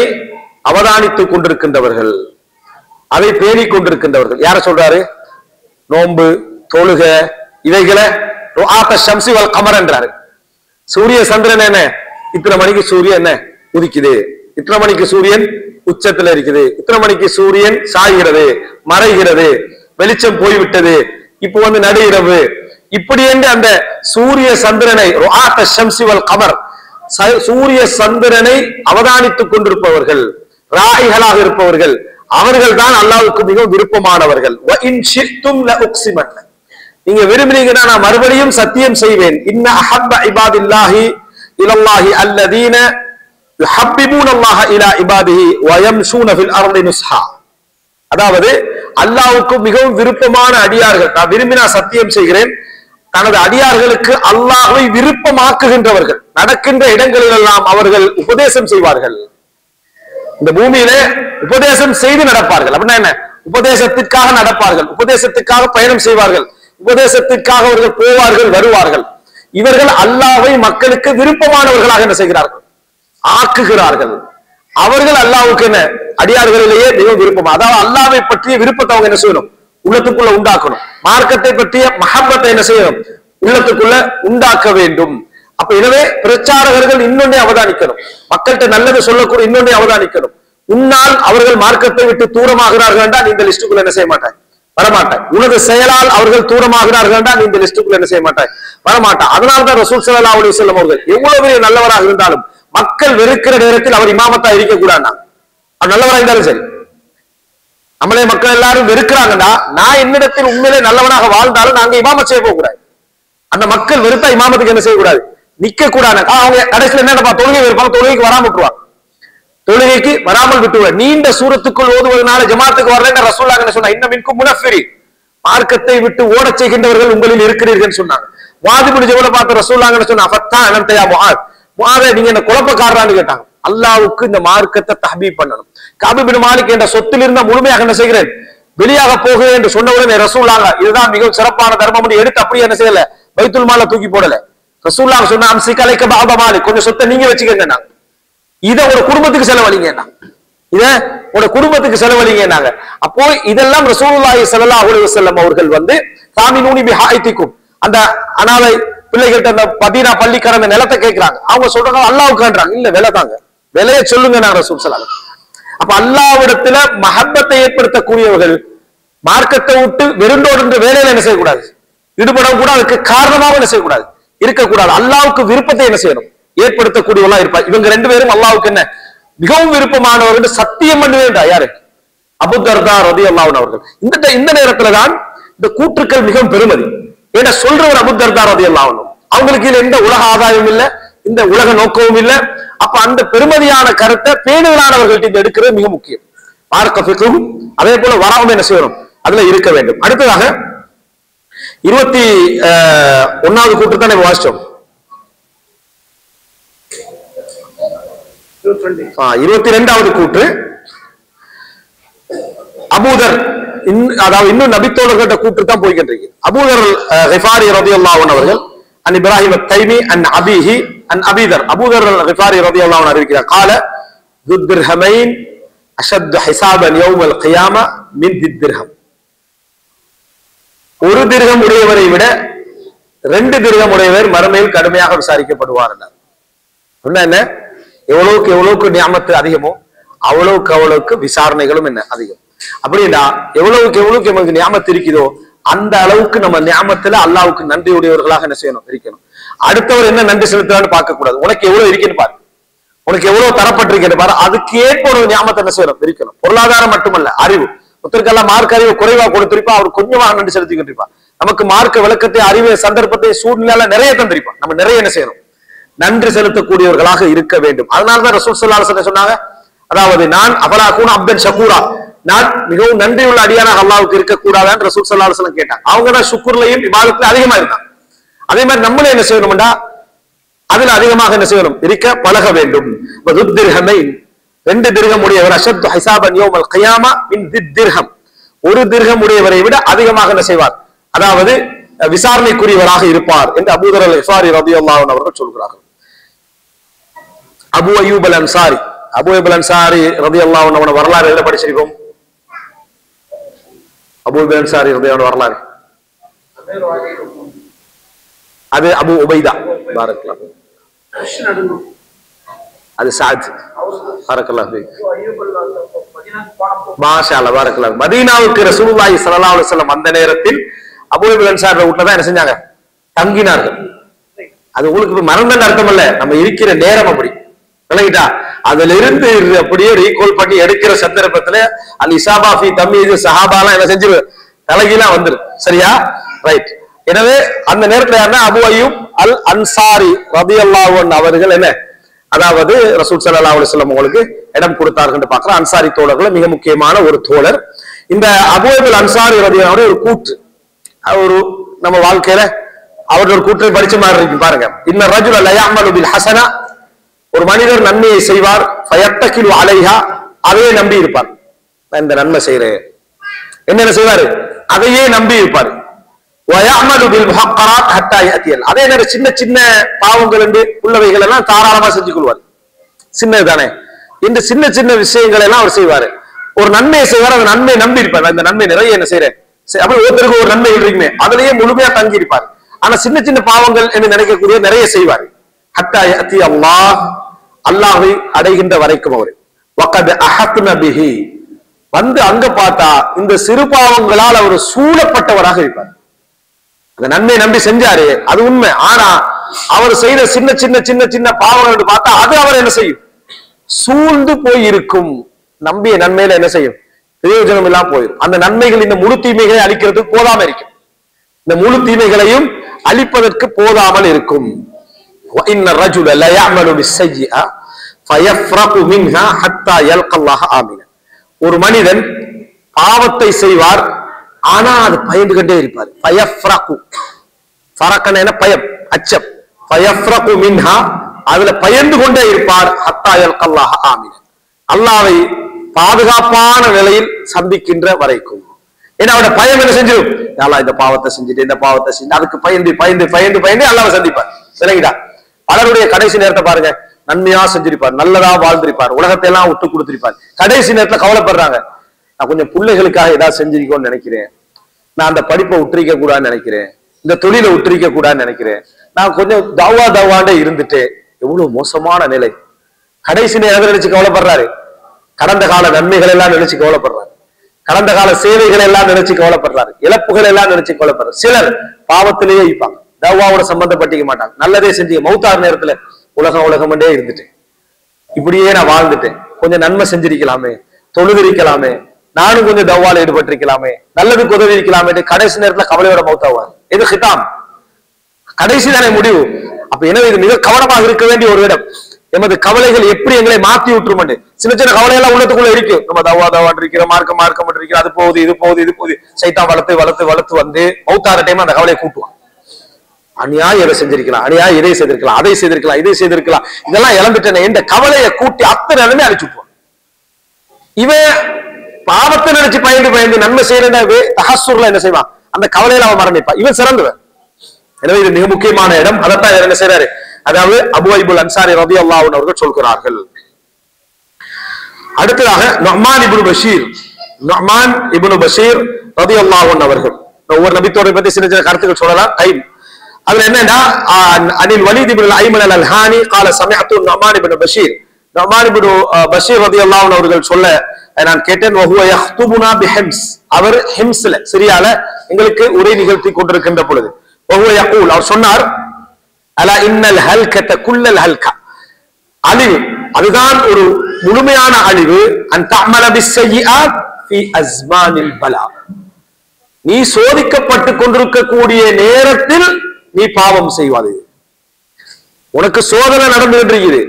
அவதானித்துக் கொண்டிருக்கின்றவர்கள், அதை பேணிக் கொண்டிருக்கின்றவர்கள். யார சொல்றாரு? நோன்பு தொழுக இவைகளை ருஆத்த ஷம்சி வல் கமர் என்றாரு. சூரிய சந்திரன் என்ன, இத்தனை மணிக்கு சூரியன் என்ன உதிக்குது, இத்தனை மணிக்கு சூரியன் உச்சத்துல இருக்குது, இத்தனை மணிக்கு சூரியன் சாய்கிறது மறைகிறது, வெளிச்சம் போய்விட்டது, இப்போ வந்து நடு இரவு, இப்படி என்று அந்த சூரிய சந்திரனை ருஆத்த ஷம்சி வல் கமர், சூரிய சந்திரனை அவதானித்துக் கொண்டிருப்பவர்கள், ராயிகளாக இருப்பவர்கள், அவர்கள் தான் அல்லாஹ்வுக்கு மிகவும் விருப்பமானவர்கள். வ இன் ஷி'தும் ல உக்ஸிமன்ன, நீங்க விரும்பினீங்கன்னா நான் மறுபடியும் சத்தியம் செய்வேன். இன்ன அஹப்ப இபாதில்லாஹி இலல்லாஹி அல்லதீன யுஹப்பிபூன அல்லாஹ இலா இபாதிஹி வ யம்ஷூன ஃபில் அர்தி நுஸ்ஹா, அதாவது அல்லாஹ்வுக்கு மிகவும் விருப்பமான அடியார்கள், நான் விரும்பினா சத்தியம் செய்கிறேன், தனது அடியார்களுக்கு அல்லாஹ்வை விருப்பமாக்குகின்றவர்கள், நடக்கின்ற இடங்களில் எல்லாம் அவர்கள் உபதேசம் செய்வார்கள். இந்த பூமியிலே உபதேசம் செய்து நடப்பார்கள். அப்படின்னா என்ன? உபதேசத்திற்காக நடப்பார்கள், உபதேசத்திற்காக பயணம் செய்வார்கள், உபதேசத்திற்காக அவர்கள் போவார்கள் வருவார்கள். இவர்கள் அல்லாஹ்வை மக்களுக்கு விருப்பமானவர்களாக என்ன செய்கிறார்கள், ஆக்குகிறார்கள். அவர்கள் அல்லாஹ்வுக்கு என்ன அடியார்களிலேயே மிகவும் விருப்பம், அதாவது அல்லாஹ்வை பற்றிய விருப்பத்தை அவங்க என்ன செய்யணும், உள்ளத்துக்குள்ள உண்டாக்கணும். மார்க்கத்தை பற்றிய மஹப்பத்தை என்ன செய்யணும், உள்ளத்துக்குள்ள உண்டாக்க வேண்டும். அப்ப எனவே பிரச்சாரகர்கள் இன்னொன்றை அவதானிக்கணும், மக்கள்கிட்ட நல்லது சொல்லக்கூடிய இன்னொன்றை அவதானிக்கணும். உன்னால் அவர்கள் மார்க்கத்தை விட்டு தூரமாகிறார்கள் என்றால் இந்த லிஸ்டுக்குள்ள என்ன செய்ய மாட்டாய், வரமாட்டாய். உனது செயலால் அவர்கள் தூரமாகிறார்கள் என்றால் இந்த லிஸ்டுக்குள்ள என்ன செய்ய மாட்டாய், வரமாட்டாய். அதனால்தான் ரசூல் ஸல்லல்லாஹு அலைஹி வஸல்லம் அவர்கள் எவ்வளவு நல்லவராக இருந்தாலும் மக்கள் வெறுக்கிற நேரத்தில் அவர் இமாமத்தா இருக்கக்கூடாது. அவர் நல்லவராக இருந்தாலும் சரி, நம்மளே மக்கள் எல்லாரும் வெறுக்கிறாங்கன்னா நான் என்னிடத்தில் உண்மையிலே நல்லவனாக வாழ்ந்தாலும் நாங்க இமாமத் செய்ய போக கூடாது. அந்த மக்கள் வெறுத்தா இமாமத்துக்கு என்ன செய்யக்கூடாது, நிக்க கூடாது. அவங்க கடைசியில் என்ன தொழுகை இருப்பாங்க, தொழுகைக்கு வராம விட்டுருவாங்க, தொழுகைக்கு வராமல் விட்டுருவாங்க. நீண்ட சூரத்துக்குள் ஓதுவதனால ஜமாத்துக்கு வரல ரசூலுல்லாஹ் என்ன சொன்னா, இன்ன மின்கும் முனஃபிரி, மார்க்கத்தை விட்டு ஓடச் செய்கின்றவர்கள் உங்களில் இருக்கிறீர்கள் சொன்னாங்க. வாதிபுல் ஜபல பார்த்து ரசூலுல்லாஹ் என்ன சொன்னா, ஃபத்தா அனந்தயா முஆத், முஆதே நீங்க என்ன குழப்பக்காரரான்னு கேட்டாங்க. அல்லாஹ்வுக்கு இந்த மார்க்கத்தை தஹ்பீப் பண்ணணும். கஅப் இப்னு மாலிக் என்ற சொத்தில் இருந்த முழுமையாக என்ன செய்கிறேன், வெளியாக போகிறேன் என்று சொன்னவுடனே ரசூலுல்லாஹ் இதுதான் மிகவும் சிறப்பான தர்மம் என்று எடுத்து அப்படியே என்ன செய்யல, பைத்துல் மால தூக்கி போடல. ரசூலுல்லாஹ் சொன்னா அம்சிக் அலைக பஅத மாலிக், கொஞ்சம் சொத்தை நீங்க வச்சுக்கங்க, இத ஒரு குடும்பத்துக்கு செலவழிங்க, இத ஒரு குடும்பத்துக்கு செலவழிங்க. அப்போ இதெல்லாம் ரசூலுல்லாஹி ஸல்லல்லாஹு அலைஹி வஸல்லம் அவர்கள் வந்து தாமினூனி பிஹாயிதிக்கும், அந்த அனாதை பிள்ளைகிட்ட அந்த மதீனா பள்ளிக்கார அந்த நிலத்தை கேட்கிறாங்க. அவங்க சொல்றாங்க அல்லாஹ்வுக்குன்றாங்க. இல்ல விலை தாங்க, விலையை சொல்லுங்க நான் ரசூல் ஸல்லல்லாஹு அலைஹி வஸல்லம். அப்ப அல்லாஹ்விடத்துல மஹப்பத்தை ஏற்படுத்தக்கூடியவர்கள் மார்க்கத்தை விட்டு வெறுண்டோடுன்ற வேலையில என்ன செய்யக்கூடாது, ஈடுபடவும் கூட, அதுக்கு காரணமாக என்ன செய்யக்கூடாது, இருக்கக்கூடாது. அல்லாஹ்வுக்கு விருப்பத்தை என்ன செய்யணும், ஏற்படுத்தக்கூடியவர்களா இருப்பார். இவங்க ரெண்டு பேரும் அல்லாஹ்வுக்கு என்ன மிகவும் விருப்பமானவர் என்று சத்தியம் பண்ணுவேன். யாரு? அபூதர்தா ரலியல்லாஹு அன்ஹு அவர்கள். இந்த நேரத்துல தான் இந்த கூற்றுக்கள் மிகவும் பெருமதி. ஏன்னா சொல்றவர் அபூதர்தா ரலியல்லாஹு அன்ஹு, அவங்களுக்கு இதுல எந்த உலக ஆதாயம் இல்ல, இந்த உலக நோக்கமும் இல்ல. அப்ப அந்த பெருமதியான கருத்தை பேணுதலானவர்கள்ட்ட எடுக்கிறது மிக முக்கியம். மார்க்க ஃபிக்ஹும் அதே போல வராம என்ன செய்யணும், அதுல இருக்க வேண்டும். அடுத்ததாக 21வது கூற்று தான் நம்ம வாசிச்சோம். 22வது கூற்று அபூதர், அதாவது இன்னும் நபித்தோழர்கள்ட்ட கூற்று தான் போய்கிட்டு இருக்கு. அபூதர் கிஃபாரி ரலியல்லாஹு அன்ஹு அவர்கள் அன் இப்ராஹிம் அத்-தைமி அன் அபீஹி அன் அபீதர், அபூதர் கிஃபாரி ரலியல்லாஹு அன்ஹு அறிவிக்கிறார், قال ذو الدرهمين اشد حسابا يوم القيامه من ذي الدرهم, ஒரு திர்ஹம் உடையவரை விட 2 திர்ஹம் உடையவர் மறுமையில் கடுமையாக விசாரிக்கப்படுவார். என்ன எவ்வளவுக்கு எவ்வளவுக்கு நியாமத்து அதிகமோ அவ்வளவுக்கு அவ்வளவுக்கு விசாரணைகளும் என்ன அதிகம். அப்படின்னா எவ்வளவுக்கு எவ்வளவுக்கு நமக்கு நியாமத்து இருக்குதோ அந்த அளவுக்கு நம்ம நியாமத்துல அல்லாவுக்கு நன்றியுடையவர்களாக என்ன செய்யணும் இருக்கணும். அடுத்தவர் என்ன நன்றி செலுத்துறான்னு பார்க்க கூடாது. உனக்கு எவ்வளவு இருக்குன்னு பாரு, உனக்கு எவ்வளவு தரப்பட்டிருக்கேன்னு பாரு, அதுக்கு ஏற்ப ஒரு நியாமத்தை என்ன செய்யணும் இருக்கணும். பொருளாதாரம் மட்டுமல்ல, அறிவு. ஒருத்தருக்கெல்லாம் மார்க் அறிவு குறைவா கொடுத்திருப்பா, அவர் கொஞ்சமாக நன்றி செலுத்திக்கிட்டு இருப்பா. நமக்கு மார்க்க விளக்கத்தை, அறிவு, சந்தர்ப்பத்தை, சூழ்நிலை நிறைய தந்திருப்பான். நம்ம நிறைய என்ன செய்யணும், நன்றி செலுத்தக்கூடியவர்களாக இருக்க வேண்டும். அதனாலதான் ரசூல் ஸல்லல்லாஹு அலைஹி வஸல்லம் சொன்னாங்க, அதாவது நான் அபலாகுன அப்தன் ஷகூரா, நான் மிகவும் நன்றி உள்ள அடியானாக அல்லாஹ்வுக்கு இருக்கக்கூடாதான்னு ரசூல் ஸல்லல்லாஹு அலைஹி வஸல்லம் கேட்டாங்க. அவங்க தான் ஷுக்ர்லயும் இபாதத்துல அதிகமா இருந்தாங்க. அதே மாதிரி நம்மளே என்ன செய்யணும்டா, அதுல அதிகமாக என்ன செய்யணும் இருக்க பழக வேண்டும். ரெண்டு திர்ஹம் உடையவர் அஷத்து ஹிசாபன் யௌமல் கியாமா மின் திர்ஹம், ஒரு திர்ஹம் உடையவரை விட அதிகமாக என்ன செய்வார், அதாவது விசாரணைக்குரியவராக இருப்பார் என்று அபூ தர் அல்-கிஃபாரி ரலியல்லாஹு அன்ஹு அவர்கள் சொல்கிறார்கள். அபூ அய்யூப் அல்-அன்சாரி, அபூ அய்யூப் அல்-அன்சாரி ரலியல்லாஹு அன்ஹு அவரோட வரலாறு எதுல படிச்சிருக்கோம்? அபூ அய்யூப் அல்-அன்சாரி ரலியல்லாஹு அன்ஹு வரலாறு அது அபு உபைதா பாரக்கல்லாஹு, அது சாத் பாரக்கல்லாஹு ஃபீக், மாஷா அல்லாஹ் பாரக்கல்லாஹு. மதீனாவுக்கு ரசூலுல்லாஹி ஸல்லல்லாஹு அலைஹி வஸல்லம் அந்த நேரத்தில் அபூ அய்யூப் அல்-அன்சாரி வீட்ல தான் என்ன செஞ்சாங்க, தங்கினார்கள். அது உங்களுக்கு மறந்தன்னு அர்த்தம் இல்ல, நம்ம இருக்கிற நேரம் அப்படி விளங்கிட்டா. அதுல இருந்து அப்படியே ரீகால் பண்ணி எடுக்கிற சந்தர்ப்பத்துல அல் இசாபா ஃபி தம்யீஸ் ஸஹாபாலாம் என்ன செஞ்சிரு, தலைகீழா வந்துரு. சரியா, ரைட். எனவே அந்த நேரத்துல யாருன்னா அபூ அய்யூப் அல் அன்சாரி ரலியல்லாஹு அன்ஹு அவர்கள் என்ன, அதாவது ரசூல் ஸல்லல்லாஹு அலைஹி வஸல்லம் உங்களுக்கு இடம் கொடுத்தார்கள் பார்க்கிற அன்சாரி தோழர்கள் மிக முக்கியமான ஒரு தோழர். இந்த அபூ அய்யூப் அல் அன்சாரி ரலியல்லாஹு அன்ஹு ஒரு கூற்று, ஒரு நம்ம வாழ்க்கையில அவர்கள் ஒரு கூற்றை படிச்ச மாதிரி இருக்கு பாருங்க. இன்ன ரஜுல லா யஅமலு பில் ஹஸனா, ஒரு மனிதர் நன்மையை செய்வார், ஃபயத்தகிலு அலைஹா, அதையே நம்பி இருப்பார். நான் இந்த நன்மை செய்றேன், என்னென்ன செய்வாரு, அதையே நம்பி இருப்பார். வயஅமலு பில் முஹக்கராத் ஹத்தா யஅதியல், அதே நேரம் சின்ன சின்ன பாவங்கள் என்று உள்ளவைகள் எல்லாம் தாராளமா செஞ்சு கொள்வார். சின்னது தானே, இந்த சின்ன சின்ன விஷயங்கள் எல்லாம் அவர் செய்வாரு. ஒரு நன்மையை செய்வார், அந்த நன்மையை நம்பி இருப்பார். இந்த நன்மை நிறைய என்ன செய்யறேன், அப்படி ஒருத்தருக்கு ஒரு நன்மை இருக்குமே அதுலயே முழுமையா தங்கி இருப்பார். ஆனா சின்ன சின்ன பாவங்கள் என்று நினைக்கக்கூடிய நிறைய செய்வார். ஹத்தா யஅதி அல்லாஹ், அல்லாஹ்வை அடைகின்ற வரைக்கும் அவர். வகத் அஹத்ன பிஹி, வந்து அங்க பார்த்தா இந்த சிறு பாவங்களால் அவர் சூழப்பட்டவராக இருப்பார். அந்த நன்மை நம்பி செஞ்சாரு, அது உண்மை. ஆனா அவர் செய்த சின்ன சின்ன சின்ன சின்ன பாவங்கள் பார்த்தா அது அவர் என்ன செய்யும், சூழ்ந்து போய் இருக்கும். நம்பிய நன்மையில என்ன செய்யும், பிரயோஜனம் எல்லாம் போயிடும். அந்த நன்மைகள் இந்த முழு தீமைகளை அழிக்கிறதுக்கு போதாம இருக்கும், இந்த முழு தீமைகளையும் அழிப்பதற்கு போதாமல் இருக்கும். وَإِنَّ الرَّجُلَ لَا يَعْمَلُ بِالسَّيِّئَةِ فَيَفْرَقُ مِنْهَا حَتَّى يَلْقَى اللَّهَ آمِنًا, ஒரு மனிதன் பாவத்தை செய்வார், ஆனா அது பயந்து கொண்டே இருப்பார். ஃபயஃப்ரகு, ஃபரகன என்ன பயம், அச்சம். ஃபயஃப்ரகு மின்ஹா, அதுல பயந்து கொண்டே இருப்பார். ஹத்தா யல்கல்லாஹ ஆமினா, அல்லாஹ்வை பாதுகாப்பான நிலையில் சந்திக்கின்ற வரைக்கும். ஏன்னா அவட பயம் என்ன செஞ்சிடும், அல்லாஹ் இந்த பாவத்தை செஞ்சுட்டு இந்த பாவத்தை செஞ்சு அதுக்கு பயந்து பயந்து பயந்து பயந்து அல்லாஹ்வை சந்திப்பார். சரிங்களா, பலருடைய கடைசி நேரத்தை பாருங்க, நன்மையா செஞ்சிருப்பார், நல்லதா வாழ்ந்திருப்பார், உலகத்தை எல்லாம் விட்டு கொடுத்திருப்பார். கடைசி நேரத்துல கவலைப்படுறாங்க, நான் கொஞ்சம் பிள்ளைகளுக்காக ஏதாவது செஞ்சிருக்கோன்னு நினைக்கிறேன், நான் அந்த படிப்பை விட்டுரிக்க கூடாதுன்னு நினைக்கிறேன், இந்த தொழிலை விட்டுரிக்க கூடாதுன்னு நினைக்கிறேன், நான் கொஞ்சம் தவாண்டே இருந்துட்டேன். எவ்வளவு மோசமான நிலை. கடைசி நேரம் நினைச்சு கவலைப்படுறாரு, கடந்த கால நன்மைகள் எல்லாம் நினைச்சு கவலைப்படுறாரு, கடந்த கால சேவைகள் எல்லாம் நினைச்சு கவலைப்படுறாரு, இழப்புகள் எல்லாம் நினைச்சு கவலைப்படுறாரு. சிலர் பாவத்திலேயே இருப்பாங்க, தவாவோட சம்பந்தப்பட்டிக்க மாட்டாங்க, நல்லதே செஞ்சு மௌத்தார் நேரத்துல உலகமண்டே இருந்துட்டேன், இப்படியே நான் வாழ்ந்துட்டேன், கொஞ்சம் நன்மை செஞ்சிருக்கலாமே, தொழுதிருக்கலாமே, நானும் கொஞ்சம் தவால ஈடுபட்டிருக்கலாமே, நல்லதுக்கு உதவி இருக்கலாமே, கடைசி நேரத்துல கவலையோட மௌத்தாவார். இது ஹிதாம், கடைசி தானே முடிவு. அப்ப எனவே இது மிக கவனமாக இருக்க வேண்டிய ஒரு இடம். எமது கவலைகள் எப்படி எங்களை மாற்றி விட்டுருமண்டு. சின்ன சின்ன கவலை எல்லாம் உள்ளத்துக்குள்ள இருக்கும். நம்ம தவான் இருக்கிறோம், மார்க்கம் இருக்கிறோம், அது போகுது இது போகுது இது போகுது, சைத்தான் வளர்த்து வளர்த்து வளர்த்து வந்து மௌத்தார டைம் அந்த கவலையை கூட்டுவான். அநியாயம் எதை செஞ்சிருக்கலாம், அநியாயம் இதை செய்திருக்கலாம், அதை செய்திருக்கலாம், இதை செய்திருக்கலாம், இதெல்லாம் இழந்துட்டேன் என்ற கவலையை கூட்டி அத்தனை நிலைமை அழிச்சு விட்டுவான். இவன் பாவத்தை நினைச்சு பயந்து பயந்து நன்மை செய்யறேன் தஹஸ்ஸுர்ல என்ன செய்வான், அந்த கவலையில அவன் மரணிப்பான். இவன் சிறந்தவன். எனவே இது மிக முக்கியமான இடம். அதைத்தான் என்ன செய்யறாரு, அதாவது அபூ அய்யூப் அன்சாரி ரலியல்லாஹு அன்ஹு அவர்கள் சொல்கிறார்கள். அடுத்ததாக நுஅமான் இப்னு பஷீர், நுஅமான் இப்னு பஷீர் ரலியல்லாஹு அன்ஹு அவர்கள், ஒவ்வொரு நபித்தோரை பத்தி சின்ன சின்ன கருத்துக்கள் சொல்லலாம் டைம். அதுல என்னன்னா, அனில் வலீத் இப்னு ஐமன் அல்-ஹானி قال سمعت நுஅமான் இப்னு பஷீர் நுஅமான் இப்னு பஷீர் ரலியல்லாஹு அன்ஹு அவர்கள் சொல்ல நான் கேட்டேன், வஹுவ யஹ்துபுனா பிஹிம்ஸ், அவர் ஹிம்ஸ்ல சிரியால எங்களுக்கு உரை நிகழ்த்தி கொண்டிருக்கின்ற பொழுது வஹுவ யகூல், அவர் சொன்னார், அலா இன்னல் ஹல்கத குல்லல் ஹல்கா, அழிவு அதுதான் ஒரு முழுமையான அழிவு, அன் தஅமல பிஸ்ஸய்யிஆத் ஃபீ அஸ்மானில் பலா, நீ சோதிக்கப்பட்டு கொண்டிருக்கக்கூடிய நேரத்தில் நீ பாவம் செய்வாது. உனக்கு சோதனை நடந்துகிட்டு இருக்குது,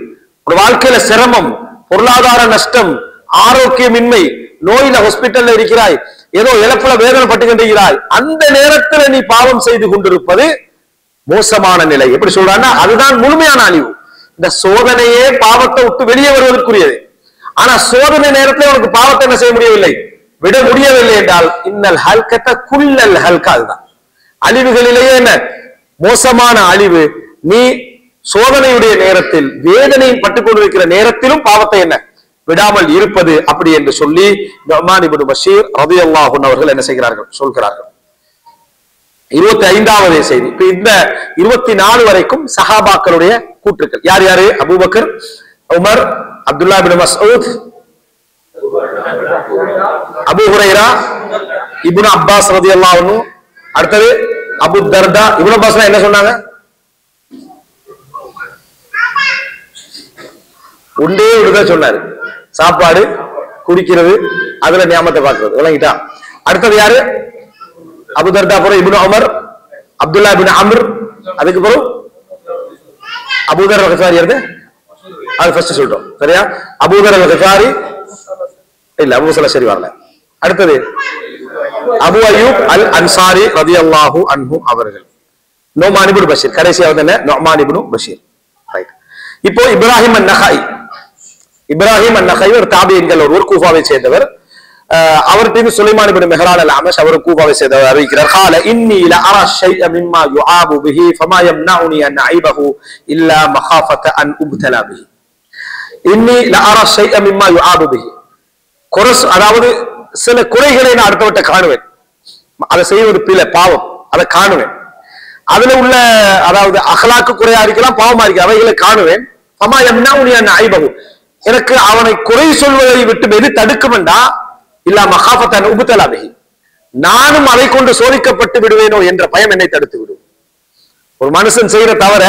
ஒரு வாழ்க்கையில சிரமம், பொருளாதார நஷ்டம், ஆரோக்கியமின்மை, நோயில ஹாஸ்பிட்டல்ல இருக்கிறாய், ஏதோ இழப்புல வேதனை பட்டு கொண்டிருக்கிறாய், அந்த நேரத்தில் நீ பாவம் செய்து கொண்டிருப்பது மோசமான நிலை. எப்படி சொல்றான்னா அதுதான் முழுமையான அழிவு. இந்த சோதனையே பாவத்தை விட்டு வெளியே வருவதற்குரியது. ஆனா சோதனை நேரத்தில் உனக்கு பாவத்தை என்ன செய்ய முடியவில்லை, விட முடியவில்லை என்றால் இன்னல் ஹல்கத குல்லல் ஹல்கா, அதுதான் அழிவுகளிலேயே என்ன மோசமான அழிவு. நீ சோதனையுடைய நேரத்தில் வேதனையும் பட்டுக் கொண்டிருக்கிற நேரத்திலும் பாவத்தை என்ன விடாமல் இருப்பது அப்படி என்று சொல்லி நுஅமான் இப்னு பஷீர் ரலியல்லாஹு அன்ஹு அவர்கள் என்ன செய்கிறார்கள் சொல்கிறார்கள். 25வது செய்தி. இப்ப இந்த 24 வரைக்கும் சஹாபாக்களுடைய கூற்றுக்கள் யார் யாரு? அபூபக்கர், உமர், அப்துல்லா இப்னு மஸ்ஊத், அபூ ஹுரைரா, இப்னு அப்பாஸ் ரலியல்லாஹு அன்ஹு, அடுத்தது அபூ தர்தா. இப்னு அப்பாஸ் என்ன சொன்னாங்க? ஒன்றே ஒன்றுதான் சொன்னாரு, சாப்பாடு குடிக்கிறது அதுல நியாமத்தை பார்க்கிறது, விளங்கிட்டா? அடுத்தது யாரு? அபூ தர்தா, அப்புறம் இப்னு உமர், அப்துல்லா இப்னு அம்ர், அதுக்கு பிறகு அபூதர் அல்-கிஃபாரி. அது ஃபர்ஸ்ட் சொல்றோம், சரியா? அபூதர் அல்-கிஃபாரி இல்ல, அபூ சலா சரி வரல. அடுத்தது அபூ அய்யூப் அல் அன்சாரி ரலியல்லாஹு அன்ஹு அவர்கள். நுஅமான் இப்னு பஷீர் கடைசியாவது என்ன? நுஅமான் இப்னு பஷீர். ரைட். இப்போ இப்ராஹிம் அன்-நஹாய், இப்ராஹிம் அன்-நஹாய் ஒரு தாபியீன்கள், ஒரு கூஃபாவை சேர்ந்தவர். அவர்கிட்ட சுலைமான் இப்னு மிஹ்ரான் அல்-அமஷ் அவர் கூஃபாவை சேர்ந்தவர் அறிவிக்கிறார், قال اني لا ارى الشيء مما يعاب به فما يمنعني ان اعيبه الا مخافه ان ابتلى به. اني لا ارى الشيء مما يعاب به, அதாவது சில குறைகளை நான் அடுத்தவட்ட காணுவேன், அதை செய்வது பிழை பாவம், அதை காணுவேன். அதுல உள்ள அதாவது அஹ்லாக்கு குறையா இருக்கலாம், பாவமா இருக்கலாம், அவைகளை காணுவேன். ஃபமா யம்னஉனி அன் அய்பஹு, எனக்கு அவனை குறை சொல்வதை விட்டு எது தடுக்குமெண்டா இல்லா மகாஃபத்தன் உபுத்தலா பிஹி, நானும் அதை கொண்டு சோதிக்கப்பட்டு விடுவேனோ என்ற பயம் என்னை தடுத்து விடும். ஒரு மனுஷன் செய்யற தவிர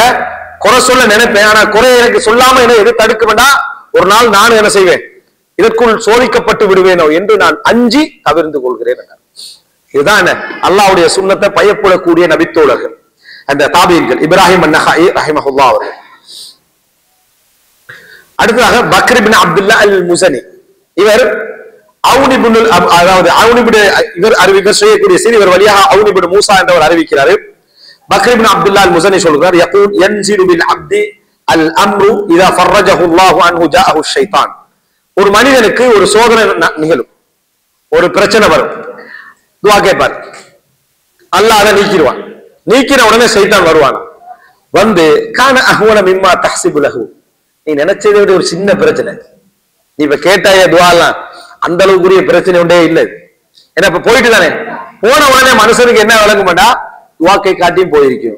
குறை சொல்ல நினைப்பேன், ஆனா குறை எனக்கு சொல்லாம என்ன எது தடுக்குமெண்டா ஒரு நாள் நானும் என்ன செய்வேன், இதற்குள் சோதிக்கப்பட்டு விடுவேனோ என்று நான் அஞ்சி தவிர்ந்து கொள்கிறேன். இதுதான் அல்லாஹ்வுடைய சுன்னத்தை பயப்படக்கூடிய நபித்தோழர்கள் அந்த தாபீன்கள். இப்ராஹிம் அன்-நஹாய் ரஹிமஹுல்லாஹ் அவர்கள். அடுத்ததாக பக்ர் இப்னு அப்துல்லா அல்-முஸனி, இவர் இவர் செய்யக்கூடிய செய்தி, இவர் வழியாக அவுன் இப்னு மூசா என்றவர் அறிவிக்கிறார். பக்ர் இப்னு அப்துல்லா அல்-முஸனி சொல்கிறார், யகூல் யன்ஸிலு பில் அப்தி அல் அம்ரு இதா ஃபர்ரஜஹு அல்லாஹு அன்ஹு ஜாஅஹு ஷைத்தான். ஒரு மனிதனுக்கு ஒரு சோதனை நிகழும், ஒரு பிரச்சனை வரும், துஆ கேட்பார், அல்லாஹ் அதை நீக்கிடுவான். நீக்கிற உடனே சைத்தான் வருவான், வந்து கான அஹ்வன மிம்மா தஹ்சிபு லஹு, நீ நினைச்சதை விட ஒரு சின்ன பிரச்சனை, நீ இப்ப கேட்டாய துஆலாம் அந்த அளவுக்குரிய பிரச்சனை உண்டே இல்லை. ஏன்னா இப்ப போயிட்டு தானே, போன உடனே மனுஷனுக்கு என்ன விளங்குமாட்டா, துஆக்கை காட்டியும் போயிருக்கும்,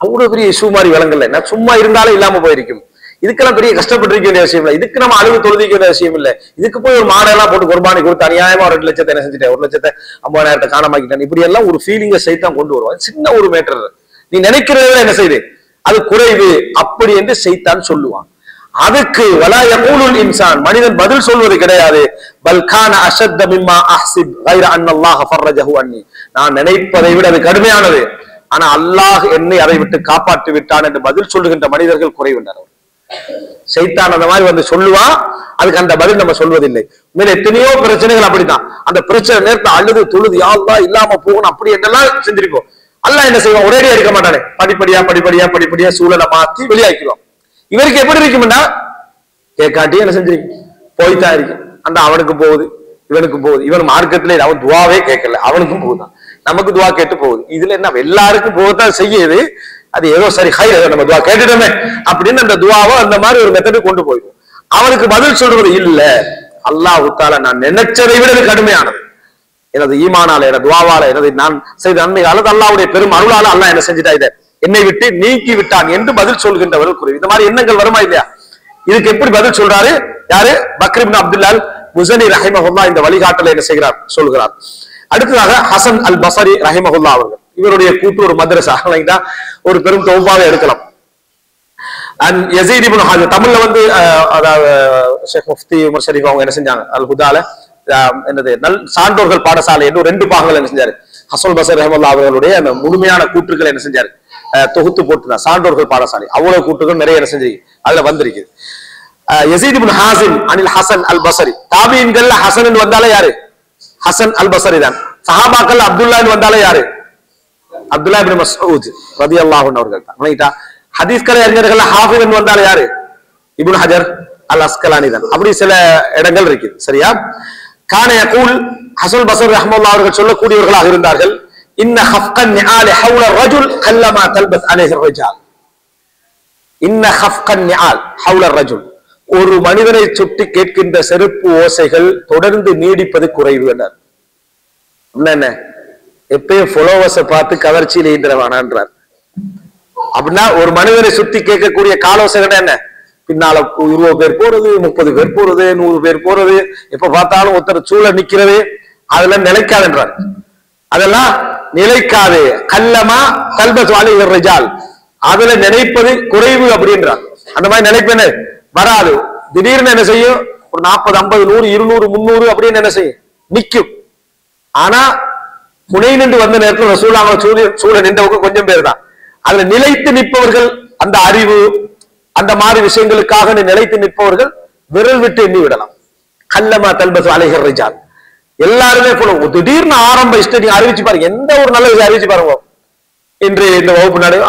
அவ்வளவு பெரிய இஷ்யூ மாதிரி விளங்கல, நான் சும்மா இருந்தாலும் இல்லாம போயிருக்கும். இதுக்கெல்லாம் பெரிய கஷ்டப்பட்டிருக்க வேண்டிய விஷயம் இல்லை, இதுக்கு நம்ம அழுவு தொழுதிக்க வேண்டிய விஷயம் இல்லை. இதுக்கு போய் ஒரு மாடெல்லாம் போட்டு குர்பானி கொடுத்து அநியாயமா 2 லட்சத்தை என்ன செஞ்சுட்டேன், 1,50,000 காணமாக்கிட்டேன், இப்படி எல்லாம் ஒரு ஃபீலிங்கை சைத்தான் கொண்டு வருவான். சின்ன ஒரு மேட்டர், நீ நினைக்கிறத என்ன செய்யுது அது குறைவு அப்படி என்று சைத்தான் சொல்லுவான். அதுக்கு வலா யகூலுல் இன்சான், மனிதன் பதில் சொல்வது கிடையாது. பல் கான அஷத்த மிம்மா அஹ்சிப் கைர அன்னல்லாஹ ஃபர்ரஜஹு அன்னி, நான் நினைப்பதை விட அது கடுமையானது, ஆனா அல்லாஹ் என்னை அதை விட்டு காப்பாற்றி விட்டான் என்று பதில் சொல்லுகின்ற மனிதர்கள் குறைவின்றனர். சைத்தான் அந்த மாதிரி வந்து சொல்லுவான், அதுக்கு அந்த பதில் நம்ம சொல்வதில்லை. மேல எத்தனையோ பிரச்சனைகள் அப்படித்தான், அந்த பிரச்சனை நேரத்தை அழுது தொழுது யா அல்லாஹ் இல்லாம போகணும் அப்படி என்றெல்லாம் செஞ்சிருப்போம். அல்லாஹ் என்ன செய்வான், ஒரேடியா எடுக்க மாட்டானே, படிப்படியா சூழலை மாத்தி வெளியாக்கிடுவான். இவருக்கு எப்படி இருக்கும்னா கேட்காட்டி என்ன செஞ்சிருக்கு போய்தான் இருக்கு, அந்த அவனுக்கு போகுது இவனுக்கு போகுது, இவன் மார்க்கத்திலே அவன் துவாவே கேட்கல அவனுக்கும் போகுதான், நமக்கு துவா கேட்டு போகுது. இதுல என்ன எல்லாருக்கும் போகத்தான் செய்யுது, அது ஏதோ சரி ஹை நம்ம துவா கேட்டுட்டோமே அப்படின்னு அந்த துவாவை அந்த மாதிரி ஒரு மெத்தடு கொண்டு போயிடும். அவனுக்கு பதில் சொல்றது இல்ல, அல்லாஹ் தஆலா நான் நினைச்சதை விட கடுமையானது, எனது ஈமானால எனது துவாவால எனது நான் செய்த நன்மை அல்லது அல்லாஹ்வுடைய பெரும் அருளால அல்லாஹ் என்ன செஞ்சுட்டா இதை என்னை விட்டு நீக்கி விட்டான் என்று பதில் சொல்கின்றவர்கள் குறைவு. இந்த மாதிரி எண்ணங்கள் வருமா இல்லையா? இதுக்கு எப்படி பதில் சொல்றாரு யாரு? பக்ர் இப்னு அப்துல்லால் முஸனி ரஹிமஹுல்லாஹ் இந்த வழிகாட்டலை என்ன செய்கிறார் சொல்கிறார். அடுத்ததாக ஹசன் அல் பஸரி ரஹிமஹுல்லாஹ் அவர்கள், இவருடைய கூட்டு ஒரு மதரசா, ஒரு பெரும் தொகுப்பாக எடுக்கலாம். யஸீத் இப்னு ஹாஜர், தமிழ்ல வந்து அதாவது ஷேக் முஃப்தி உமர் ஷரீஃப் அவங்க என்ன செஞ்சாங்க, அல் ஹுதால என்னது சான்றோர்கள் பாடசாலை என்று 2 பாகங்கள் என்ன செஞ்சாரு, ஹசன் பஸரி ரஹிமஹுல்லாஹ் அவர்களுடைய அந்த முழுமையான கூற்றுக்களை என்ன செஞ்சாரு, தொகுத்து போட்டுதான் சான்றோர்கள் பாடசாலை. அவ்வளவு கூற்றுகள் நிறைய என்ன செஞ்சு அதுல வந்திருக்கு. யஸீத் இப்னு ஹாஸிம் அனில் ஹசன் அல் பஸரி, தாபீன்கள்ல ஹசன் வந்தாலே யாரு? ஹசன் அல் பஸரி தான். சஹாபாக்கள் அப்துல்லா வந்தாலே யாரு? அப்துல்லா இப்னு மஸ்ஊத் ரலியல்லாஹு அன்ஹு அவர்கள் தான். ரைட்டா? ஹதீஸ் கலை அறிஞர்கள் ஹாஃபிஸ் வந்தாலே யாரு? இப்னு ஹஜர் அல் அஸ்கலானி தான். அப்படி சில இடங்கள் இருக்கு. சரியா? கான யகூல், ஹசன் பஸரி ரஹ்மத்துல்லாஹி அவர்கள் சொல்லக்கூடியவர்களாக இருந்தார்கள், இன்ன ஹஃப்கன் நிஆல் ஹவுல ரஜுல் கல்லமா தல்பஸ் அலைஹி ரிஜால். இன்ன ஹஃப்கன் நிஆல் ஹவுல ரஜுல், ஒரு மனிதனை சுட்டி கேட்கின்ற செருப்பு ஓசைகள் தொடர்ந்து நீடிப்பது குறைவு என்றார். என்ன எப்பயும் ஃபாலோவர்ஸை பார்த்து கவர்ச்சியில் ஈன்றவானான்றார். அப்படின்னா ஒரு மனிதனை சுத்தி கேட்கக்கூடிய காலோசைகள் என்ன, பின்னால 20 பேர் போறது, 30 பேர் போறது, 100 பேர் போறது, எப்ப பார்த்தாலும் ஒருத்தர் சூழ நிக்கிறது, அதெல்லாம் நிலைக்காதுன்றார். அதெல்லாம் நிலைக்காது. கல்லமா கல்பஸ் அலைஹி ரிஜால், அதுல நினைப்பது குறைவு அப்படின்றார். அந்த மாதிரி நினைப்பேன்னு வராது. திடீர்னு என்ன செய்யும், ஒரு 40, 50, 100, 200, 300 அப்படின்னு என்ன செய்யும், நிக்கும். ஆனா புனை நின்று வந்த நேரத்தில் ரசூலுல்லாஹ் சூழ நின்றவங்க கொஞ்சம் பேர் தான். அதுல நிலைத்து நிற்பவர்கள், அந்த அறிவு அந்த மாதிரி விஷயங்களுக்காக நிலைத்து நிற்பவர்கள் விரல் விட்டு எண்ணி விடலாம். கல்லமா தல்பஸ் அலைஹி ரிஜால், எல்லாருமே போல திடீர்னு ஆரம்ப இஷ்டம் அறிவிச்சு பாருங்க, எந்த ஒரு நல்ல அறிவிச்சு பாருங்க. இன்று இந்த வகுப்பு நாடு